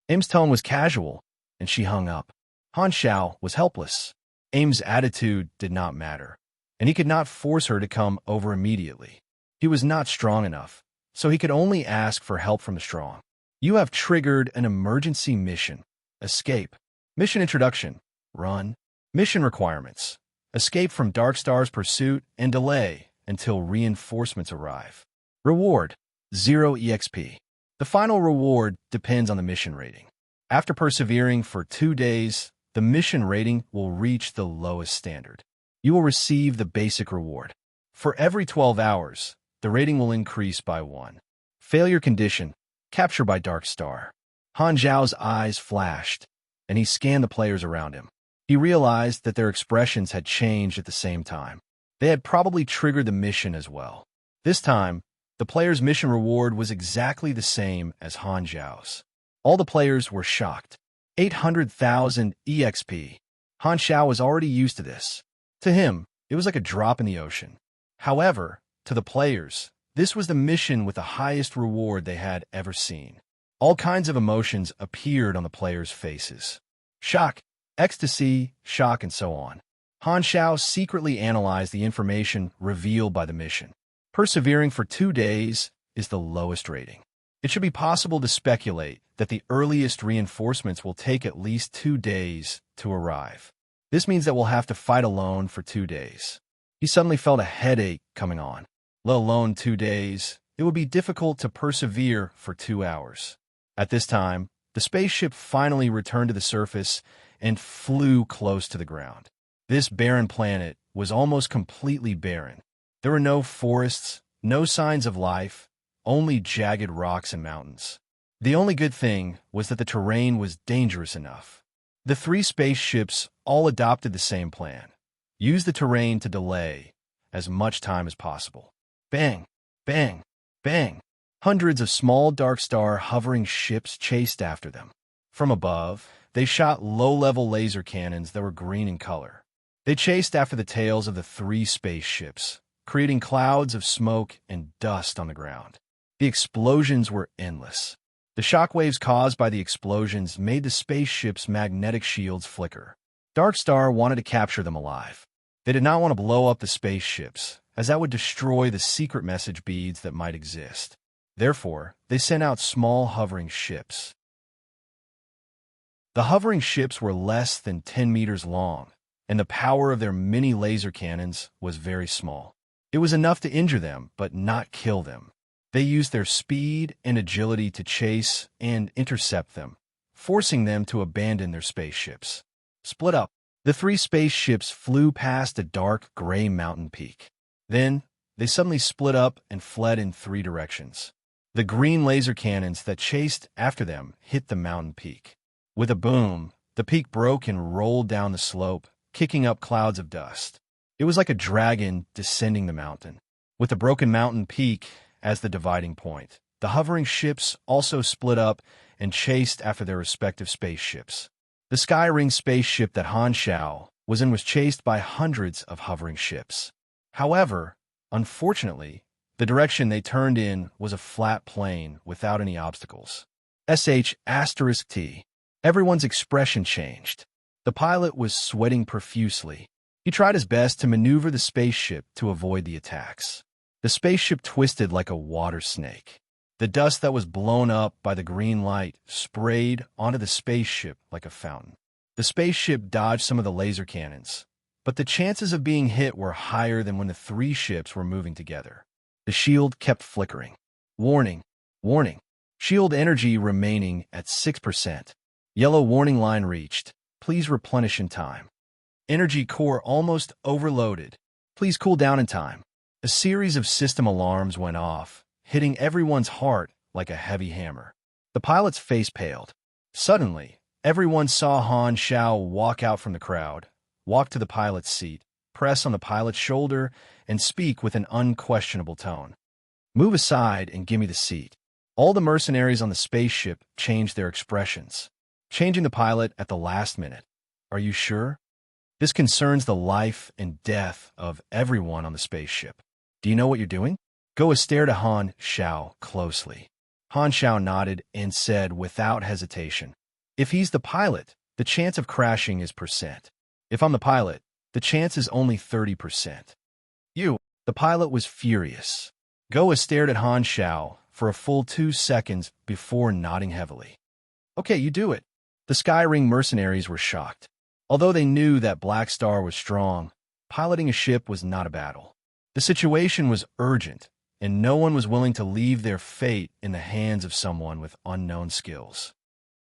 Ames' tone was casual, and she hung up. Han Xiao was helpless. Ames' attitude did not matter, and he could not force her to come over immediately. He was not strong enough, so he could only ask for help from the strong. "You have triggered an emergency mission. Escape. Mission introduction. Run. Mission requirements. Escape from Dark Star's pursuit and delay until reinforcements arrive. Reward. 0 EXP. The final reward depends on the mission rating. After persevering for 2 days, the mission rating will reach the lowest standard. You will receive the basic reward. For every 12 hours, the rating will increase by 1. Failure condition. Capture by Dark Star." Han Zhao's eyes flashed, and he scanned the players around him. He realized that their expressions had changed at the same time. They had probably triggered the mission as well. This time, the player's mission reward was exactly the same as Han Zhao's. All the players were shocked. 800,000 EXP. Han Xiao was already used to this. To him, it was like a drop in the ocean. However, to the players, this was the mission with the highest reward they had ever seen. All kinds of emotions appeared on the players' faces. Shock, ecstasy, shock, and so on. Han Xiao secretly analyzed the information revealed by the mission. Persevering for 2 days is the lowest rating. It should be possible to speculate that the earliest reinforcements will take at least 2 days to arrive. This means that we'll have to fight alone for 2 days. He suddenly felt a headache coming on. Let alone 2 days, it would be difficult to persevere for 2 hours. At this time, the spaceship finally returned to the surface and flew close to the ground. This barren planet was almost completely barren. There were no forests, no signs of life, only jagged rocks and mountains. The only good thing was that the terrain was dangerous enough. The 3 spaceships all adopted the same plan. Use the terrain to delay as much time as possible. Bang, bang, bang. Hundreds of small Dark Star hovering ships chased after them. From above, they shot low-level laser cannons that were green in color. They chased after the tails of the 3 spaceships, creating clouds of smoke and dust on the ground. The explosions were endless. The shockwaves caused by the explosions made the spaceship's magnetic shields flicker. Dark Star wanted to capture them alive. They did not want to blow up the spaceships, as that would destroy the secret message beads that might exist. Therefore, they sent out small hovering ships. The hovering ships were less than 10 meters long, and the power of their mini laser cannons was very small. It was enough to injure them, but not kill them. They used their speed and agility to chase and intercept them, forcing them to abandon their spaceships. Split up. The 3 spaceships flew past a dark gray mountain peak. Then, they suddenly split up and fled in 3 directions. The green laser cannons that chased after them hit the mountain peak. With a boom, the peak broke and rolled down the slope, kicking up clouds of dust. It was like a dragon descending the mountain. With the broken mountain peak as the dividing point, the hovering ships also split up and chased after their respective spaceships. The Skyring spaceship that Han Xiao was in was chased by hundreds of hovering ships. However, unfortunately, the direction they turned in was a flat plain without any obstacles. **T. Everyone's expression changed. The pilot was sweating profusely. He tried his best to maneuver the spaceship to avoid the attacks. The spaceship twisted like a water snake. The dust that was blown up by the green light sprayed onto the spaceship like a fountain. The spaceship dodged some of the laser cannons, but the chances of being hit were higher than when the 3 ships were moving together. The shield kept flickering. Warning, warning. Shield energy remaining at 6%. Yellow warning line reached. Please replenish in time. Energy core almost overloaded. Please cool down in time. A series of system alarms went off, hitting everyone's heart like a heavy hammer. The pilot's face paled. Suddenly, everyone saw Han Shao walk out from the crowd, walk to the pilot's seat, press on the pilot's shoulder, and speak with an unquestionable tone. "Move aside and give me the seat." All the mercenaries on the spaceship changed their expressions, changing the pilot at the last minute. "Are you sure? This concerns the life and death of everyone on the spaceship. Do you know what you're doing?" Goa stared at Han Shao closely. Han Shao nodded and said without hesitation, "If he's the pilot, the chance of crashing is %. If I'm the pilot, the chance is only 30%. You." The pilot was furious. Goa stared at Han Shao for a full 2 seconds before nodding heavily. "Okay, you do it." The Skyring mercenaries were shocked. Although they knew that Black Star was strong, piloting a ship was not a battle. The situation was urgent, and no one was willing to leave their fate in the hands of someone with unknown skills.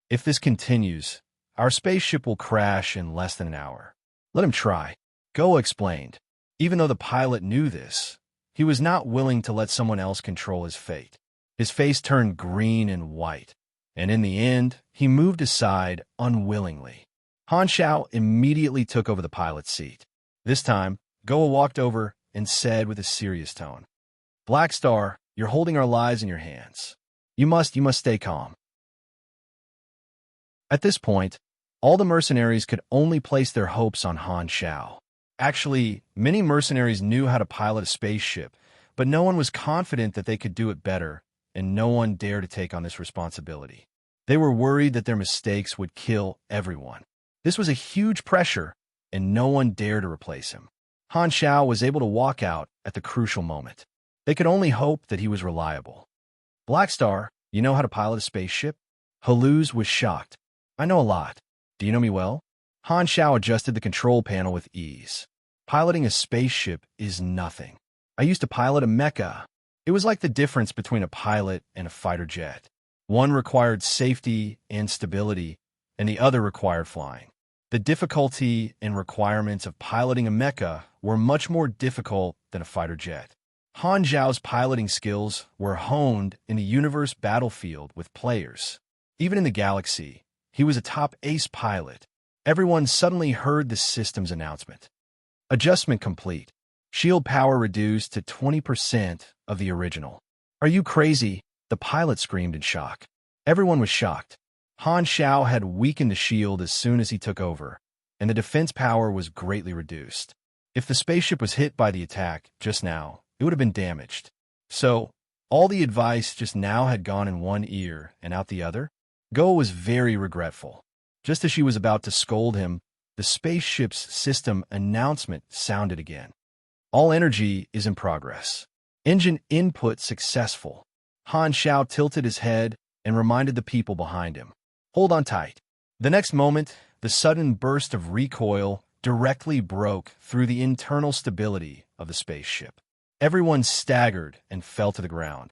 "If this continues, our spaceship will crash in less than an hour." "Let him try," Goa explained. Even though the pilot knew this, he was not willing to let someone else control his fate. His face turned green and white, and in the end, he moved aside unwillingly. Han Shao immediately took over the pilot's seat. This time, Goa walked over and said with a serious tone, "Black Star, you're holding our lives in your hands. You must stay calm." At this point, all the mercenaries could only place their hopes on Han Shao. Actually, many mercenaries knew how to pilot a spaceship, but no one was confident that they could do it better, and no one dared to take on this responsibility. They were worried that their mistakes would kill everyone. This was a huge pressure, and no one dared to replace him. Han Shao was able to walk out at the crucial moment. They could only hope that he was reliable. "Black Star, you know how to pilot a spaceship?" Haluz was shocked. "I know a lot. Do you know me well?" Han Shao adjusted the control panel with ease. "Piloting a spaceship is nothing. I used to pilot a mecha." It was like the difference between a pilot and a fighter jet. One required safety and stability, and the other required flying. The difficulty and requirements of piloting a mecha were much more difficult than a fighter jet. Han Zhao's piloting skills were honed in the universe battlefield with players. Even in the galaxy, he was a top ace pilot. Everyone suddenly heard the system's announcement. "Adjustment complete. Shield power reduced to 20% of the original." "Are you crazy?" the pilot screamed in shock. Everyone was shocked. Han Shao had weakened the shield as soon as he took over, and the defense power was greatly reduced. If the spaceship was hit by the attack just now, it would have been damaged. So, all the advice just now had gone in one ear and out the other? Goa was very regretful. Just as she was about to scold him, the spaceship's system announcement sounded again. "All energy is in progress. Engine input successful." Han Shao tilted his head and reminded the people behind him, "Hold on tight." The next moment, the sudden burst of recoil directly broke through the internal stability of the spaceship. Everyone staggered and fell to the ground.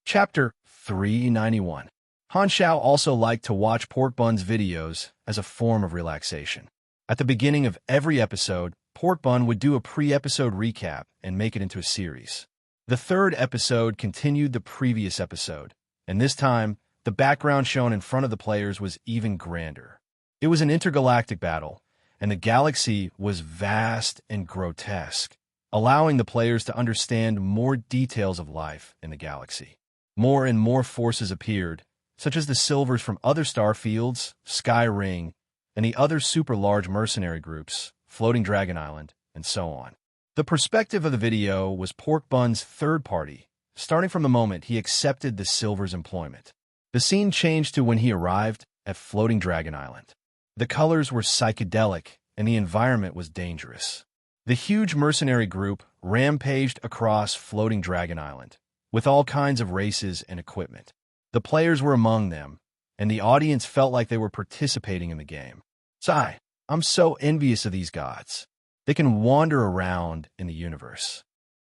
Chapter 391. Han Shao also liked to watch Pork Bun's videos as a form of relaxation. At the beginning of every episode, Pork Bun would do a pre-episode recap and make it into a series. The third episode continued the previous episode, and this time, the background shown in front of the players was even grander. It was an intergalactic battle, and the galaxy was vast and grotesque, allowing the players to understand more details of life in the galaxy. More and more forces appeared, such as the Silvers from other star fields, Sky Ring, and the other super-large mercenary groups, Floating Dragon Island, and so on. The perspective of the video was Pork Bun's third party, starting from the moment he accepted the Silver's employment. The scene changed to when he arrived at Floating Dragon Island. The colors were psychedelic, and the environment was dangerous. The huge mercenary group rampaged across Floating Dragon Island, with all kinds of races and equipment. The players were among them, and the audience felt like they were participating in the game. "Sigh, I'm so envious of these gods. They can wander around in the universe.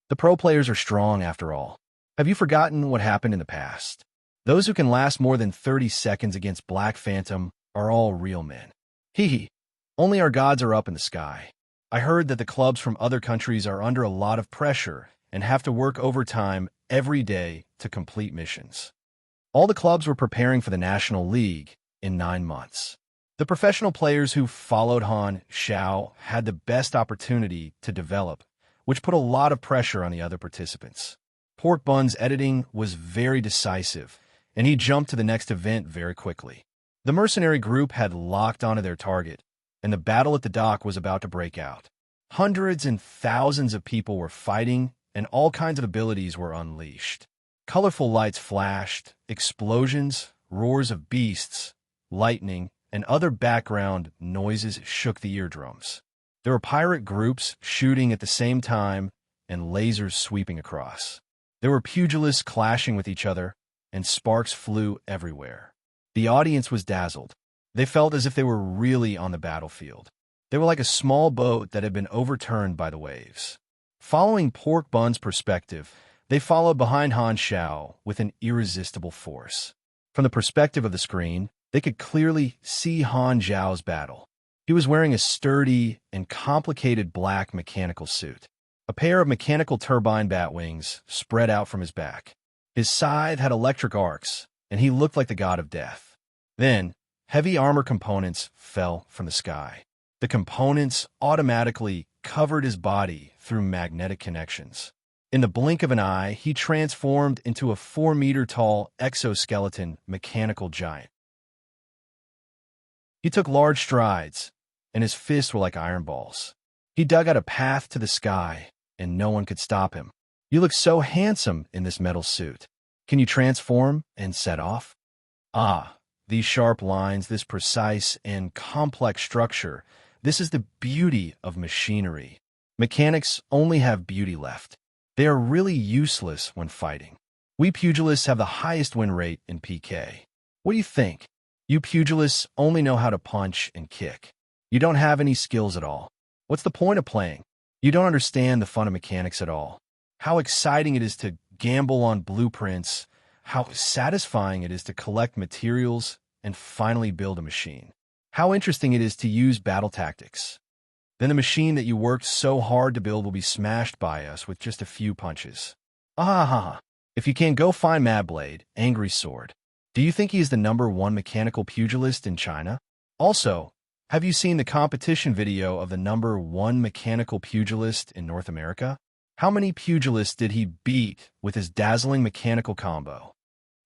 The pro players are strong after all. Have you forgotten what happened in the past?" Those who can last more than 30 seconds against Black Phantom are all real men. Hee hee. Only our gods are up in the sky. I heard that the clubs from other countries are under a lot of pressure and have to work overtime every day to complete missions. All the clubs were preparing for the National League in 9 months. The professional players who followed Han Xiao had the best opportunity to develop, which put a lot of pressure on the other participants. Pork Bun's editing was very decisive, and he jumped to the next event very quickly. The mercenary group had locked onto their target, and the battle at the dock was about to break out. Hundreds and thousands of people were fighting, and all kinds of abilities were unleashed. Colorful lights flashed, explosions, roars of beasts, lightning, and other background noises shook the eardrums. There were pirate groups shooting at the same time and lasers sweeping across. There were pugilists clashing with each other, and sparks flew everywhere. The audience was dazzled. They felt as if they were really on the battlefield. They were like a small boat that had been overturned by the waves. Following Pork Bun's perspective, they followed behind Han Xiao with an irresistible force. From the perspective of the screen, they could clearly see Han Xiao's battle. He was wearing a sturdy and complicated black mechanical suit. A pair of mechanical turbine bat wings spread out from his back. His scythe had electric arcs, and he looked like the god of death. Then, heavy armor components fell from the sky. The components automatically covered his body through magnetic connections. In the blink of an eye, he transformed into a 4-meter-tall exoskeleton mechanical giant. He took large strides, and his fists were like iron balls. He dug out a path to the sky, and no one could stop him. You look so handsome in this metal suit. Can you transform and set off? Ah, these sharp lines, this precise and complex structure, this is the beauty of machinery. Mechanics only have beauty left. They are really useless when fighting. We pugilists have the highest win rate in PK. What do you think? You pugilists only know how to punch and kick. You don't have any skills at all. What's the point of playing? You don't understand the fun of mechanics at all. How exciting it is to gamble on blueprints, how satisfying it is to collect materials and finally build a machine. How interesting it is to use battle tactics. Then the machine that you worked so hard to build will be smashed by us with just a few punches. Ah, if you can, go find Madblade, Angry Sword. Do you think he is the #1 mechanical pugilist in China? Also, have you seen the competition video of the #1 mechanical pugilist in North America? How many pugilists did he beat with his dazzling mechanical combo?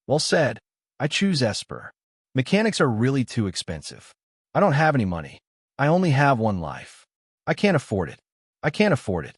Well said. I choose Esper. Mechanics are really too expensive. I don't have any money. I only have one life. I can't afford it. I can't afford it.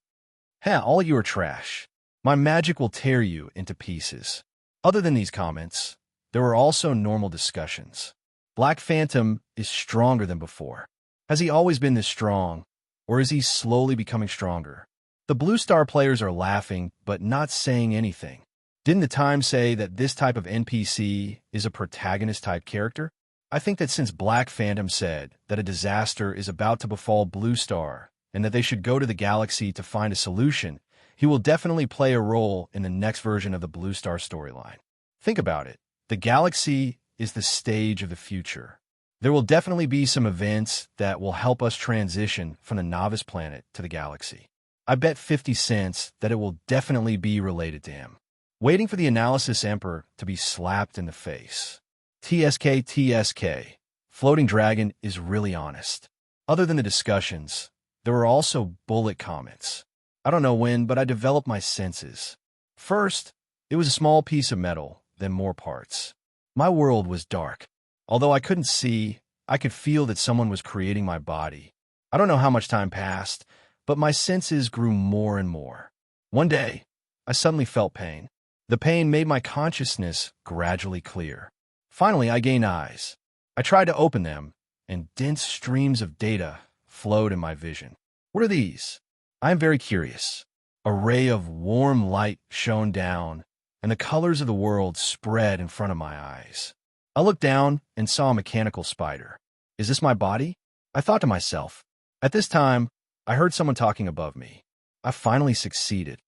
Heh, all of you are trash. My magic will tear you into pieces. Other than these comments, there were also normal discussions. Black Phantom is stronger than before. Has he always been this strong, or is he slowly becoming stronger? The Blue Star players are laughing, but not saying anything. Didn't the Times say that this type of NPC is a protagonist-type character? I think that since Black Phantom said that a disaster is about to befall Blue Star and that they should go to the galaxy to find a solution, he will definitely play a role in the next version of the Blue Star storyline. Think about it. The galaxy is the stage of the future. There will definitely be some events that will help us transition from the novice planet to the galaxy. I bet 50 cents that it will definitely be related to him. Waiting for the Analysis Emperor to be slapped in the face. TSK. Floating Dragon is really honest. Other than the discussions, there were also bullet comments. I don't know when, but I developed my senses. First, it was a small piece of metal, then more parts. My world was dark. Although I couldn't see, I could feel that someone was creating my body. I don't know how much time passed, but my senses grew more and more. One day, I suddenly felt pain. The pain made my consciousness gradually clear. Finally, I gained eyes. I tried to open them, and dense streams of data flowed in my vision. What are these? I am very curious. A ray of warm light shone down, and the colors of the world spread in front of my eyes. I looked down and saw a mechanical spider. Is this my body? I thought to myself. At this time, I heard someone talking above me. I finally succeeded.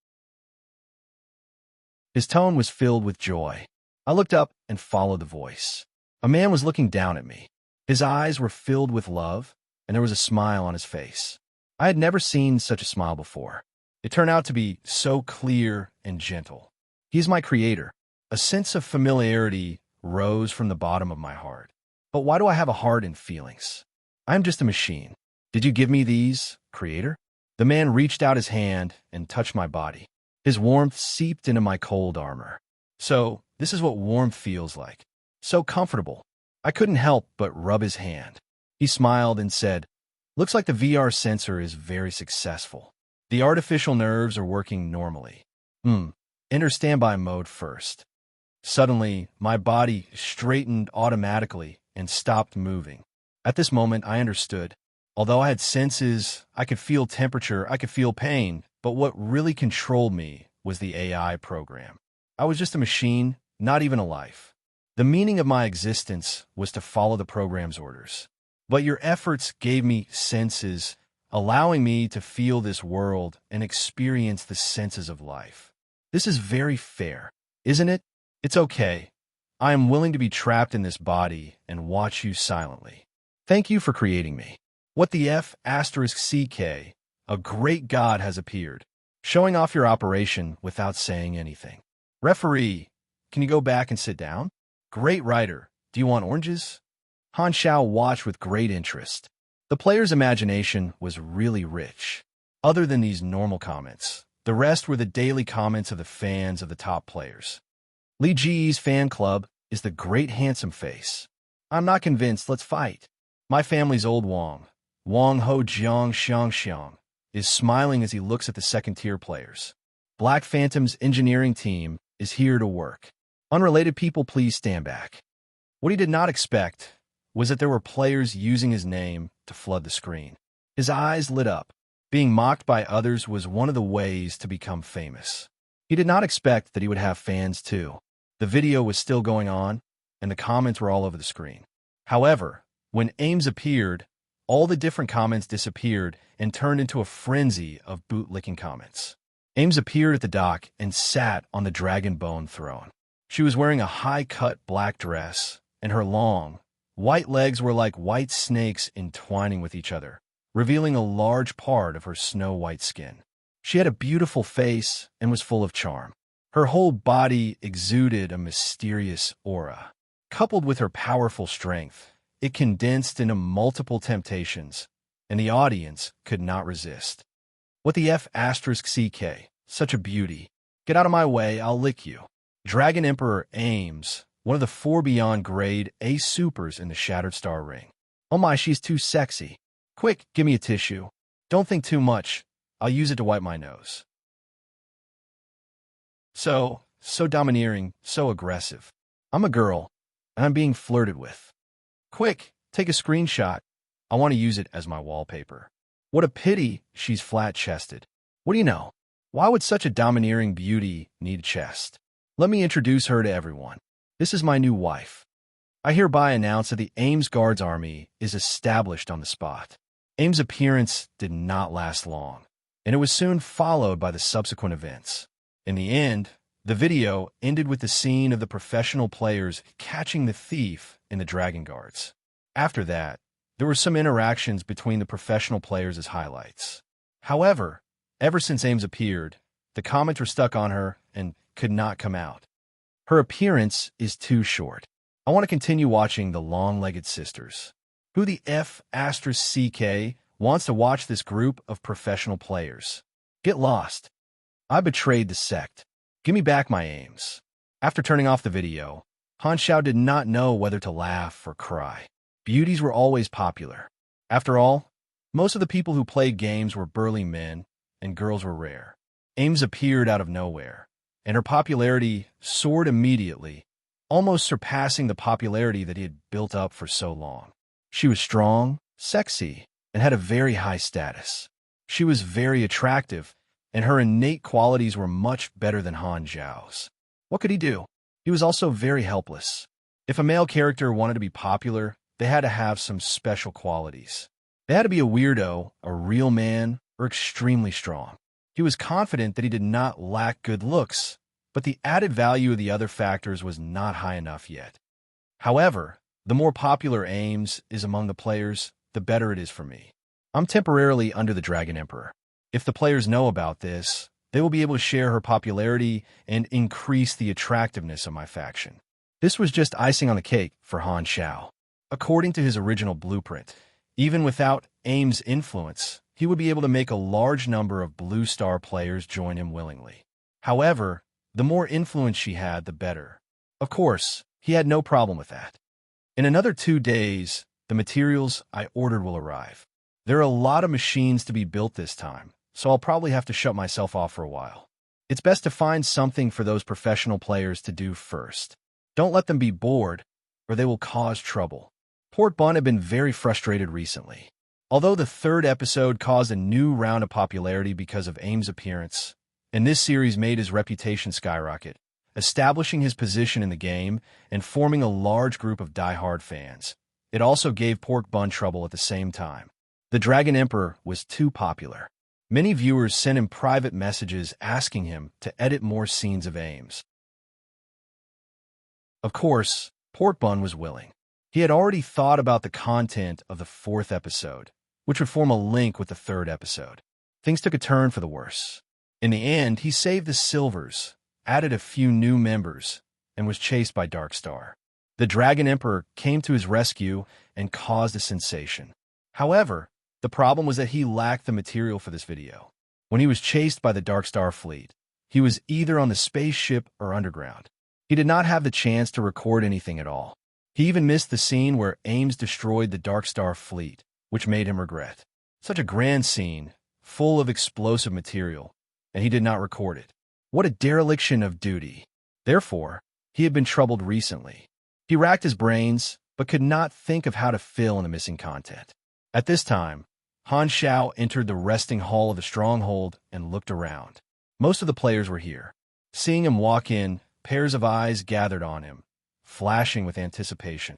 His tone was filled with joy. I looked up and followed the voice. A man was looking down at me. His eyes were filled with love, and there was a smile on his face. I had never seen such a smile before. It turned out to be so clear and gentle. He is my creator. A sense of familiarity rose from the bottom of my heart. But why do I have a heart and feelings? I am just a machine. Did you give me these, creator? The man reached out his hand and touched my body. His warmth seeped into my cold armor. So, this is what warmth feels like. So comfortable. I couldn't help but rub his hand. He smiled and said, "Looks like the VR sensor is very successful. The artificial nerves are working normally. Enter standby mode first." Suddenly, my body straightened automatically and stopped moving. At this moment, I understood. Although I had senses, I could feel temperature, I could feel pain, but what really controlled me was the AI program. I was just a machine, not even a life. The meaning of my existence was to follow the program's orders. But your efforts gave me senses, allowing me to feel this world and experience the senses of life. This is very fair, isn't it? It's okay. I am willing to be trapped in this body and watch you silently. Thank you for creating me. What the F asterisk CK, a great god has appeared, showing off your operation without saying anything. Referee, can you go back and sit down? Great writer, do you want oranges? Han Xiao watched with great interest. The player's imagination was really rich. Other than these normal comments, the rest were the daily comments of the fans of the top players. Li Ji's fan club is the great handsome face. I'm not convinced, let's fight. My family's old Wang Ho Jiang Xiang Xiang, is smiling as he looks at the second-tier players. Black Phantom's engineering team is here to work. Unrelated people, please stand back. What he did not expect was that there were players using his name to flood the screen. His eyes lit up. Being mocked by others was one of the ways to become famous. He did not expect that he would have fans too. The video was still going on, and the comments were all over the screen. However, when Ames appeared, all the different comments disappeared and turned into a frenzy of boot-licking comments. Ames appeared at the dock and sat on the dragon bone throne. She was wearing a high-cut black dress, and her long, white legs were like white snakes entwining with each other, revealing a large part of her snow-white skin. She had a beautiful face and was full of charm. Her whole body exuded a mysterious aura. Coupled with her powerful strength, it condensed into multiple temptations, and the audience could not resist. What the F asterisk CK? Such a beauty. Get out of my way, I'll lick you. Dragon Emperor Ames, one of the 4 beyond grade A supers in the Shattered Star Ring. Oh my, she's too sexy. Quick, give me a tissue. Don't think too much. I'll use it to wipe my nose. So domineering, so aggressive. I'm a girl, and I'm being flirted with. Quick, take a screenshot. I want to use it as my wallpaper. What a pity she's flat-chested. What do you know? Why would such a domineering beauty need a chest? Let me introduce her to everyone. This is my new wife. I hereby announce that the Ames Guards Army is established on the spot. Ames' appearance did not last long, and it was soon followed by the subsequent events. In the end, the video ended with the scene of the professional players catching the thief in the Dragon Guards. After that, there were some interactions between the professional players as highlights. However, ever since Ames appeared, the comments were stuck on her and could not come out. Her appearance is too short. I want to continue watching the long-legged sisters. Who the F asterisk CK wants to watch this group of professional players? Get lost. I betrayed the sect. Give me back my Ames. After turning off the video, Han Xiao did not know whether to laugh or cry. Beauties were always popular. After all, most of the people who played games were burly men, and girls were rare. Ames appeared out of nowhere, and her popularity soared immediately, almost surpassing the popularity that he had built up for so long. She was strong, sexy, and had a very high status. She was very attractive, and her innate qualities were much better than Han Xiao's. What could he do? He was also very helpless. If a male character wanted to be popular, they had to have some special qualities. They had to be a weirdo, a real man, or extremely strong. He was confident that he did not lack good looks, but the added value of the other factors was not high enough yet. However, the more popular Ames is among the players, the better it is for me. I'm temporarily under the Dragon Emperor. If the players know about this, they will be able to share her popularity and increase the attractiveness of my faction. This was just icing on the cake for Han Xiao. According to his original blueprint, even without Ames' influence, he would be able to make a large number of Blue Star players join him willingly. However, the more influence she had, the better. Of course, he had no problem with that. In another 2 days, the materials I ordered will arrive. There are a lot of machines to be built this time, so I'll probably have to shut myself off for a while. It's best to find something for those professional players to do first. Don't let them be bored, or they will cause trouble. Port Bun had been very frustrated recently. Although the 3rd episode caused a new round of popularity because of Ames' appearance, and this series made his reputation skyrocket, establishing his position in the game and forming a large group of die-hard fans. It also gave Pork Bun trouble at the same time. The Dragon Emperor was too popular. Many viewers sent him private messages asking him to edit more scenes of Ames. Of course, Port Bun was willing. He had already thought about the content of the 4th episode, which would form a link with the 3rd episode. Things took a turn for the worse. In the end, he saved the Silvers, added a few new members, and was chased by Dark Star. The Dragon Emperor came to his rescue and caused a sensation. However, the problem was that he lacked the material for this video. When he was chased by the Dark Star fleet, he was either on the spaceship or underground. He did not have the chance to record anything at all. He even missed the scene where Ames destroyed the Dark Star fleet, which made him regret. Such a grand scene, full of explosive material, and he did not record it. What a dereliction of duty. Therefore, he had been troubled recently. He racked his brains, but could not think of how to fill in the missing content. At this time, Han Xiao entered the resting hall of the stronghold and looked around. Most of the players were here. Seeing him walk in, pairs of eyes gathered on him, flashing with anticipation.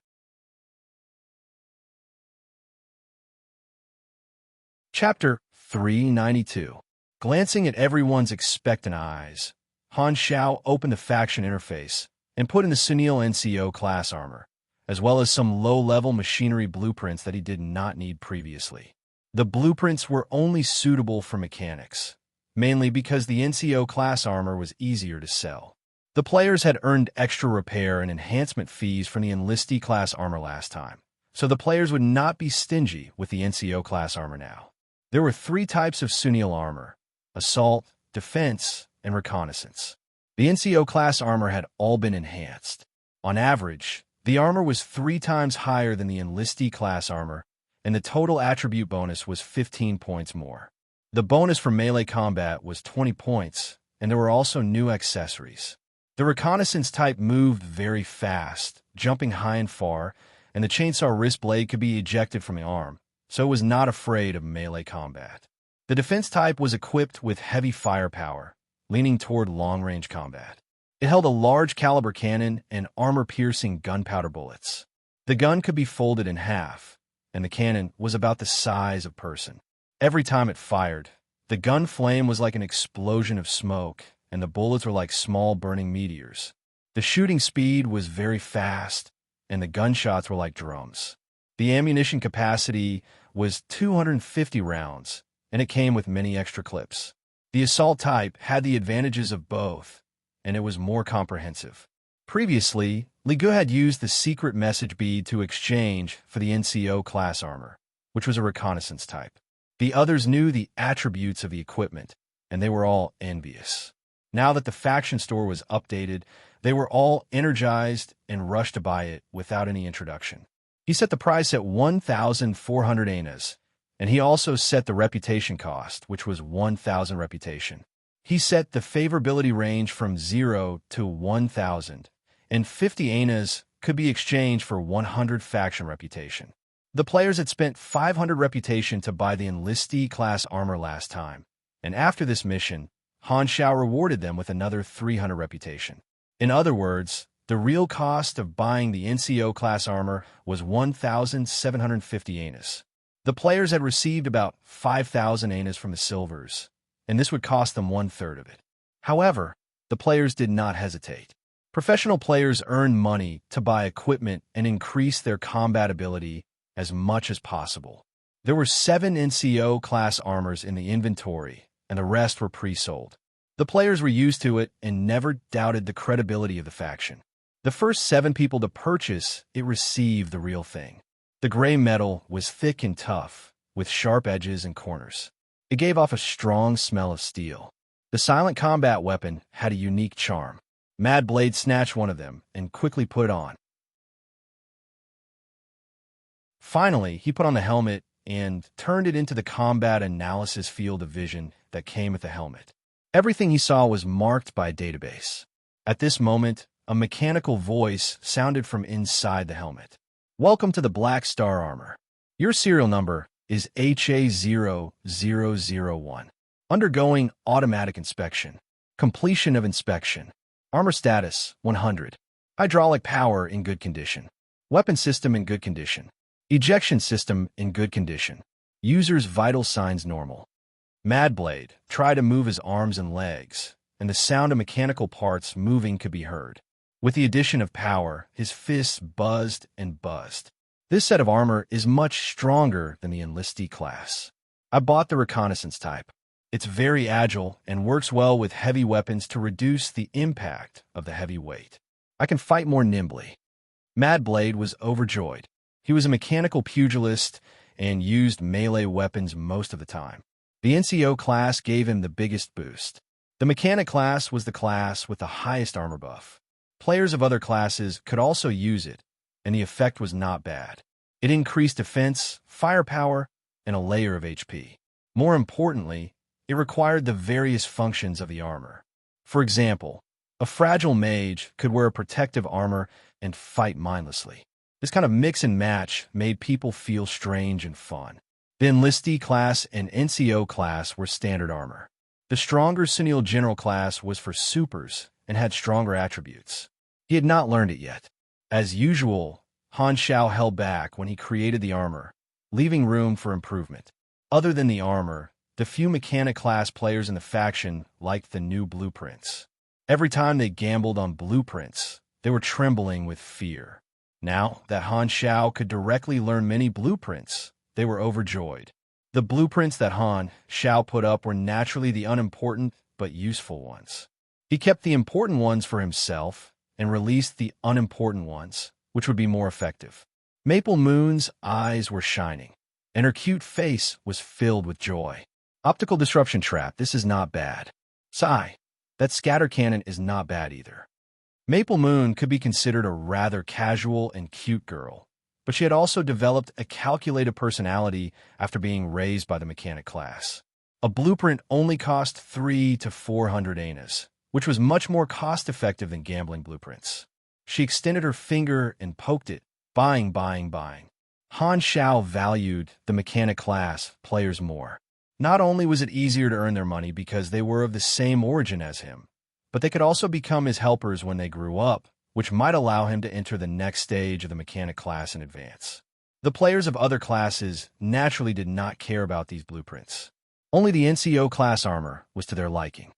Chapter 392. Glancing at everyone's expectant eyes, Han Xiao opened the faction interface and put in the Sunil NCO class armor, as well as some low-level machinery blueprints that he did not need previously. The blueprints were only suitable for mechanics, mainly because the NCO class armor was easier to sell. The players had earned extra repair and enhancement fees from the Enlisty class armor last time, so the players would not be stingy with the NCO class armor now. There were 3 types of Sunil armor: assault, defense, and reconnaissance. The NCO class armor had all been enhanced. On average, the armor was 3 times higher than the Enlisty class armor, and the total attribute bonus was 15 points more. The bonus for melee combat was 20 points, and there were also new accessories. The reconnaissance type moved very fast, jumping high and far, and the chainsaw wrist blade could be ejected from the arm, so it was not afraid of melee combat. The defense type was equipped with heavy firepower, leaning toward long-range combat. It held a large caliber cannon and armor-piercing gunpowder bullets. The gun could be folded in half, and the cannon was about the size of a person. Every time it fired, the gun flame was like an explosion of smoke, and the bullets were like small burning meteors. The shooting speed was very fast, and the gunshots were like drums. The ammunition capacity was 250 rounds, and it came with many extra clips. The assault type had the advantages of both, and it was more comprehensive. Previously, Li Gu had used the secret message bead to exchange for the NCO class armor, which was a reconnaissance type. The others knew the attributes of the equipment, and they were all envious. Now that the faction store was updated, they were all energized and rushed to buy it without any introduction. He set the price at 1,400 anas, and he also set the reputation cost, which was 1,000 reputation. He set the favorability range from 0 to 1,000, and 50 anas could be exchanged for 100 faction reputation. The players had spent 500 reputation to buy the Enlistee class armor last time, and after this mission, Han Xiao rewarded them with another 300 reputation. In other words, the real cost of buying the NCO class armor was 1,750 anas. The players had received about 5,000 anas from the Silvers, and this would cost them 1/3 of it. However, the players did not hesitate. Professional players earned money to buy equipment and increase their combat ability as much as possible. There were 7 NCO-class armors in the inventory, and the rest were pre-sold. The players were used to it and never doubted the credibility of the faction. The first 7 people to purchase it received the real thing. The gray metal was thick and tough, with sharp edges and corners. It gave off a strong smell of steel. The silent combat weapon had a unique charm. Mad Blade snatched one of them and quickly put it on. Finally, he put on the helmet and turned it into the combat analysis field of vision that came with the helmet. Everything he saw was marked by a database. At this moment, a mechanical voice sounded from inside the helmet. "Welcome to the Black Star armor. Your serial number is HA0001. Undergoing automatic inspection. Completion of inspection. Armor status, 100. Hydraulic power in good condition. Weapon system in good condition. Ejection system in good condition. User's vital signs normal." Mad Blade tried to move his arms and legs, and the sound of mechanical parts moving could be heard. With the addition of power, his fists buzzed and buzzed. This set of armor is much stronger than the enlistee class. I bought the reconnaissance type. It's very agile and works well with heavy weapons to reduce the impact of the heavy weight. I can fight more nimbly. Mad Blade was overjoyed. He was a mechanical pugilist and used melee weapons most of the time. The NCO class gave him the biggest boost. The mechanic class was the class with the highest armor buff. Players of other classes could also use it, and the effect was not bad. It increased defense, firepower, and a layer of HP. More importantly, it required the various functions of the armor. For example, a fragile mage could wear a protective armor and fight mindlessly. This kind of mix and match made people feel strange and fun. The enlistee class and NCO class were standard armor. The stronger Sunil General class was for supers and had stronger attributes. He had not learned it yet. As usual, Han Shao held back when he created the armor, leaving room for improvement. Other than the armor, the few mechanic class players in the faction liked the new blueprints. Every time they gambled on blueprints, they were trembling with fear. Now that Han Shao could directly learn many blueprints, they were overjoyed. The blueprints that Han Shao put up were naturally the unimportant but useful ones. He kept the important ones for himself and released the unimportant ones, which would be more effective. Maple Moon's eyes were shining, and her cute face was filled with joy. Optical disruption trap, this is not bad. Sigh, that scatter cannon is not bad either. Maple Moon could be considered a rather casual and cute girl, but she had also developed a calculated personality after being raised by the mechanic class. A blueprint only cost 300 to 400 anas, which was much more cost-effective than gambling blueprints. She extended her finger and poked it, buying. Han Shao valued the mechanic class players more. Not only was it easier to earn their money because they were of the same origin as him, but they could also become his helpers when they grew up, which might allow him to enter the next stage of the mechanic class in advance. The players of other classes naturally did not care about these blueprints. Only the NCO class armor was to their liking.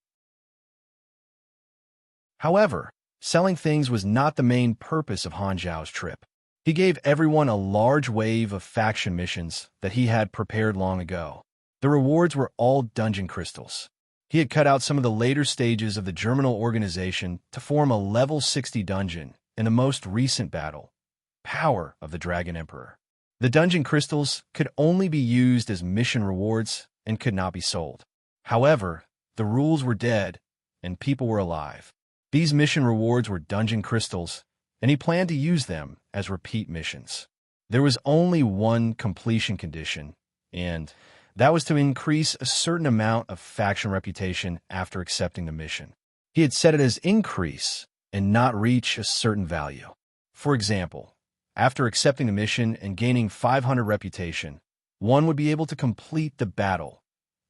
However, selling things was not the main purpose of Han Zhao's trip. He gave everyone a large wave of faction missions that he had prepared long ago. The rewards were all dungeon crystals. He had cut out some of the later stages of the Germinal organization to form a level 60 dungeon in the most recent battle, Power of the Dragon Emperor. The dungeon crystals could only be used as mission rewards and could not be sold. However, the rules were dead and people were alive. These mission rewards were dungeon crystals, and he planned to use them as repeat missions. There was only one completion condition, and that was to increase a certain amount of faction reputation after accepting the mission. He had set it as increase and not reach a certain value. For example, after accepting the mission and gaining 500 reputation, one would be able to complete the battle,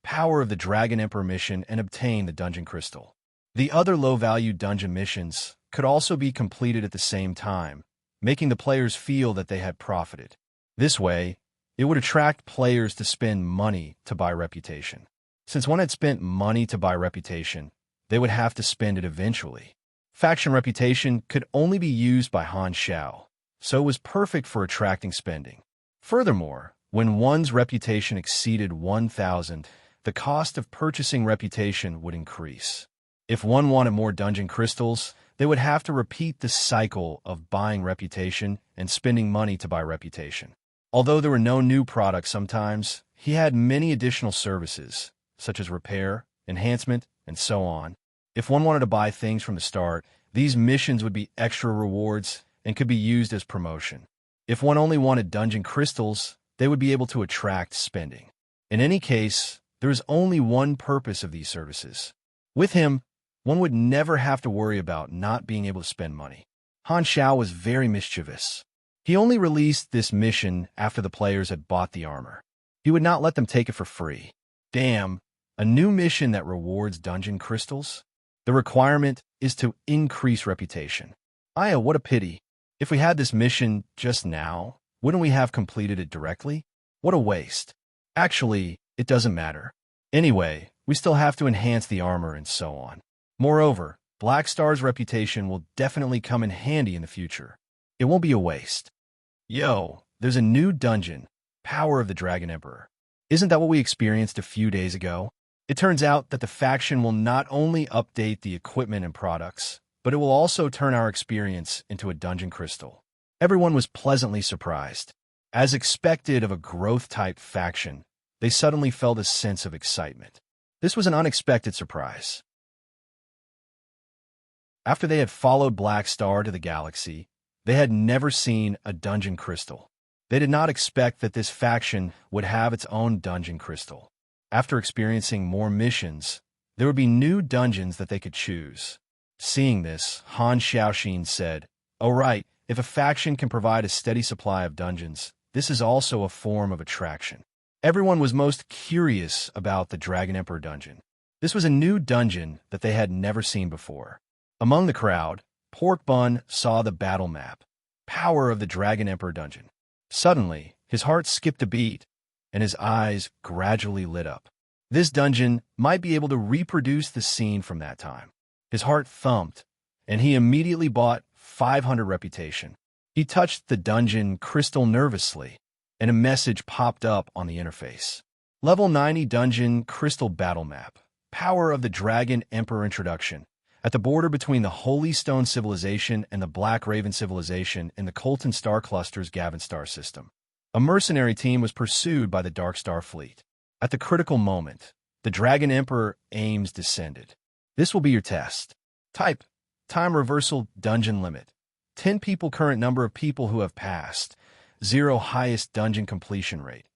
Power of the Dragon Emperor mission, and obtain the dungeon crystal. The other low-value dungeon missions could also be completed at the same time, making the players feel that they had profited. This way, it would attract players to spend money to buy reputation. Since one had spent money to buy reputation, they would have to spend it eventually. Faction reputation could only be used by Han Xiao, so it was perfect for attracting spending. Furthermore, when one's reputation exceeded 1,000, the cost of purchasing reputation would increase. If one wanted more dungeon crystals, they would have to repeat the cycle of buying reputation and spending money to buy reputation. Although there were no new products sometimes, he had many additional services, such as repair, enhancement, and so on. If one wanted to buy things from the start, these missions would be extra rewards and could be used as promotion. If one only wanted dungeon crystals, they would be able to attract spending. In any case, there is only one purpose of these services. With him, one would never have to worry about not being able to spend money. Han Xiao was very mischievous. He only released this mission after the players had bought the armor. He would not let them take it for free. Damn, a new mission that rewards dungeon crystals? The requirement is to increase reputation. Aya, what a pity. If we had this mission just now, wouldn't we have completed it directly? What a waste. Actually, it doesn't matter. Anyway, we still have to enhance the armor and so on. Moreover, Black Star's reputation will definitely come in handy in the future. It won't be a waste. Yo, there's a new dungeon, Power of the Dragon Emperor. Isn't that what we experienced a few days ago? It turns out that the faction will not only update the equipment and products, but it will also turn our experience into a dungeon crystal. Everyone was pleasantly surprised. As expected of a growth-type faction, they suddenly felt a sense of excitement. This was an unexpected surprise. After they had followed Black Star to the galaxy, they had never seen a dungeon crystal. They did not expect that this faction would have its own dungeon crystal. After experiencing more missions, there would be new dungeons that they could choose. Seeing this, Han Xiaoxin said, "Oh right, if a faction can provide a steady supply of dungeons, this is also a form of attraction." Everyone was most curious about the Dragon Emperor dungeon. This was a new dungeon that they had never seen before. Among the crowd, Pork Bun saw the battle map, Power of the Dragon Emperor dungeon. Suddenly, his heart skipped a beat, and his eyes gradually lit up. This dungeon might be able to reproduce the scene from that time. His heart thumped, and he immediately bought 500 reputation. He touched the dungeon crystal nervously, and a message popped up on the interface. Level 90 Dungeon Crystal Battle Map, Power of the Dragon Emperor Introduction. At the border between the Holy Stone Civilization and the Black Raven Civilization in the Colton Star Cluster's Gavin Star system, a mercenary team was pursued by the Dark Star Fleet. At the critical moment, the Dragon Emperor aims descended. This will be your test. Type, time reversal dungeon limit. 10 people current number of people who have passed. 0 highest dungeon completion rate.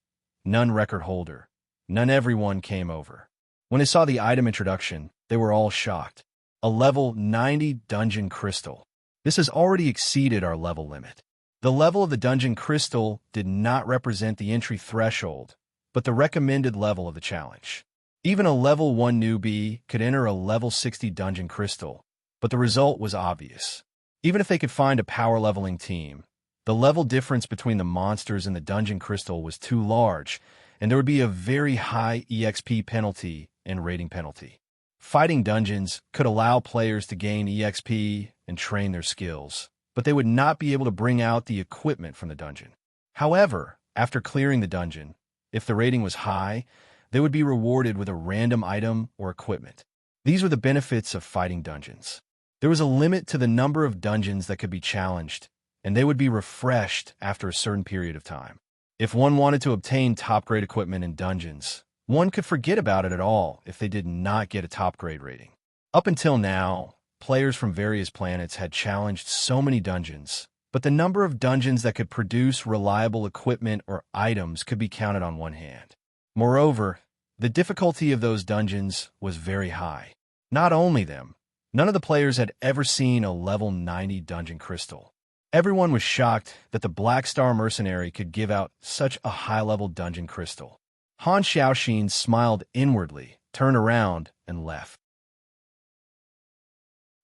None record holder. None everyone came over. When they saw the item introduction, they were all shocked. A level 90 dungeon crystal. This has already exceeded our level limit. The level of the dungeon crystal did not represent the entry threshold, but the recommended level of the challenge. Even a level 1 newbie could enter a level 60 dungeon crystal, but the result was obvious. Even if they could find a power leveling team, the level difference between the monsters and the dungeon crystal was too large, and there would be a very high EXP penalty and rating penalty. Fighting dungeons could allow players to gain EXP and train their skills, but they would not be able to bring out the equipment from the dungeon. However, after clearing the dungeon, if the rating was high, they would be rewarded with a random item or equipment. These were the benefits of fighting dungeons. There was a limit to the number of dungeons that could be challenged, and they would be refreshed after a certain period of time. If one wanted to obtain top-grade equipment in dungeons, one could forget about it at all if they did not get a top-grade rating. Up until now, players from various planets had challenged so many dungeons, but the number of dungeons that could produce reliable equipment or items could be counted on one hand. Moreover, the difficulty of those dungeons was very high. Not only them, none of the players had ever seen a level 90 dungeon crystal. Everyone was shocked that the Black Star mercenary could give out such a high-level dungeon crystal. Han Xiaoxin smiled inwardly, turned around, and left.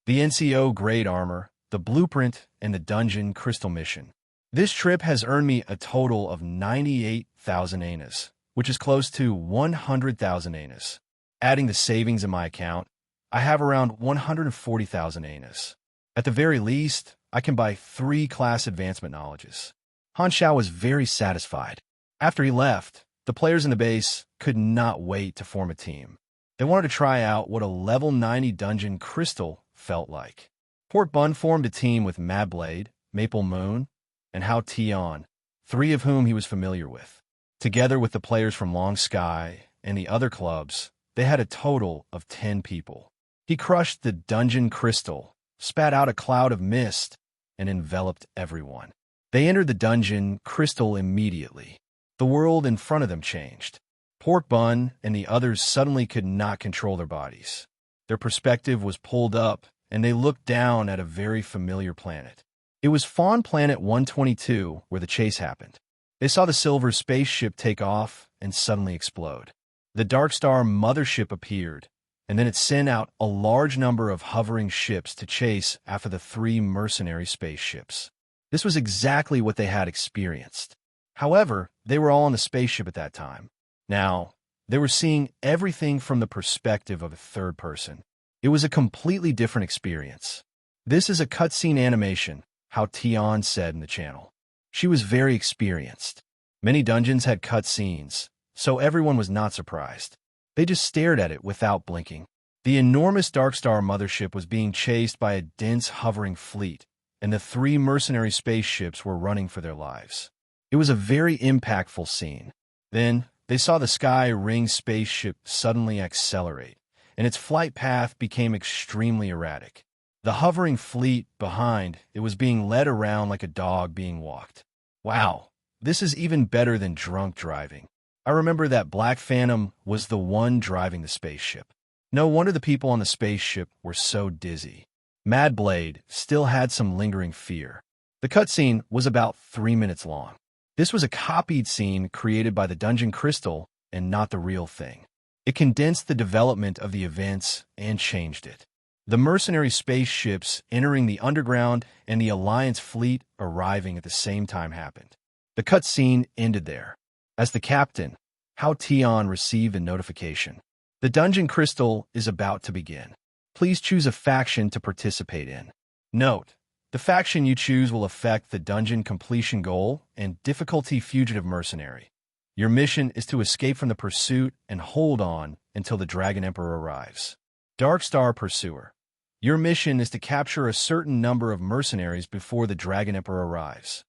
The NCO grade armor, the blueprint, and the dungeon crystal mission. This trip has earned me a total of 98,000 anas, which is close to 100,000 anas. Adding the savings in my account, I have around 140,000 anus. At the very least, I can buy 3 class advancement knowledges. Han Xiao was very satisfied. After he left, the players in the base could not wait to form a team. They wanted to try out what a level 90 dungeon crystal felt like. Port Bun formed a team with Mad Blade, Maple Moon, and Hao Tian, 3 of whom he was familiar with. Together with the players from Long Sky and the other clubs, they had a total of 10 people. He crushed the dungeon crystal, spat out a cloud of mist, and enveloped everyone. They entered the dungeon crystal immediately. The world in front of them changed. Pork Bun and the others suddenly could not control their bodies. Their perspective was pulled up, and they looked down at a very familiar planet. It was Fawn Planet 122 where the chase happened. They saw the silver spaceship take off and suddenly explode. The Dark Star mothership appeared, and then it sent out a large number of hovering ships to chase after the 3 mercenary spaceships. This was exactly what they had experienced. However, they were all on the spaceship at that time. Now, they were seeing everything from the perspective of a third person. It was a completely different experience. This is a cutscene animation, Hao Tian said in the channel. She was very experienced. Many dungeons had cutscenes, so everyone was not surprised. They just stared at it without blinking. The enormous Dark Star mothership was being chased by a dense hovering fleet, and the 3 mercenary spaceships were running for their lives. It was a very impactful scene. Then, they saw the Sky Ring spaceship suddenly accelerate, and its flight path became extremely erratic. The hovering fleet behind, it was being led around like a dog being walked. Wow, this is even better than drunk driving. I remember that Black Phantom was the one driving the spaceship. No wonder the people on the spaceship were so dizzy. Mad Blade still had some lingering fear. The cutscene was about 3 minutes long. This was a copied scene created by the Dungeon Crystal and not the real thing. It condensed the development of the events and changed it. The mercenary spaceships entering the underground and the Alliance fleet arriving at the same time happened. The cutscene ended there. As the captain, Hao Tian received a notification. The Dungeon Crystal is about to begin. Please choose a faction to participate in. Note: the faction you choose will affect the dungeon completion goal and difficulty fugitive mercenary. Your mission is to escape from the pursuit and hold on until the Dragon Emperor arrives. Dark Star Pursuer. Your mission is to capture a certain number of mercenaries before the Dragon Emperor arrives.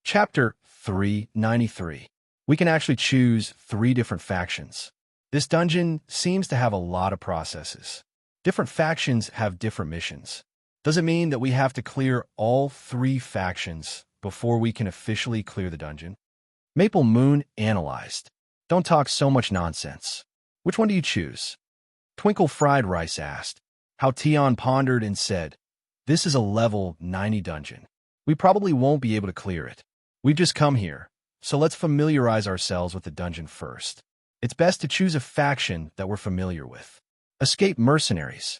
Chapter 393. We can actually choose 3 different factions. This dungeon seems to have a lot of processes. Different factions have different missions. Does it mean that we have to clear all 3 factions before we can officially clear the dungeon? Maple Moon analyzed. Don't talk so much nonsense. Which one do you choose? Twinkle Fried Rice asked. Hao Tian pondered and said, this is a level 90 dungeon. We probably won't be able to clear it. We've just come here, so let's familiarize ourselves with the dungeon first. It's best to choose a faction that we're familiar with. Escape mercenaries.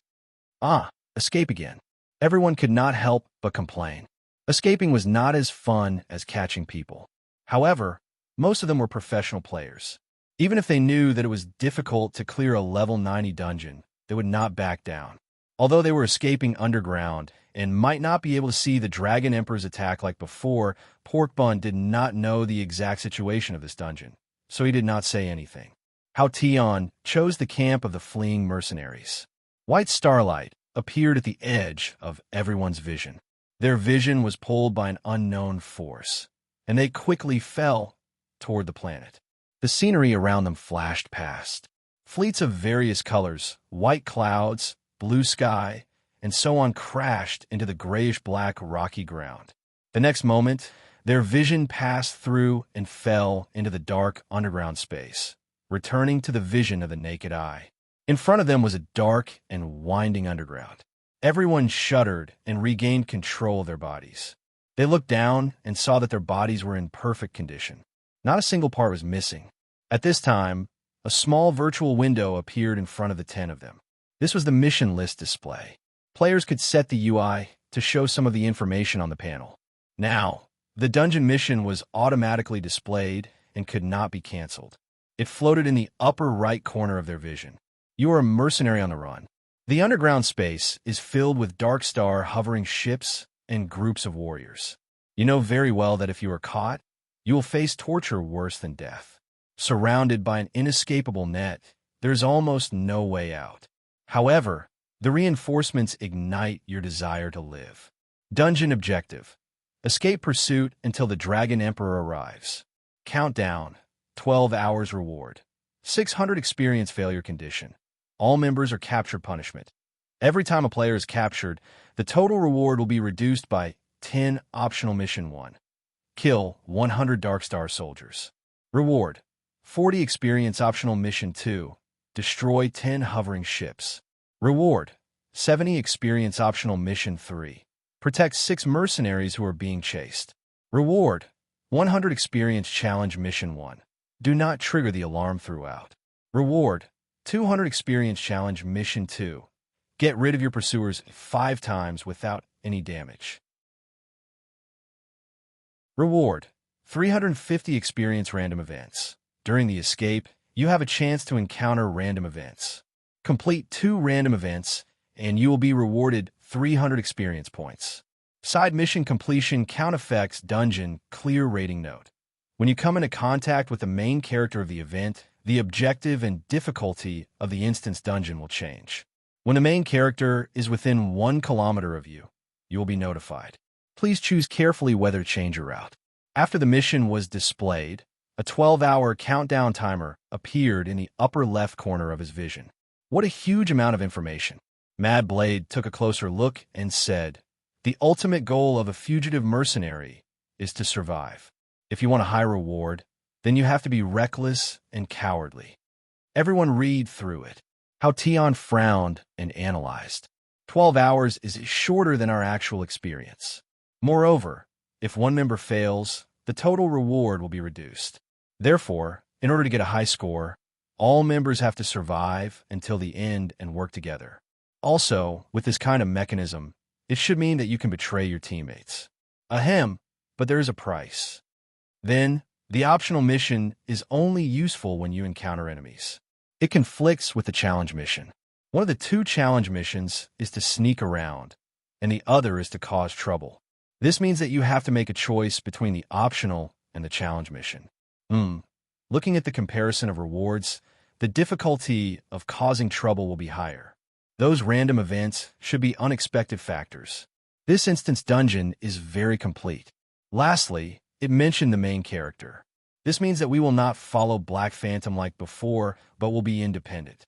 Escape again. Everyone could not help but complain. Escaping was not as fun as catching people. However, most of them were professional players. Even if they knew that it was difficult to clear a level 90 dungeon, they would not back down. Although they were escaping underground and might not be able to see the Dragon Emperor's attack like before, Pork Bun did not know the exact situation of this dungeon, so he did not say anything. Hao Tian chose the camp of the fleeing mercenaries. White starlight appeared at the edge of everyone's vision. Their vision was pulled by an unknown force, and they quickly fell toward the planet. The scenery around them flashed past. Fleets of various colors, white clouds, blue sky, and so on crashed into the grayish-black rocky ground. The next moment, their vision passed through and fell into the dark underground space, returning to the vision of the naked eye. In front of them was a dark and winding underground. Everyone shuddered and regained control of their bodies. They looked down and saw that their bodies were in perfect condition. Not a single part was missing. At this time, a small virtual window appeared in front of the 10 of them. This was the mission list display. Players could set the UI to show some of the information on the panel. Now, the dungeon mission was automatically displayed and could not be canceled. It floated in the upper right corner of their vision. You are a mercenary on the run. The underground space is filled with dark star hovering ships and groups of warriors. You know very well that if you are caught, you will face torture worse than death. Surrounded by an inescapable net, there's almost no way out. However, the reinforcements ignite your desire to live. Dungeon objective: escape pursuit until the Dragon Emperor arrives. Countdown: 12 hours reward. 600 experience failure condition. All members are captured punishment. Every time a player is captured, the total reward will be reduced by 10. Optional mission 1. Kill 100 Darkstar soldiers. Reward: 40 experience. Optional mission 2. Destroy 10 hovering ships. Reward: 70 experience. Optional mission 3. Protect 6 mercenaries who are being chased. Reward: 100 experience. Challenge mission 1. Do not trigger the alarm throughout. Reward: 200 experience. Challenge mission 2. Get rid of your pursuers 5 times without any damage. Reward: 350 experience. Random events. During the escape, you have a chance to encounter random events. Complete 2 random events, and you will be rewarded 300 experience points. Side mission completion. Count effects. Dungeon clear rating note: when you come into contact with the main character of the event, the objective and difficulty of the instance dungeon will change. When the main character is within 1 kilometer of you, you will be notified. Please choose carefully whether to change your route. After the mission was displayed, a 12-hour countdown timer appeared in the upper left corner of his vision. What a huge amount of information. Mad Blade took a closer look and said, "The ultimate goal of a fugitive mercenary is to survive. If you want a high reward, then you have to be reckless and cowardly." Everyone read through it. How Tion frowned and analyzed. 12 hours is shorter than our actual experience. Moreover, if one member fails, the total reward will be reduced. Therefore, in order to get a high score, all members have to survive until the end and work together. Also, with this kind of mechanism, it should mean that you can betray your teammates. Ahem, but there is a price. Then, the optional mission is only useful when you encounter enemies. It conflicts with the challenge mission. One of the 2 challenge missions is to sneak around, and the other is to cause trouble. This means that you have to make a choice between the optional and the challenge mission. Looking at the comparison of rewards, the difficulty of causing trouble will be higher. Those random events should be unexpected factors. This instance dungeon is very complete. Lastly, it mentioned the main character. This means that we will not follow Black Phantom like before, but will be independent.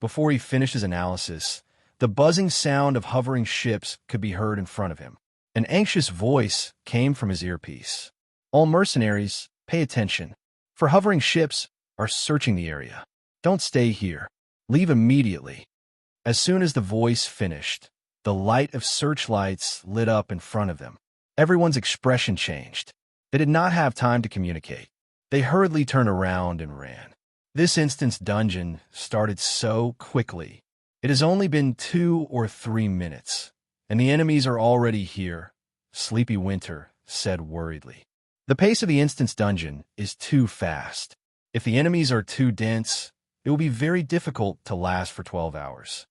Before he finished his analysis, the buzzing sound of hovering ships could be heard in front of him. An anxious voice came from his earpiece. "All mercenaries, pay attention. For hovering ships are searching the area. Don't stay here. Leave immediately." As soon as the voice finished, the light of searchlights lit up in front of them. Everyone's expression changed. They did not have time to communicate. They hurriedly turned around and ran. This instance dungeon started so quickly. It has only been 2 or 3 minutes, and the enemies are already here, Sleepy Winter said worriedly. The pace of the instance dungeon is too fast. If the enemies are too dense, it will be very difficult to last for 12 hours.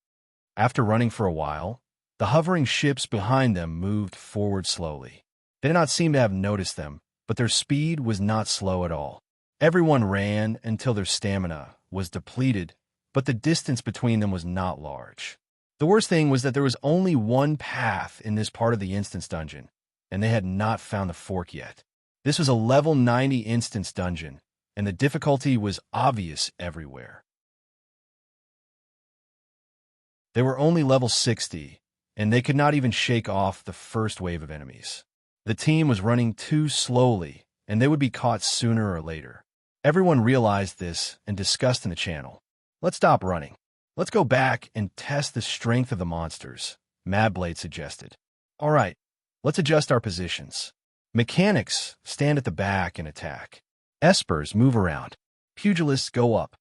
After running for a while, the hovering ships behind them moved forward slowly. They did not seem to have noticed them, but their speed was not slow at all. Everyone ran until their stamina was depleted, but the distance between them was not large. The worst thing was that there was only one path in this part of the instance dungeon, and they had not found the fork yet. This was a level 90 instance dungeon, and the difficulty was obvious everywhere. They were only level 60, and they could not even shake off the first wave of enemies. The team was running too slowly, and they would be caught sooner or later. Everyone realized this and discussed in the channel. "Let's stop running. Let's go back and test the strength of the monsters," Mad Blade suggested. "All right, let's adjust our positions. Mechanics stand at the back and attack. Espers move around. Pugilists go up."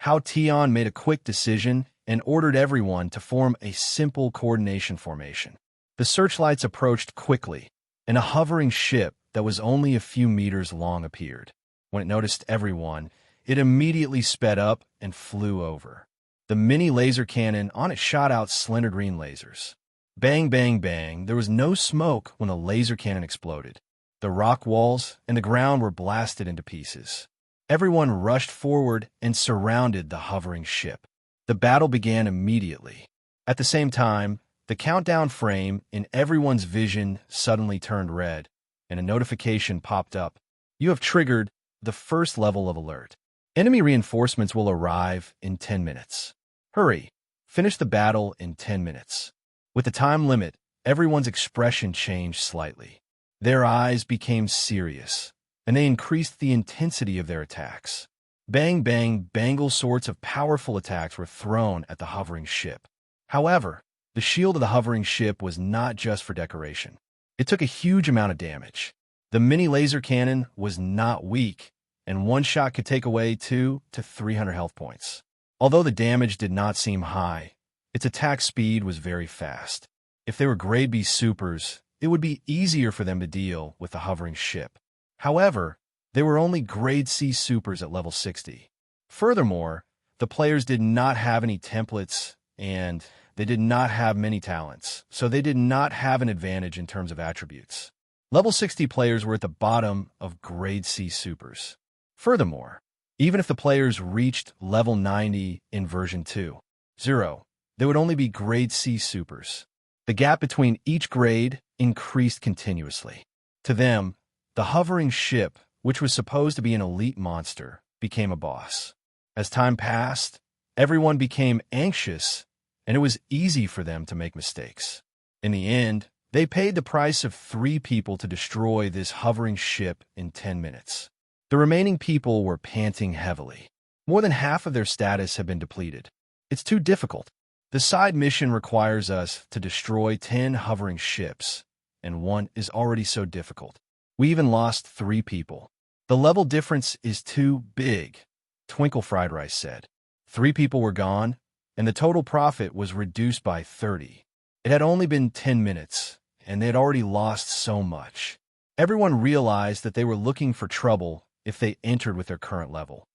How Tion made a quick decision and ordered everyone to form a simple coordination formation. The searchlights approached quickly, and a hovering ship that was only a few meters long appeared. When it noticed everyone, it immediately sped up and flew over. The mini laser cannon on it shot out slender green lasers. Bang, bang, bang. There was no smoke when the laser cannon exploded. The rock walls and the ground were blasted into pieces. Everyone rushed forward and surrounded the hovering ship. The battle began immediately. At the same time, the countdown frame in everyone's vision suddenly turned red, and a notification popped up. You have triggered the first level of alert. Enemy reinforcements will arrive in 10 minutes. Hurry! Finish the battle in 10 minutes. With the time limit, everyone's expression changed slightly. Their eyes became serious, and they increased the intensity of their attacks. Bang, bang, bangle sorts of powerful attacks were thrown at the hovering ship. However, the shield of the hovering ship was not just for decoration. It took a huge amount of damage. The mini laser cannon was not weak, and one shot could take away 200 to 300 health points. Although the damage did not seem high, its attack speed was very fast. If they were Grade B supers, it would be easier for them to deal with the hovering ship. However, they were only Grade C supers at level 60. Furthermore, the players did not have any templates, and they did not have many talents, so they did not have an advantage in terms of attributes. Level 60 players were at the bottom of Grade C supers. Furthermore, even if the players reached level 90 in version 2.0, they would only be Grade C supers. The gap between each grade increased continuously. To them, the hovering ship, which was supposed to be an elite monster, became a boss. As time passed, everyone became anxious, and it was easy for them to make mistakes. In the end, they paid the price of 3 people to destroy this hovering ship in 10 minutes. The remaining people were panting heavily. More than half of their status had been depleted. It's too difficult. The side mission requires us to destroy 10 hovering ships, and one is already so difficult. We even lost 3 people. The level difference is too big, Twinkle Fried Rice said. 3 people were gone, and the total profit was reduced by 30. It had only been 10 minutes, and they had already lost so much. Everyone realized that they were looking for trouble if they entered with their current level.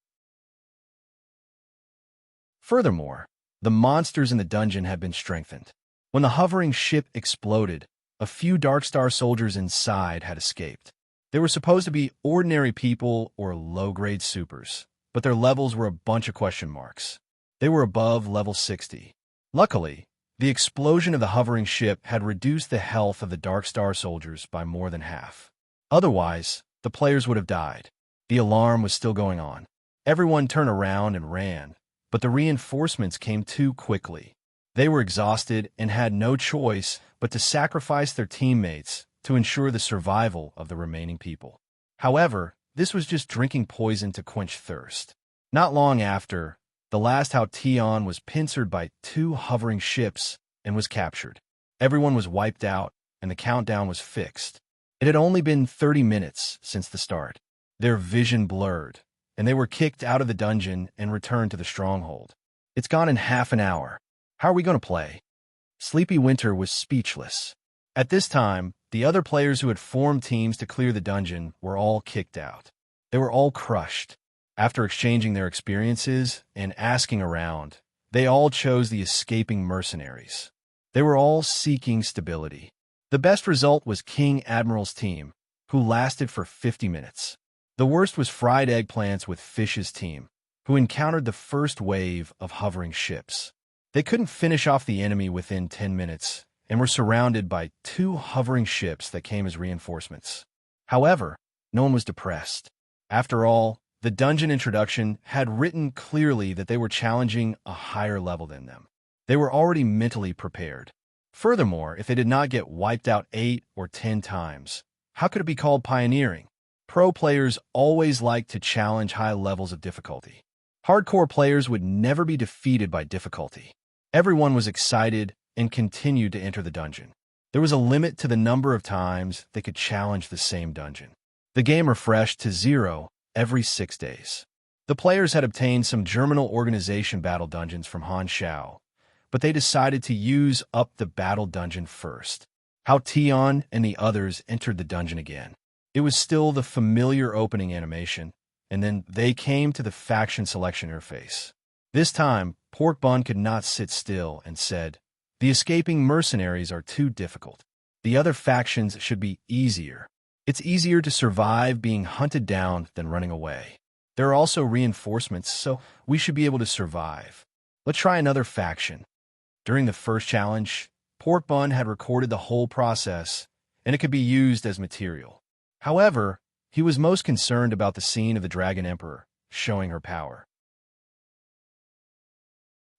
Furthermore, the monsters in the dungeon had been strengthened. When the hovering ship exploded, a few Darkstar soldiers inside had escaped. They were supposed to be ordinary people or low-grade supers, but their levels were a bunch of question marks. They were above level 60. Luckily, the explosion of the hovering ship had reduced the health of the Darkstar soldiers by more than half. Otherwise, the players would have died. The alarm was still going on. Everyone turned around and ran, but the reinforcements came too quickly. They were exhausted and had no choice but to sacrifice their teammates to ensure the survival of the remaining people. However, this was just drinking poison to quench thirst. Not long after, the last Halcyon was pincered by 2 hovering ships and was captured. Everyone was wiped out, and the countdown was fixed. It had only been 30 minutes since the start. Their vision blurred, and they were kicked out of the dungeon and returned to the stronghold. It's gone in half an hour. How are we going to play? Sleepy Winter was speechless. At this time, the other players who had formed teams to clear the dungeon were all kicked out. They were all crushed. After exchanging their experiences and asking around, they all chose the escaping mercenaries. They were all seeking stability. The best result was King Admiral's team, who lasted for 50 minutes. The worst was Fried Eggplants with Fish's team, who encountered the first wave of hovering ships. They couldn't finish off the enemy within 10 minutes and were surrounded by 2 hovering ships that came as reinforcements. However, no one was depressed. After all, the dungeon introduction had written clearly that they were challenging a higher level than them. They were already mentally prepared. Furthermore, if they did not get wiped out 8 or 10 times, how could it be called pioneering? Pro players always like to challenge high levels of difficulty. Hardcore players would never be defeated by difficulty. Everyone was excited and continued to enter the dungeon. There was a limit to the number of times they could challenge the same dungeon. The game refreshed to 0 every 6 days. The players had obtained some Germinal Organization battle dungeons from Han Shao, but they decided to use up the battle dungeon first. Halcyon and the others entered the dungeon again. It was still the familiar opening animation, and then they came to the faction selection interface. This time, Pork Bun could not sit still and said, "The escaping mercenaries are too difficult. The other factions should be easier. It's easier to survive being hunted down than running away. There are also reinforcements, so we should be able to survive. Let's try another faction." During the first challenge, Pork Bun had recorded the whole process, and it could be used as material. However, he was most concerned about the scene of the Dragon Emperor showing her power.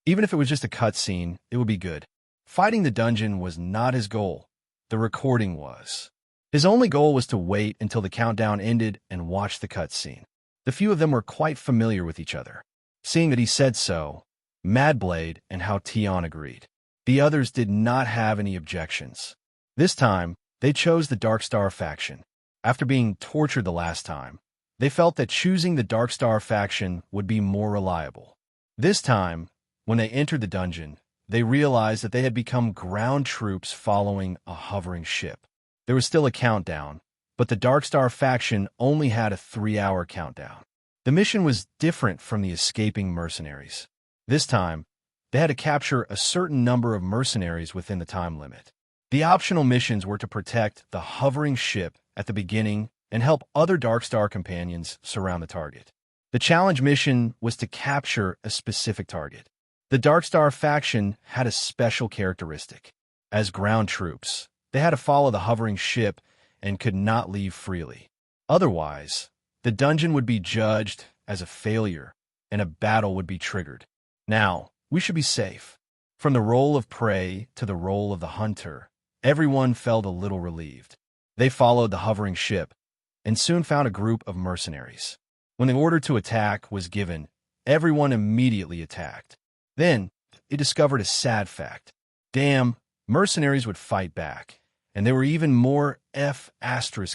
Even if it was just a cutscene, it would be good. Fighting the dungeon was not his goal. The recording was. His only goal was to wait until the countdown ended and watch the cutscene. The few of them were quite familiar with each other. Seeing that he said so, Madblade and How Tion agreed. The others did not have any objections. This time, they chose the Darkstar faction. After being tortured the last time, they felt that choosing the Darkstar faction would be more reliable. This time, when they entered the dungeon, they realized that they had become ground troops following a hovering ship. There was still a countdown, but the Darkstar faction only had a 3-hour countdown. The mission was different from the escaping mercenaries. This time, they had to capture a certain number of mercenaries within the time limit. The optional missions were to protect the hovering ship at the beginning and help other Darkstar companions surround the target. The challenge mission was to capture a specific target. The Darkstar faction had a special characteristic. As ground troops, they had to follow the hovering ship and could not leave freely. Otherwise, the dungeon would be judged as a failure and a battle would be triggered. Now, we should be safe. From the role of prey to the role of the hunter, everyone felt a little relieved. They followed the hovering ship and soon found a group of mercenaries. When the order to attack was given, everyone immediately attacked. Then, it discovered a sad fact. Damn, mercenaries would fight back, and they were even more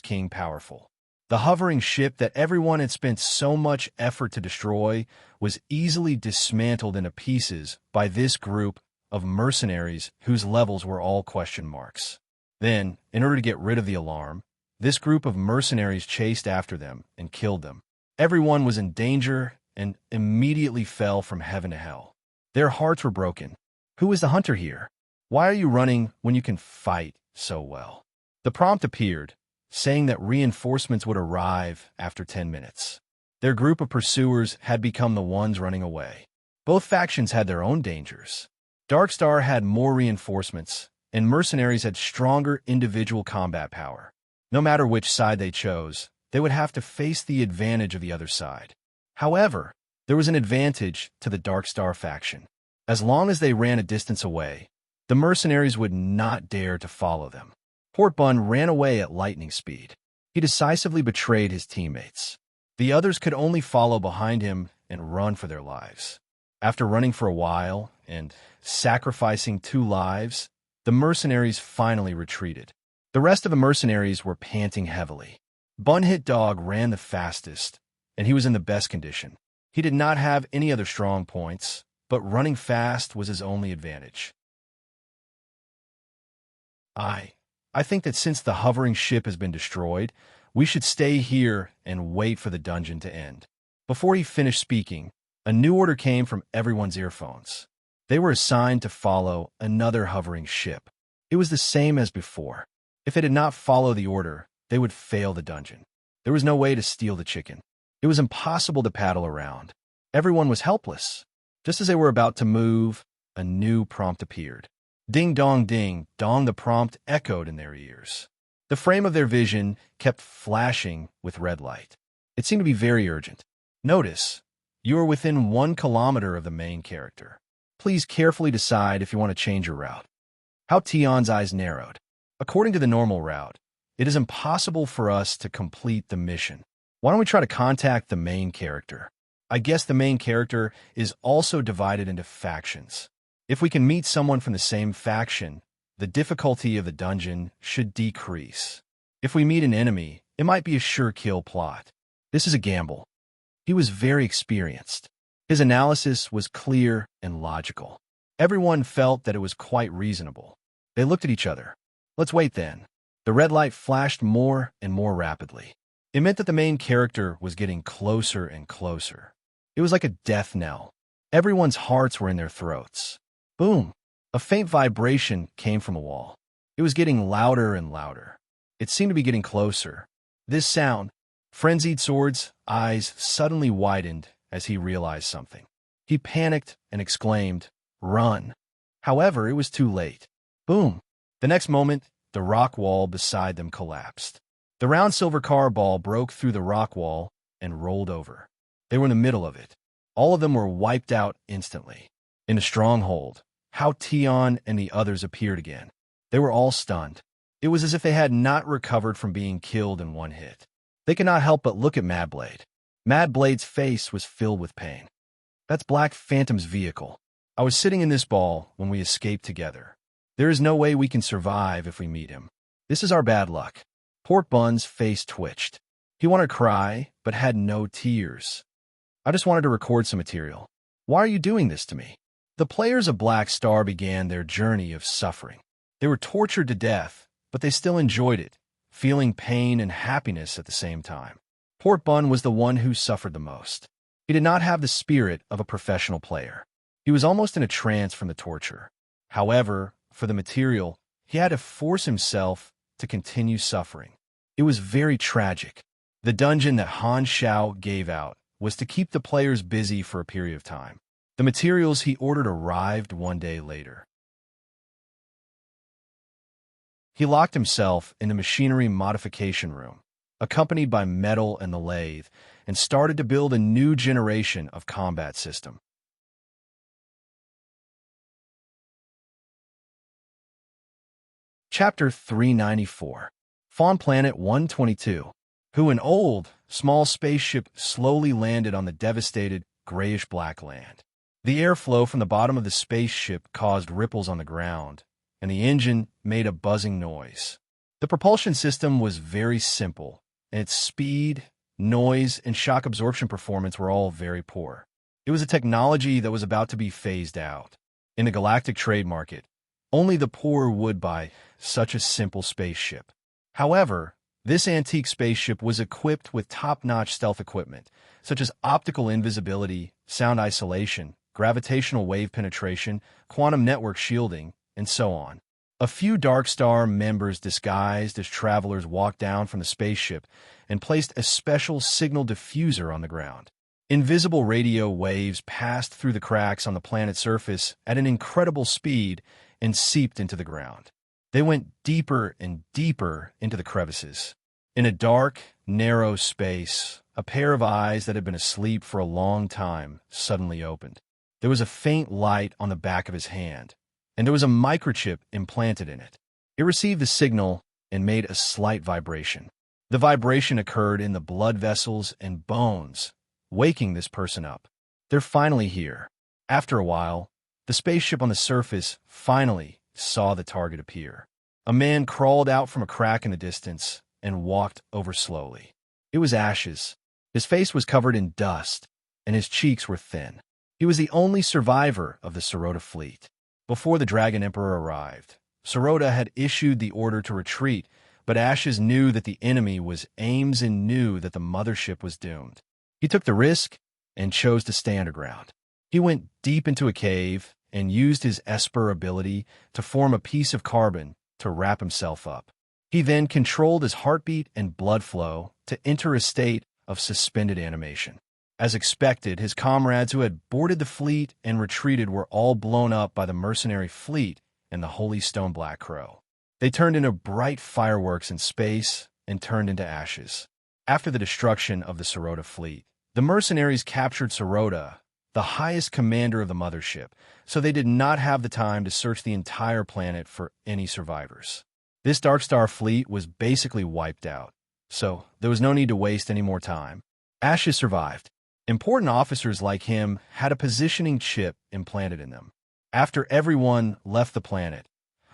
King powerful. The hovering ship that everyone had spent so much effort to destroy was easily dismantled into pieces by this group of mercenaries whose levels were all question marks. Then, in order to get rid of the alarm, this group of mercenaries chased after them and killed them. Everyone was in danger and immediately fell from heaven to hell. Their hearts were broken. Who is the hunter here? Why are you running when you can fight so well? The prompt appeared, saying that reinforcements would arrive after 10 minutes. Their group of pursuers had become the ones running away. Both factions had their own dangers. Darkstar had more reinforcements, and mercenaries had stronger individual combat power. No matter which side they chose, they would have to face the advantage of the other side. However, there was an advantage to the Darkstar faction. As long as they ran a distance away, the mercenaries would not dare to follow them. Pork Bun ran away at lightning speed. He decisively betrayed his teammates. The others could only follow behind him and run for their lives. After running for a while and sacrificing 2 lives, the mercenaries finally retreated. The rest of the mercenaries were panting heavily. Bun-Hit Dog ran the fastest, and he was in the best condition. He did not have any other strong points, but running fast was his only advantage. I think that since the hovering ship has been destroyed, we should stay here and wait for the dungeon to end. Before he finished speaking, a new order came from everyone's earphones. They were assigned to follow another hovering ship. It was the same as before. If they did not follow the order, they would fail the dungeon. There was no way to steal the chicken. It was impossible to paddle around. Everyone was helpless. Just as they were about to move, a new prompt appeared. Ding dong, the prompt echoed in their ears. The frame of their vision kept flashing with red light. It seemed to be very urgent. Notice, you are within 1 kilometer of the main character. Please carefully decide if you want to change your route. How Tion's eyes narrowed. According to the normal route, it is impossible for us to complete the mission. Why don't we try to contact the main character? I guess the main character is also divided into factions. If we can meet someone from the same faction, the difficulty of the dungeon should decrease. If we meet an enemy, it might be a sure kill plot. This is a gamble. He was very experienced. His analysis was clear and logical. Everyone felt that it was quite reasonable. They looked at each other. Let's wait then. The red light flashed more and more rapidly. It meant that the main character was getting closer and closer. It was like a death knell. Everyone's hearts were in their throats. Boom! A faint vibration came from a wall. It was getting louder and louder. It seemed to be getting closer. This sound, Frenzied Sword's eyes suddenly widened as he realized something. He panicked and exclaimed, "Run!" However, it was too late. Boom! The next moment, the rock wall beside them collapsed. The round silver car ball broke through the rock wall and rolled over. They were in the middle of it. All of them were wiped out instantly. In the stronghold, Hao Tian and the others appeared again. They were all stunned. It was as if they had not recovered from being killed in one hit. They could not help but look at Mad Blade. Mad Blade's face was filled with pain. "That's Black Phantom's vehicle. I was sitting in this ball when we escaped together. There is no way we can survive if we meet him. This is our bad luck." Port Bun's face twitched. He wanted to cry, but had no tears. "I just wanted to record some material. Why are you doing this to me?" The players of Black Star began their journey of suffering. They were tortured to death, but they still enjoyed it, feeling pain and happiness at the same time. Port Bun was the one who suffered the most. He did not have the spirit of a professional player. He was almost in a trance from the torture. However, for the material, he had to force himself to continue suffering. It was very tragic. The dungeon that Han Xiao gave out was to keep the players busy for a period of time. The materials he ordered arrived one day later. He locked himself in the machinery modification room, accompanied by Metal and the lathe, and started to build a new generation of combat system. Chapter 394. Fawn Planet 122. An old, small spaceship slowly landed on the devastated, grayish-black land. The airflow from the bottom of the spaceship caused ripples on the ground, and the engine made a buzzing noise. The propulsion system was very simple, and its speed, noise, and shock absorption performance were all very poor. It was a technology that was about to be phased out. In the galactic trade market, only the poor would buy such a simple spaceship. However, this antique spaceship was equipped with top-notch stealth equipment, such as optical invisibility, sound isolation, gravitational wave penetration, quantum network shielding, and so on. A few Dark Star members disguised as travelers walked down from the spaceship and placed a special signal diffuser on the ground. Invisible radio waves passed through the cracks on the planet's surface at an incredible speed and seeped into the ground. They went deeper and deeper into the crevices. In a dark, narrow space, a pair of eyes that had been asleep for a long time suddenly opened. There was a faint light on the back of his hand, and there was a microchip implanted in it. It received the signal and made a slight vibration. The vibration occurred in the blood vessels and bones, waking this person up. They're finally here. After a while, the spaceship on the surface finally saw the target appear. A man crawled out from a crack in the distance and walked over slowly. It was Ashes. His face was covered in dust, and his cheeks were thin. He was the only survivor of the Sirota fleet. Before the Dragon Emperor arrived, Sirota had issued the order to retreat, but Ashes knew that the enemy was Ames and knew that the mothership was doomed. He took the risk and chose to stay underground. He went deep into a cave and used his Esper ability to form a piece of carbon to wrap himself up. He then controlled his heartbeat and blood flow to enter a state of suspended animation. As expected, his comrades who had boarded the fleet and retreated were all blown up by the mercenary fleet and the Holy Stone Black Crow. They turned into bright fireworks in space and turned into ashes. After the destruction of the Sirota fleet, the mercenaries captured Sirota, the highest commander of the mothership, so they did not have the time to search the entire planet for any survivors. This Dark Star fleet was basically wiped out, so there was no need to waste any more time. Ashes survived. Important officers like him had a positioning chip implanted in them. After everyone left the planet,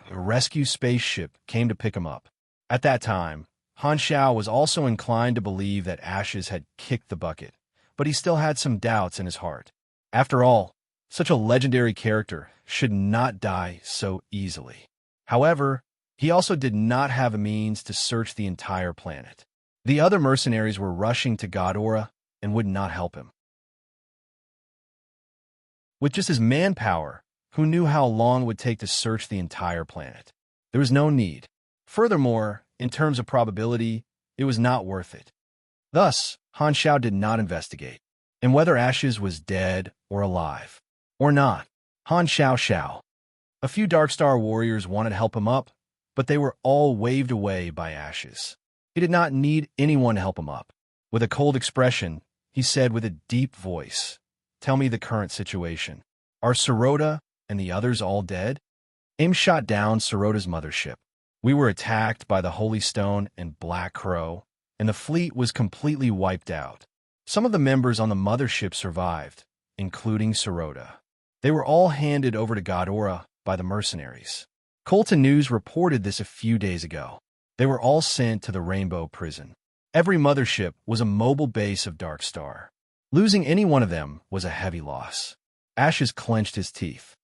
a rescue spaceship came to pick him up. At that time, Han Xiao was also inclined to believe that Ashes had kicked the bucket, but he still had some doubts in his heart. After all, such a legendary character should not die so easily. However, he also did not have a means to search the entire planet. The other mercenaries were rushing to Godora and would not help him. With just his manpower, who knew how long it would take to search the entire planet? There was no need. Furthermore, in terms of probability, it was not worth it. Thus, Han Xiao did not investigate. And whether Ashes was dead or alive, or not, Han Xiao. A few Darkstar warriors wanted to help him up, but they were all waved away by Ashes. He did not need anyone to help him up. With a cold expression, he said with a deep voice, "Tell me the current situation. Are Sirota and the others all dead?" AIM shot down Sirota's mothership. We were attacked by the Holy Stone and Black Crow, and the fleet was completely wiped out. Some of the members on the mothership survived, including Sirota. They were all handed over to Godora by the mercenaries. Colton News reported this a few days ago. They were all sent to the Rainbow Prison. Every mothership was a mobile base of Darkstar. Losing any one of them was a heavy loss. Ashes clenched his teeth.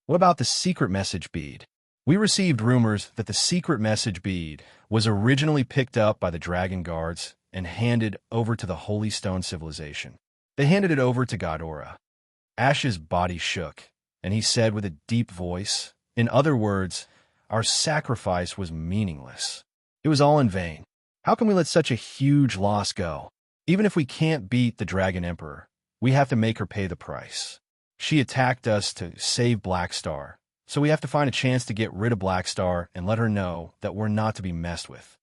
What about the secret message bead? We received rumors that the secret message bead was originally picked up by the Dragon Guards and handed over to the Holy Stone civilization. They handed it over to Godora. Ash's body shook, and he said with a deep voice, in other words, our sacrifice was meaningless. It was all in vain. How can we let such a huge loss go? Even if we can't beat the Dragon Emperor, we have to make her pay the price. She attacked us to save Blackstar, so we have to find a chance to get rid of Blackstar and let her know that we're not to be messed with.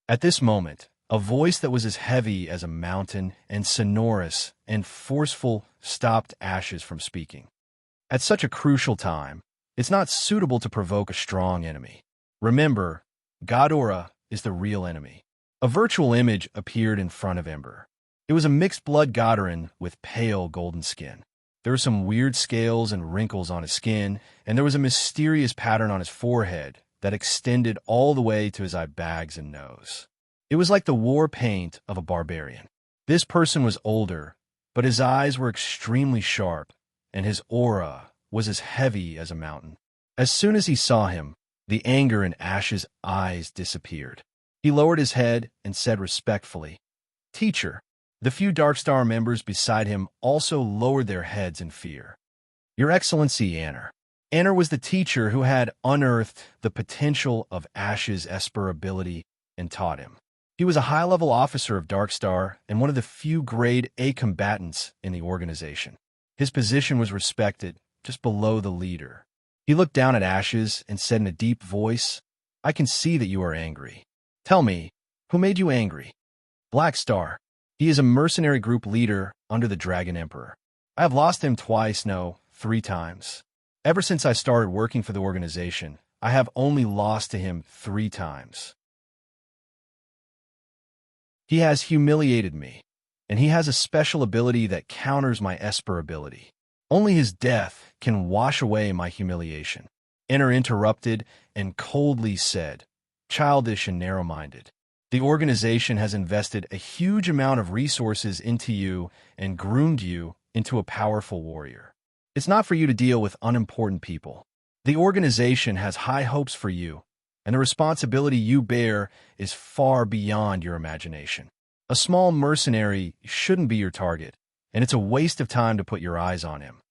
At this moment, a voice that was as heavy as a mountain and sonorous and forceful stopped Ashes from speaking. At such a crucial time, it's not suitable to provoke a strong enemy. Remember, Godora is the real enemy. A virtual image appeared in front of Ember. It was a mixed-blood Godoran with pale golden skin. There were some weird scales and wrinkles on his skin, and there was a mysterious pattern on his forehead that extended all the way to his eye bags and nose. It was like the war paint of a barbarian. This person was older, but his eyes were extremely sharp, and his aura was as heavy as a mountain. As soon as he saw him, the anger in Ash's eyes disappeared. He lowered his head and said respectfully, "Teacher." The few Darkstar members beside him also lowered their heads in fear. "Your Excellency, Anner." Anner was the teacher who had unearthed the potential of Ash's Esper ability and taught him. He was a high-level officer of Darkstar and one of the few Grade A combatants in the organization. His position was respected, just below the leader. He looked down at Ashes and said in a deep voice, "I can see that you are angry. Tell me, who made you angry?" "Blackstar. He is a mercenary group leader under the Dragon Emperor. I have lost him twice, no, 3 times. Ever since I started working for the organization, I have only lost to him 3 times. He has humiliated me, and he has a special ability that counters my Esper ability. Only his death can wash away my humiliation." Enner interrupted and coldly said, "Childish and narrow-minded. The organization has invested a huge amount of resources into you and groomed you into a powerful warrior. It's not for you to deal with unimportant people. The organization has high hopes for you, and the responsibility you bear is far beyond your imagination. A small mercenary shouldn't be your target, and it's a waste of time to put your eyes on him."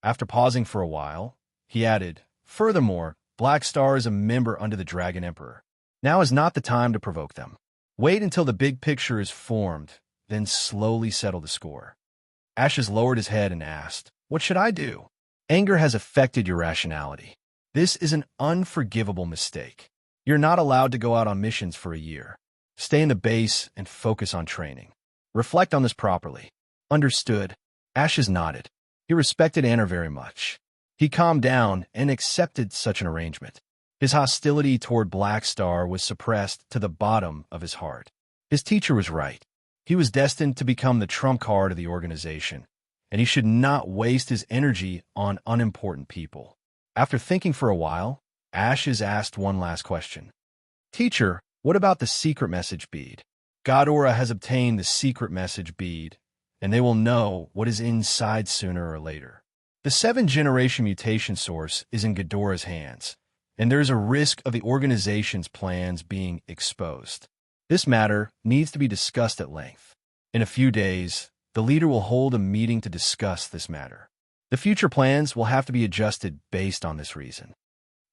After pausing for a while, he added, "Furthermore, Blackstar is a member under the Dragon Emperor. Now is not the time to provoke them. Wait until the big picture is formed, then slowly settle the score." Ashes lowered his head and asked, "What should I do?" "Anger has affected your rationality. This is an unforgivable mistake. You're not allowed to go out on missions for a year. Stay in the base and focus on training. Reflect on this properly." "Understood." Ashes nodded. He respected Anner very much. He calmed down and accepted such an arrangement. His hostility toward Blackstar was suppressed to the bottom of his heart. His teacher was right. He was destined to become the trump card of the organization, and he should not waste his energy on unimportant people. After thinking for a while, Ashes asked one last question. "Teacher, what about the secret message bead?" "Godora has obtained the secret message bead, and they will know what is inside sooner or later. The 7th-generation mutation source is in Godora's hands, and there is a risk of the organization's plans being exposed. This matter needs to be discussed at length. In a few days, the leader will hold a meeting to discuss this matter. The future plans will have to be adjusted based on this reason.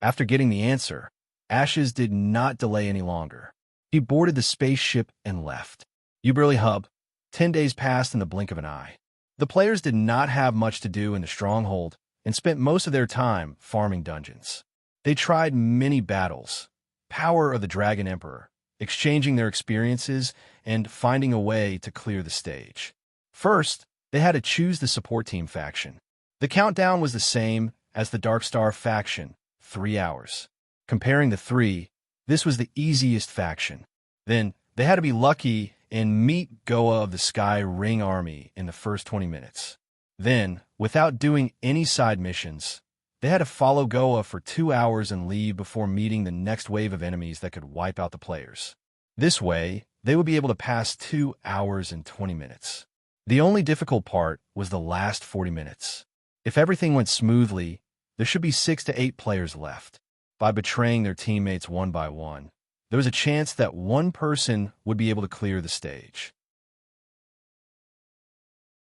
After getting the answer, Ashes did not delay any longer. He boarded the spaceship and left. Uberly Hub. 10 days passed in the blink of an eye. The players did not have much to do in the stronghold and spent most of their time farming dungeons. They tried many battles, Power of the Dragon Emperor, exchanging their experiences and finding a way to clear the stage. First, they had to choose the support team faction. The countdown was the same as the Dark Star faction, 3 hours. Comparing the three, this was the easiest faction. Then, they had to be lucky and meet Goa of the Sky Ring Army in the first 20 minutes. Then, without doing any side missions, they had to follow Goa for 2 hours and leave before meeting the next wave of enemies that could wipe out the players. This way, they would be able to pass 2 hours and 20 minutes. The only difficult part was the last 40 minutes. If everything went smoothly, there should be 6 to 8 players left. By betraying their teammates one by one, there was a chance that one person would be able to clear the stage.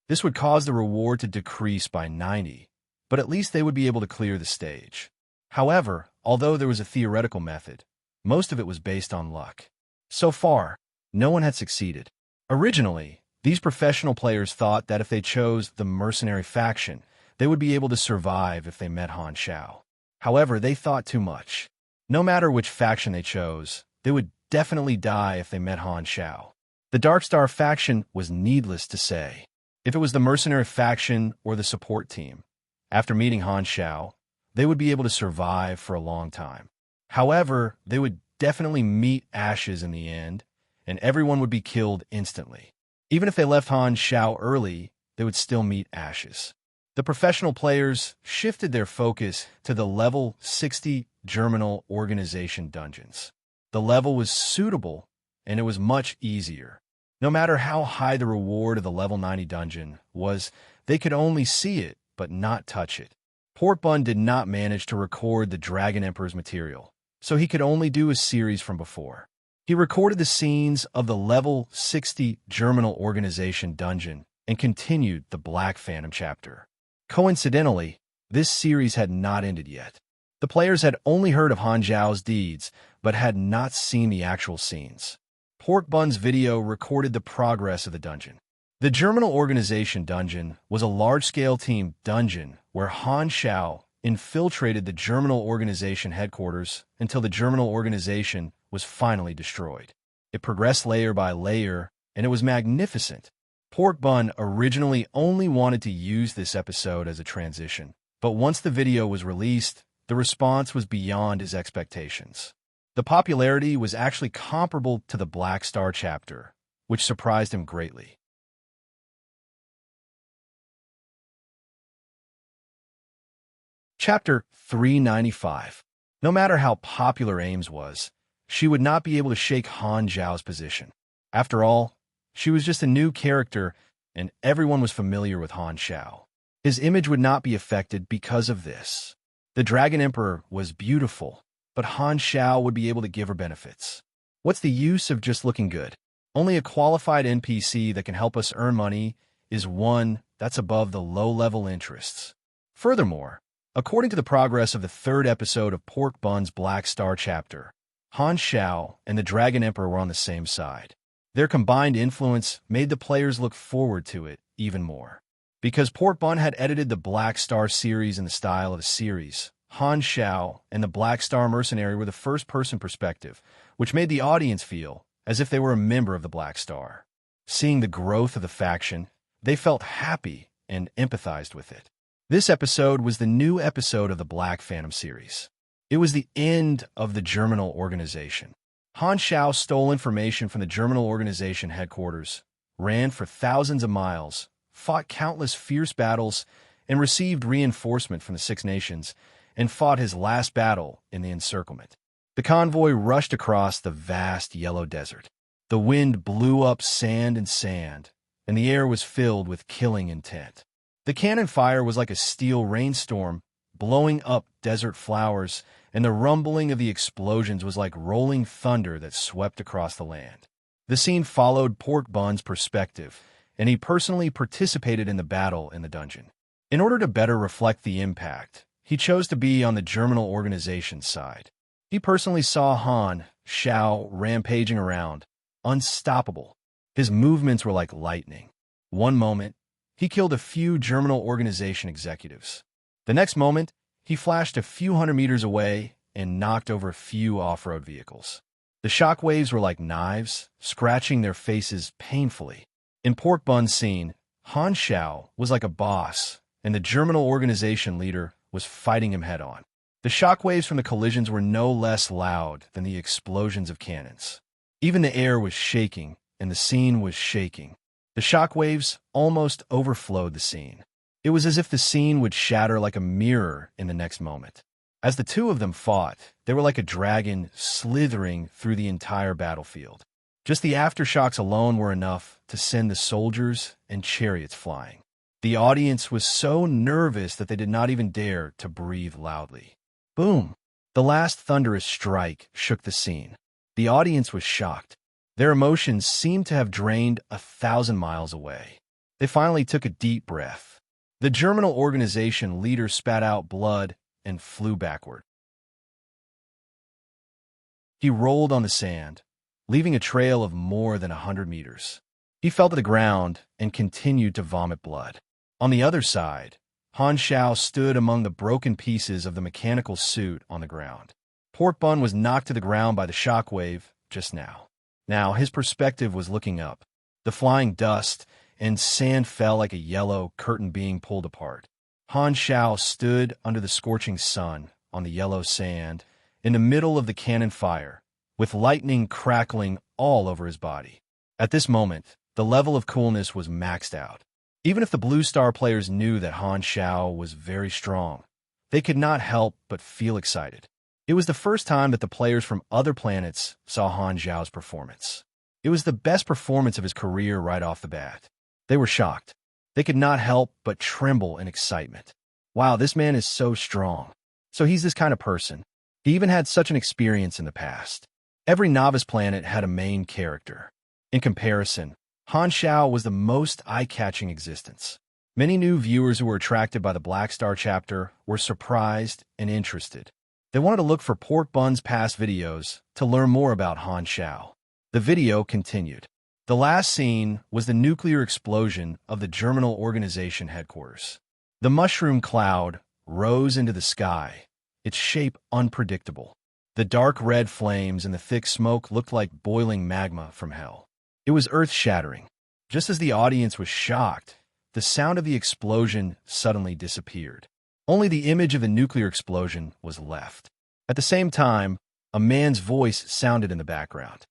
This would cause the reward to decrease by 90, but at least they would be able to clear the stage. However, although there was a theoretical method, most of it was based on luck. So far, no one had succeeded. Originally, these professional players thought that if they chose the mercenary faction, they would be able to survive if they met Han Shao. However, they thought too much. No matter which faction they chose, they would definitely die if they met Han Shao. The Dark Star faction was needless to say. If it was the mercenary faction or the support team, after meeting Han Shao, they would be able to survive for a long time. However, they would definitely meet Ashes in the end, and everyone would be killed instantly. Even if they left Han Shao early, they would still meet Ashes. The professional players shifted their focus to the level 60 Germinal Organization dungeons. The level was suitable, and it was much easier. No matter how high the reward of the level 90 dungeon was, they could only see it, but not touch it. Port Bun did not manage to record the Dragon Emperor's material, so he could only do a series from before. He recorded the scenes of the level 60 Germinal Organization dungeon and continued the Black Phantom chapter. Coincidentally, this series had not ended yet. The players had only heard of Han Zhao's deeds, but had not seen the actual scenes. Pork Bun's video recorded the progress of the dungeon. The Germinal Organization dungeon was a large-scale team dungeon where Han Shao infiltrated the Germinal Organization headquarters until the Germinal Organization was finally destroyed. It progressed layer by layer, and it was magnificent. Pork Bun originally only wanted to use this episode as a transition, but once the video was released, the response was beyond his expectations. The popularity was actually comparable to the Black Star chapter, which surprised him greatly. Chapter 395. No matter how popular Ames was, she would not be able to shake Han Zhao's position. After all, she was just a new character, and everyone was familiar with Han Shao. His image would not be affected because of this. The Dragon Emperor was beautiful, but Han Shao would be able to give her benefits. What's the use of just looking good? Only a qualified NPC that can help us earn money is one that's above the low-level interests. Furthermore, according to the progress of the 3rd episode of Pork Bun's Black Star chapter, Han Shao and the Dragon Emperor were on the same side. Their combined influence made the players look forward to it even more. Because Pork Bun had edited the Black Star series in the style of the series, Han Shao and the Black Star Mercenary were the first-person perspective, which made the audience feel as if they were a member of the Black Star. Seeing the growth of the faction, they felt happy and empathized with it. This episode was the new episode of the Black Phantom series. It was the end of the Germinal Organization. Han Shao stole information from the Germinal Organization headquarters, ran for thousands of miles, fought countless fierce battles, and received reinforcement from the Six Nations, and fought his last battle in the encirclement. The convoy rushed across the vast yellow desert. The wind blew up sand, and the air was filled with killing intent. The cannon fire was like a steel rainstorm, blowing up desert flowers and the rumbling of the explosions was like rolling thunder that swept across the land. The scene followed Pork Bun's perspective, and he personally participated in the battle in the dungeon. In order to better reflect the impact, he chose to be on the Germinal organization's side. He personally saw Han Shao rampaging around, unstoppable. His movements were like lightning. One moment, he killed a few Germinal organization executives. The next moment, he flashed a few hundred meters away and knocked over a few off-road vehicles. The shockwaves were like knives, scratching their faces painfully. In Pork Bun's scene, Han Shao was like a boss, and the Germinal organization leader was fighting him head-on. The shockwaves from the collisions were no less loud than the explosions of cannons. Even the air was shaking, and the scene was shaking. The shockwaves almost overflowed the scene. It was as if the scene would shatter like a mirror in the next moment. As the two of them fought, they were like a dragon slithering through the entire battlefield. Just the aftershocks alone were enough to send the soldiers and chariots flying. The audience was so nervous that they did not even dare to breathe loudly. Boom! The last thunderous strike shook the scene. The audience was shocked. Their emotions seemed to have drained 1,000 miles away. They finally took a deep breath. The Germinal organization leader spat out blood and flew backward. He rolled on the sand, leaving a trail of more than 100 meters. He fell to the ground and continued to vomit blood. On the other side, Han Shao stood among the broken pieces of the mechanical suit on the ground. Pork Bun was knocked to the ground by the shockwave just now. Now his perspective was looking up. The flying dust and sand fell like a yellow curtain being pulled apart. Han Shao stood under the scorching sun on the yellow sand in the middle of the cannon fire, with lightning crackling all over his body. At this moment, the level of coolness was maxed out. Even if the Blue Star players knew that Han Shao was very strong, they could not help but feel excited. It was the first time that the players from other planets saw Han Xiao's performance. It was the best performance of his career right off the bat. They were shocked. They could not help but tremble in excitement. Wow, this man is so strong. So he's this kind of person. He even had such an experience in the past. Every novice planet had a main character. In comparison, Han Shao was the most eye-catching existence. Many new viewers who were attracted by the Black Star chapter were surprised and interested. They wanted to look for Pork Bun's past videos to learn more about Han Shao. The video continued. The last scene was the nuclear explosion of the Germinal organization headquarters. The mushroom cloud rose into the sky, its shape unpredictable. The dark red flames and the thick smoke looked like boiling magma from hell. It was earth-shattering. Just as the audience was shocked, the sound of the explosion suddenly disappeared. Only the image of the nuclear explosion was left. At the same time, a man's voice sounded in the background.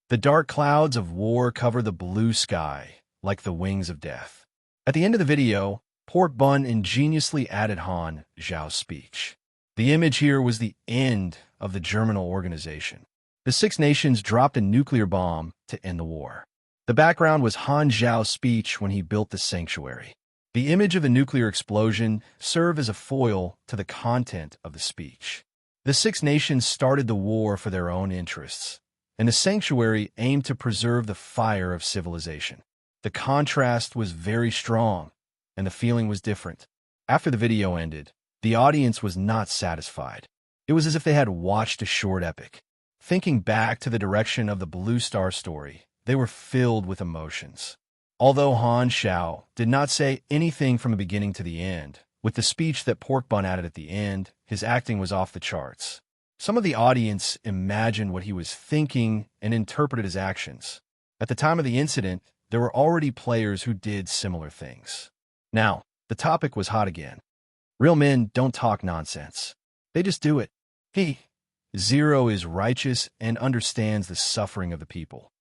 The dark clouds of war cover the blue sky like the wings of death. At the end of the video, Pork Bun ingeniously added Han Xiao's speech. The image here was the end of the Germinal organization. The Six Nations dropped a nuclear bomb to end the war. The background was Han Xiao's speech when he built the sanctuary. The image of the nuclear explosion served as a foil to the content of the speech. The Six Nations started the war for their own interests, and the sanctuary aimed to preserve the fire of civilization. The contrast was very strong, and the feeling was different. After the video ended, the audience was not satisfied. It was as if they had watched a short epic. Thinking back to the direction of the Blue Star story, they were filled with emotions. Although Han Shao did not say anything from the beginning to the end, with the speech that Pork Bun added at the end, his acting was off the charts. Some of the audience imagined what he was thinking and interpreted his actions. At the time of the incident, there were already players who did similar things. Now, the topic was hot again. Real men don't talk nonsense. They just do it. Zero is righteous and understands the suffering of the people.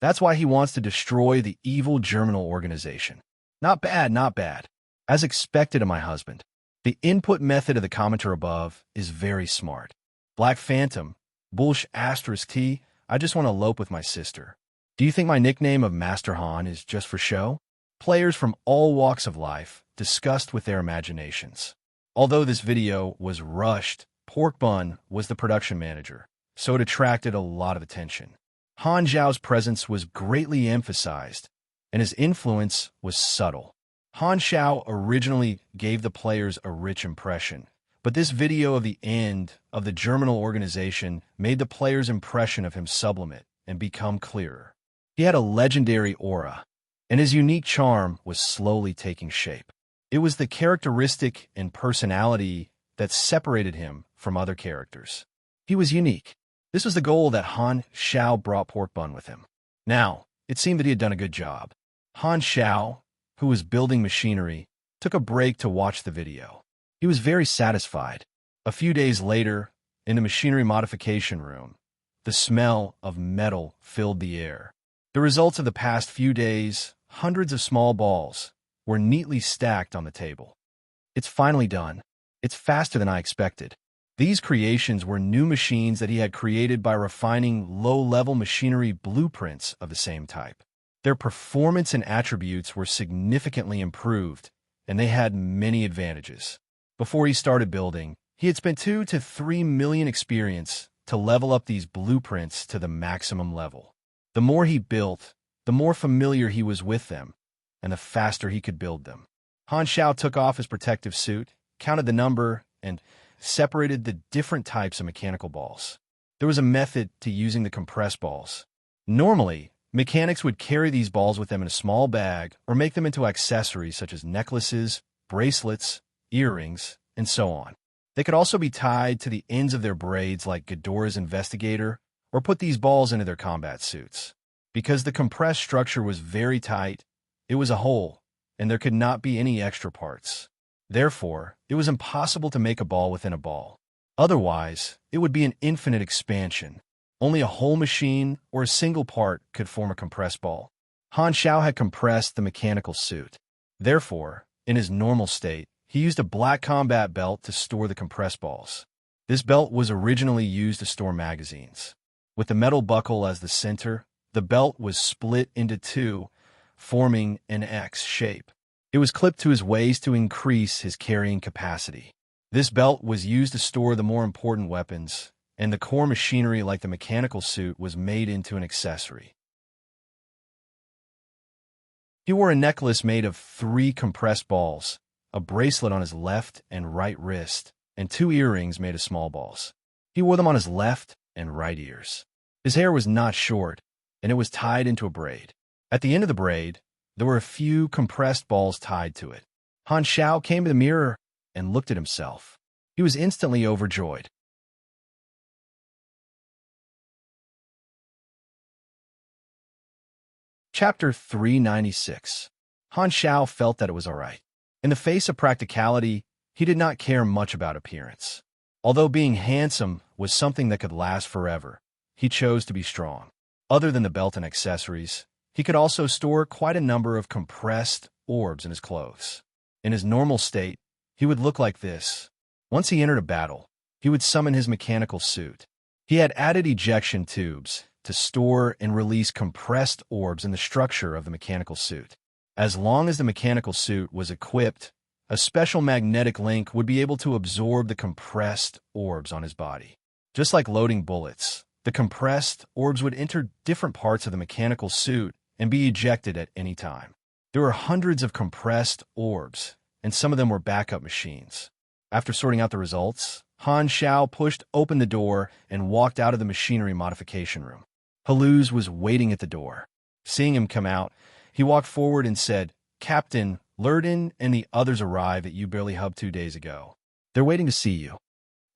That's why he wants to destroy the evil Germinal organization. Not bad, not bad. As expected of my husband. The input method of the commenter above is very smart. Black Phantom, Bullsh asterisk T, I just want to elope with my sister. Do you think my nickname of Master Han is just for show? Players from all walks of life discussed with their imaginations. Although this video was rushed, Pork Bun was the production manager, so it attracted a lot of attention. Han Zhao's presence was greatly emphasized, and his influence was subtle. Han Xiao originally gave the players a rich impression, but this video of the end of the germinal organization made the players' impression of him sublimate and become clearer. He had a legendary aura, and his unique charm was slowly taking shape. It was the characteristic and personality that separated him from other characters. He was unique. This was the goal that Han Xiao brought Pork Bun with him. Now, it seemed that he had done a good job. Han Xiao, who was building machinery, took a break to watch the video. He was very satisfied. A few days later, in the machinery modification room, the smell of metal filled the air. The results of the past few days, hundreds of small balls, were neatly stacked on the table. It's finally done. It's faster than I expected. These creations were new machines that he had created by refining low-level machinery blueprints of the same type. Their performance and attributes were significantly improved, and they had many advantages. Before he started building, he had spent 2 to 3 million experience to level up these blueprints to the maximum level. The more he built, the more familiar he was with them, and the faster he could build them. Han Xiao took off his protective suit, counted the number, and separated the different types of mechanical balls. There was a method to using the compressed balls. Normally, mechanics would carry these balls with them in a small bag or make them into accessories such as necklaces, bracelets, earrings, and so on. They could also be tied to the ends of their braids like Ghidorah's investigator, or put these balls into their combat suits. Because the compressed structure was very tight, it was a whole, and there could not be any extra parts. Therefore, it was impossible to make a ball within a ball. Otherwise, it would be an infinite expansion. Only a whole machine or a single part could form a compressed ball. Han Xiao had compressed the mechanical suit. Therefore, in his normal state, he used a black combat belt to store the compressed balls. This belt was originally used to store magazines. With the metal buckle as the center, the belt was split into two, forming an X shape. It was clipped to his waist to increase his carrying capacity. This belt was used to store the more important weapons, and the core machinery like the mechanical suit was made into an accessory. He wore a necklace made of 3 compressed balls, a bracelet on his left and right wrist, and 2 earrings made of small balls. He wore them on his left and right ears. His hair was not short, and it was tied into a braid. At the end of the braid, there were a few compressed balls tied to it. Han Xiao came to the mirror and looked at himself. He was instantly overjoyed. Chapter 396. Han Xiao felt that it was all right. In the face of practicality, he did not care much about appearance. Although being handsome was something that could last forever, he chose to be strong. Other than the belt and accessories, he could also store quite a number of compressed orbs in his clothes. In his normal state, he would look like this. Once he entered a battle, he would summon his mechanical suit. He had added ejection tubes to store and release compressed orbs in the structure of the mechanical suit. As long as the mechanical suit was equipped, a special magnetic link would be able to absorb the compressed orbs on his body. Just like loading bullets, the compressed orbs would enter different parts of the mechanical suit and be ejected at any time. There were hundreds of compressed orbs, and some of them were backup machines. After sorting out the results, Han Xiao pushed open the door and walked out of the machinery modification room. Haluz was waiting at the door. Seeing him come out, he walked forward and said, "Captain, Lurden and the others arrived at U Barely Hub 2 days ago. They're waiting to see you.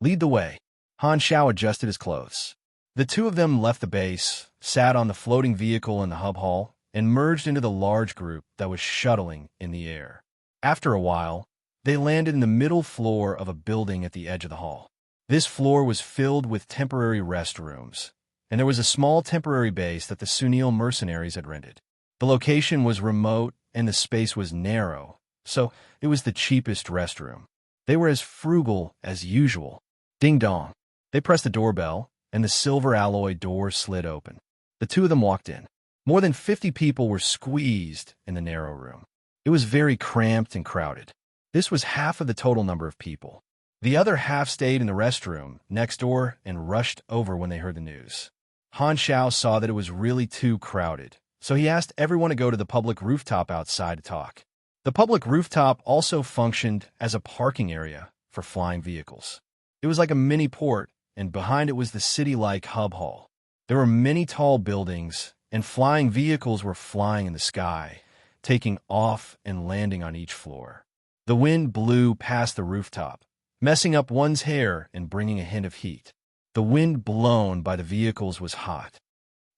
Lead the way." Han Xiao adjusted his clothes. The two of them left the base, sat on the floating vehicle in the hub hall, and merged into the large group that was shuttling in the air. After a while, they landed in the middle floor of a building at the edge of the hall. This floor was filled with temporary restrooms, and there was a small temporary base that the Sunil mercenaries had rented. The location was remote and the space was narrow, so it was the cheapest restroom. They were as frugal as usual. Ding dong. They pressed the doorbell, and the silver alloy door slid open. The two of them walked in. More than 50 people were squeezed in the narrow room. It was very cramped and crowded. This was half of the total number of people. The other half stayed in the restroom next door and rushed over when they heard the news. Han Xiao saw that it was really too crowded, so he asked everyone to go to the public rooftop outside to talk. The public rooftop also functioned as a parking area for flying vehicles. It was like a mini port, and behind it was the city-like hub hall. There were many tall buildings, and flying vehicles were flying in the sky, taking off and landing on each floor. The wind blew past the rooftop, messing up one's hair and bringing a hint of heat. The wind blown by the vehicles was hot.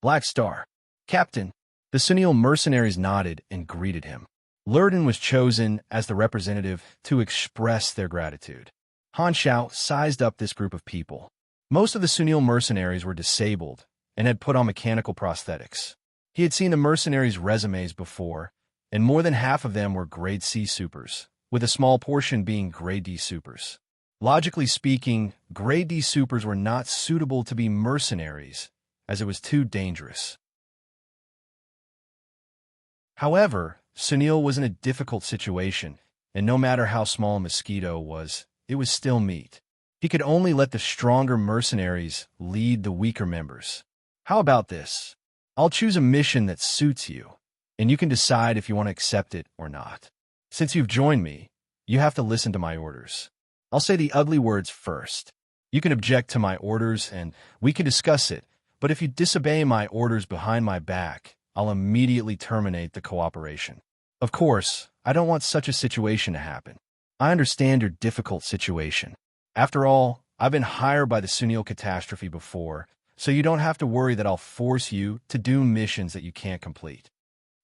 Black Star. Captain. The Sunil mercenaries nodded and greeted him. Lurden was chosen as the representative to express their gratitude. Han Xiao sized up this group of people. Most of the Sunil mercenaries were disabled and had put on mechanical prosthetics. He had seen the mercenaries' resumes before, and more than half of them were Grade C supers, with a small portion being Grade D supers. Logically speaking, Grade D supers were not suitable to be mercenaries, as it was too dangerous. However, Sunil was in a difficult situation, and no matter how small a mosquito was, it was still meat. He could only let the stronger mercenaries lead the weaker members. How about this? I'll choose a mission that suits you, and you can decide if you want to accept it or not. Since you've joined me, you have to listen to my orders. I'll say the ugly words first. You can object to my orders, and we can discuss it, but if you disobey my orders behind my back, I'll immediately terminate the cooperation. Of course, I don't want such a situation to happen. I understand your difficult situation. After all, I've been hired by the Sunil catastrophe before, so you don't have to worry that I'll force you to do missions that you can't complete.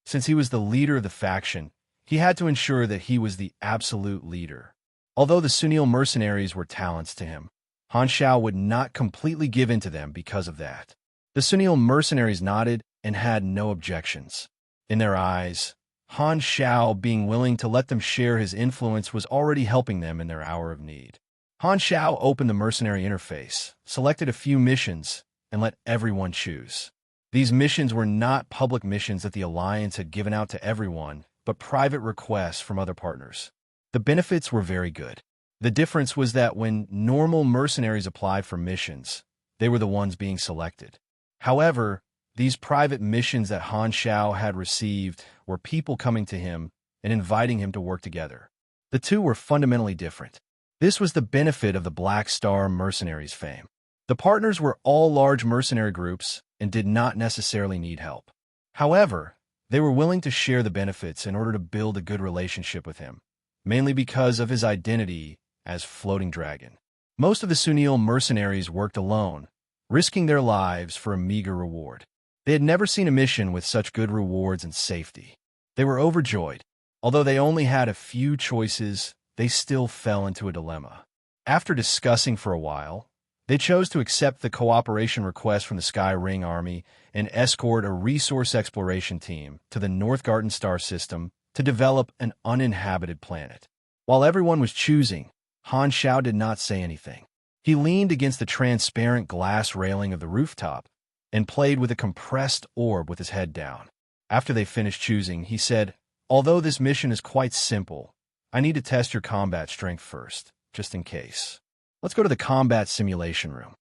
Since he was the leader of the faction, he had to ensure that he was the absolute leader. Although the Sunil mercenaries were talents to him, Han Xiao would not completely give in to them because of that. The Sunil mercenaries nodded and had no objections. In their eyes, Han Xiao being willing to let them share his influence was already helping them in their hour of need. Han Xiao opened the mercenary interface, selected a few missions, and let everyone choose. These missions were not public missions that the Alliance had given out to everyone, but private requests from other partners. The benefits were very good. The difference was that when normal mercenaries applied for missions, they were the ones being selected. However, these private missions that Han Xiao had received were people coming to him and inviting him to work together. The two were fundamentally different. This was the benefit of the Black Star mercenaries' fame. The partners were all large mercenary groups and did not necessarily need help. However, they were willing to share the benefits in order to build a good relationship with him, mainly because of his identity as Floating Dragon. Most of the Sunil mercenaries worked alone, risking their lives for a meager reward. They had never seen a mission with such good rewards and safety. They were overjoyed. Although they only had a few choices, they still fell into a dilemma. After discussing for a while, they chose to accept the cooperation request from the Sky Ring Army and escort a resource exploration team to the North Garden star system to develop an uninhabited planet. While everyone was choosing, Han Xiao did not say anything. He leaned against the transparent glass railing of the rooftop and played with a compressed orb with his head down. After they finished choosing, he said, "Although this mission is quite simple, I need to test your combat strength first, just in case. Let's go to the combat simulation room."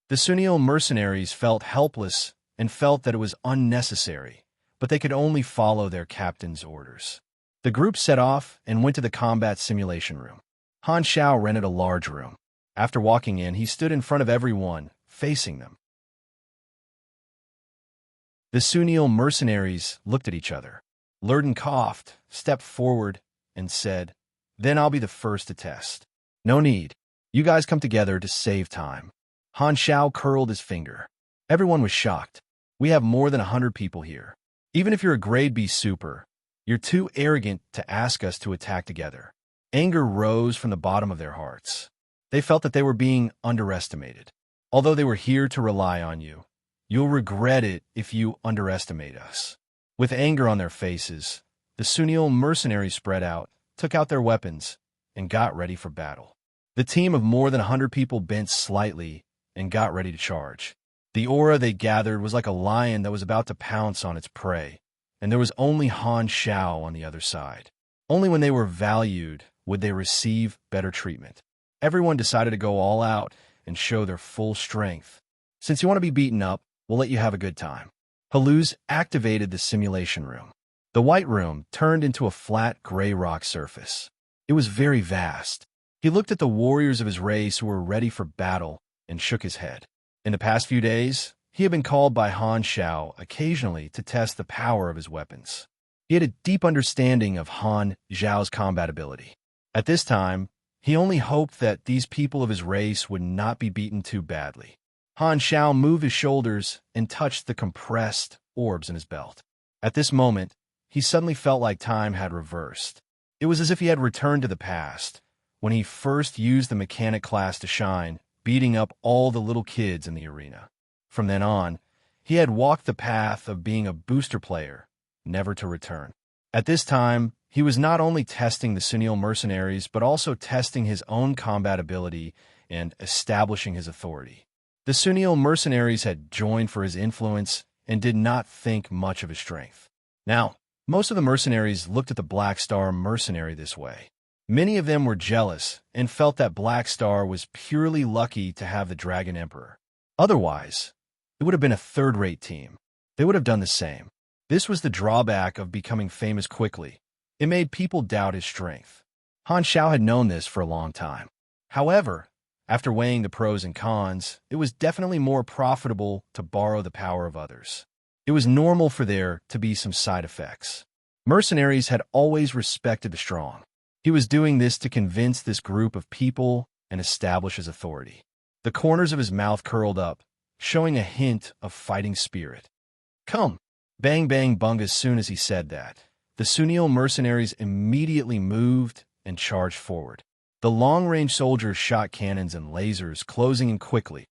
The Sunil mercenaries felt helpless and felt that it was unnecessary, but they could only follow their captain's orders. The group set off and went to the combat simulation room. Han Xiao rented a large room. After walking in, he stood in front of everyone, facing them. The Sunil mercenaries looked at each other. Lurden coughed, stepped forward, and said, "Then I'll be the first to test." "No need. You guys come together to save time." Han Xiao curled his finger. Everyone was shocked. "We have more than 100 people here. Even if you're a Grade B super, you're too arrogant to ask us to attack together." Anger rose from the bottom of their hearts. They felt that they were being underestimated. "Although they were here to rely on you, you'll regret it if you underestimate us." With anger on their faces, the Sunil mercenaries spread out, took out their weapons, and got ready for battle. The team of more than 100 people bent slightly and got ready to charge. The aura they gathered was like a lion that was about to pounce on its prey, and there was only Han Xiao on the other side. Only when they were valued Would they receive better treatment? Everyone decided to go all out and show their full strength. Since you want to be beaten up, we'll let you have a good time. Haluz activated the simulation room. The white room turned into a flat gray rock surface. It was very vast. He looked at the warriors of his race who were ready for battle and shook his head. In the past few days, he had been called by Han Xiao occasionally to test the power of his weapons. He had a deep understanding of Han Xiao's combat ability. At this time, he only hoped that these people of his race would not be beaten too badly. Han Xiao moved his shoulders and touched the compressed orbs in his belt. At this moment, he suddenly felt like time had reversed. It was as if he had returned to the past, when he first used the mechanic class to shine, beating up all the little kids in the arena. From then on, he had walked the path of being a booster player, never to return. At this time, he was not only testing the Sunil mercenaries, but also testing his own combat ability and establishing his authority. The Sunil mercenaries had joined for his influence and did not think much of his strength. Now, most of the mercenaries looked at the Black Star mercenary this way. Many of them were jealous and felt that Black Star was purely lucky to have the Dragon Emperor. Otherwise, it would have been a third-rate team. They would have done the same. This was the drawback of becoming famous quickly. It made people doubt his strength. Han Xiao had known this for a long time. However, after weighing the pros and cons, it was definitely more profitable to borrow the power of others. It was normal for there to be some side effects. Mercenaries had always respected the strong. He was doing this to convince this group of people and establish his authority. The corners of his mouth curled up, showing a hint of fighting spirit. Come! Bang bang bung. As soon as he said that, the Sunil mercenaries immediately moved and charged forward. The long-range soldiers shot cannons and lasers, closing in quickly.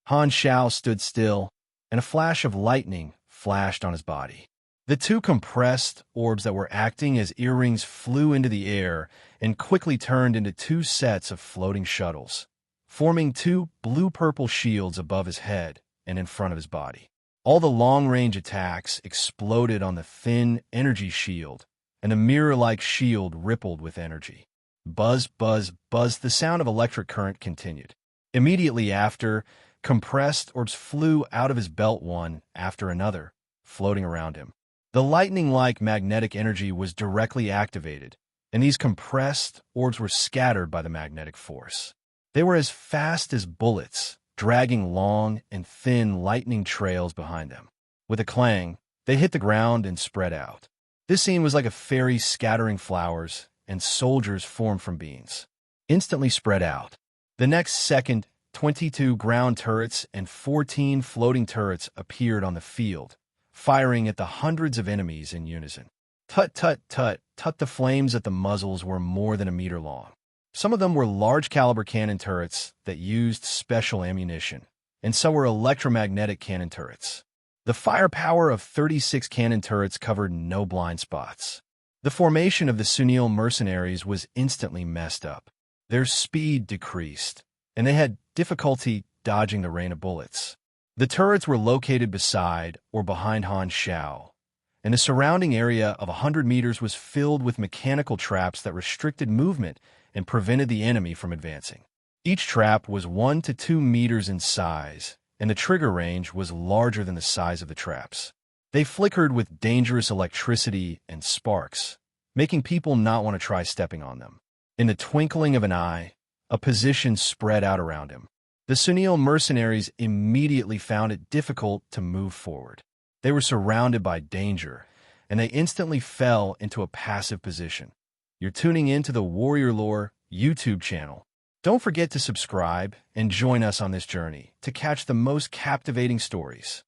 Han Xiao stood still, and a flash of lightning flashed on his body. The two compressed orbs that were acting as earrings flew into the air and quickly turned into two sets of floating shuttles, forming two blue-purple shields above his head and in front of his body. All the long-range attacks exploded on the thin energy shield, and the mirror-like shield rippled with energy. Buzz, buzz, buzz, the sound of electric current continued. Immediately after, compressed orbs flew out of his belt one after another, floating around him. The lightning-like magnetic energy was directly activated, and these compressed orbs were scattered by the magnetic force. They were as fast as bullets, dragging long and thin lightning trails behind them. With a clang, they hit the ground and spread out. This scene was like a fairy scattering flowers, and soldiers formed from beans, instantly spread out. The next second, 22 ground turrets and 14 floating turrets appeared on the field, firing at the hundreds of enemies in unison. Tut, tut, tut, tut. The flames at the muzzles were more than a meter long. Some of them were large-caliber cannon turrets that used special ammunition, and some were electromagnetic cannon turrets. The firepower of 36 cannon turrets covered no blind spots. The formation of the Sunil mercenaries was instantly messed up. Their speed decreased, and they had difficulty dodging the rain of bullets. The turrets were located beside or behind Han Xiao, and the surrounding area of 100 meters was filled with mechanical traps that restricted movement and prevented the enemy from advancing. Each trap was 1 to 2 meters in size, and the trigger range was larger than the size of the traps. They flickered with dangerous electricity and sparks, making people not want to try stepping on them. In the twinkling of an eye, a position spread out around him. The Sunil mercenaries immediately found it difficult to move forward. They were surrounded by danger, and they instantly fell into a passive position. You're tuning in to the Warrior Lore YouTube channel. Don't forget to subscribe and join us on this journey to catch the most captivating stories.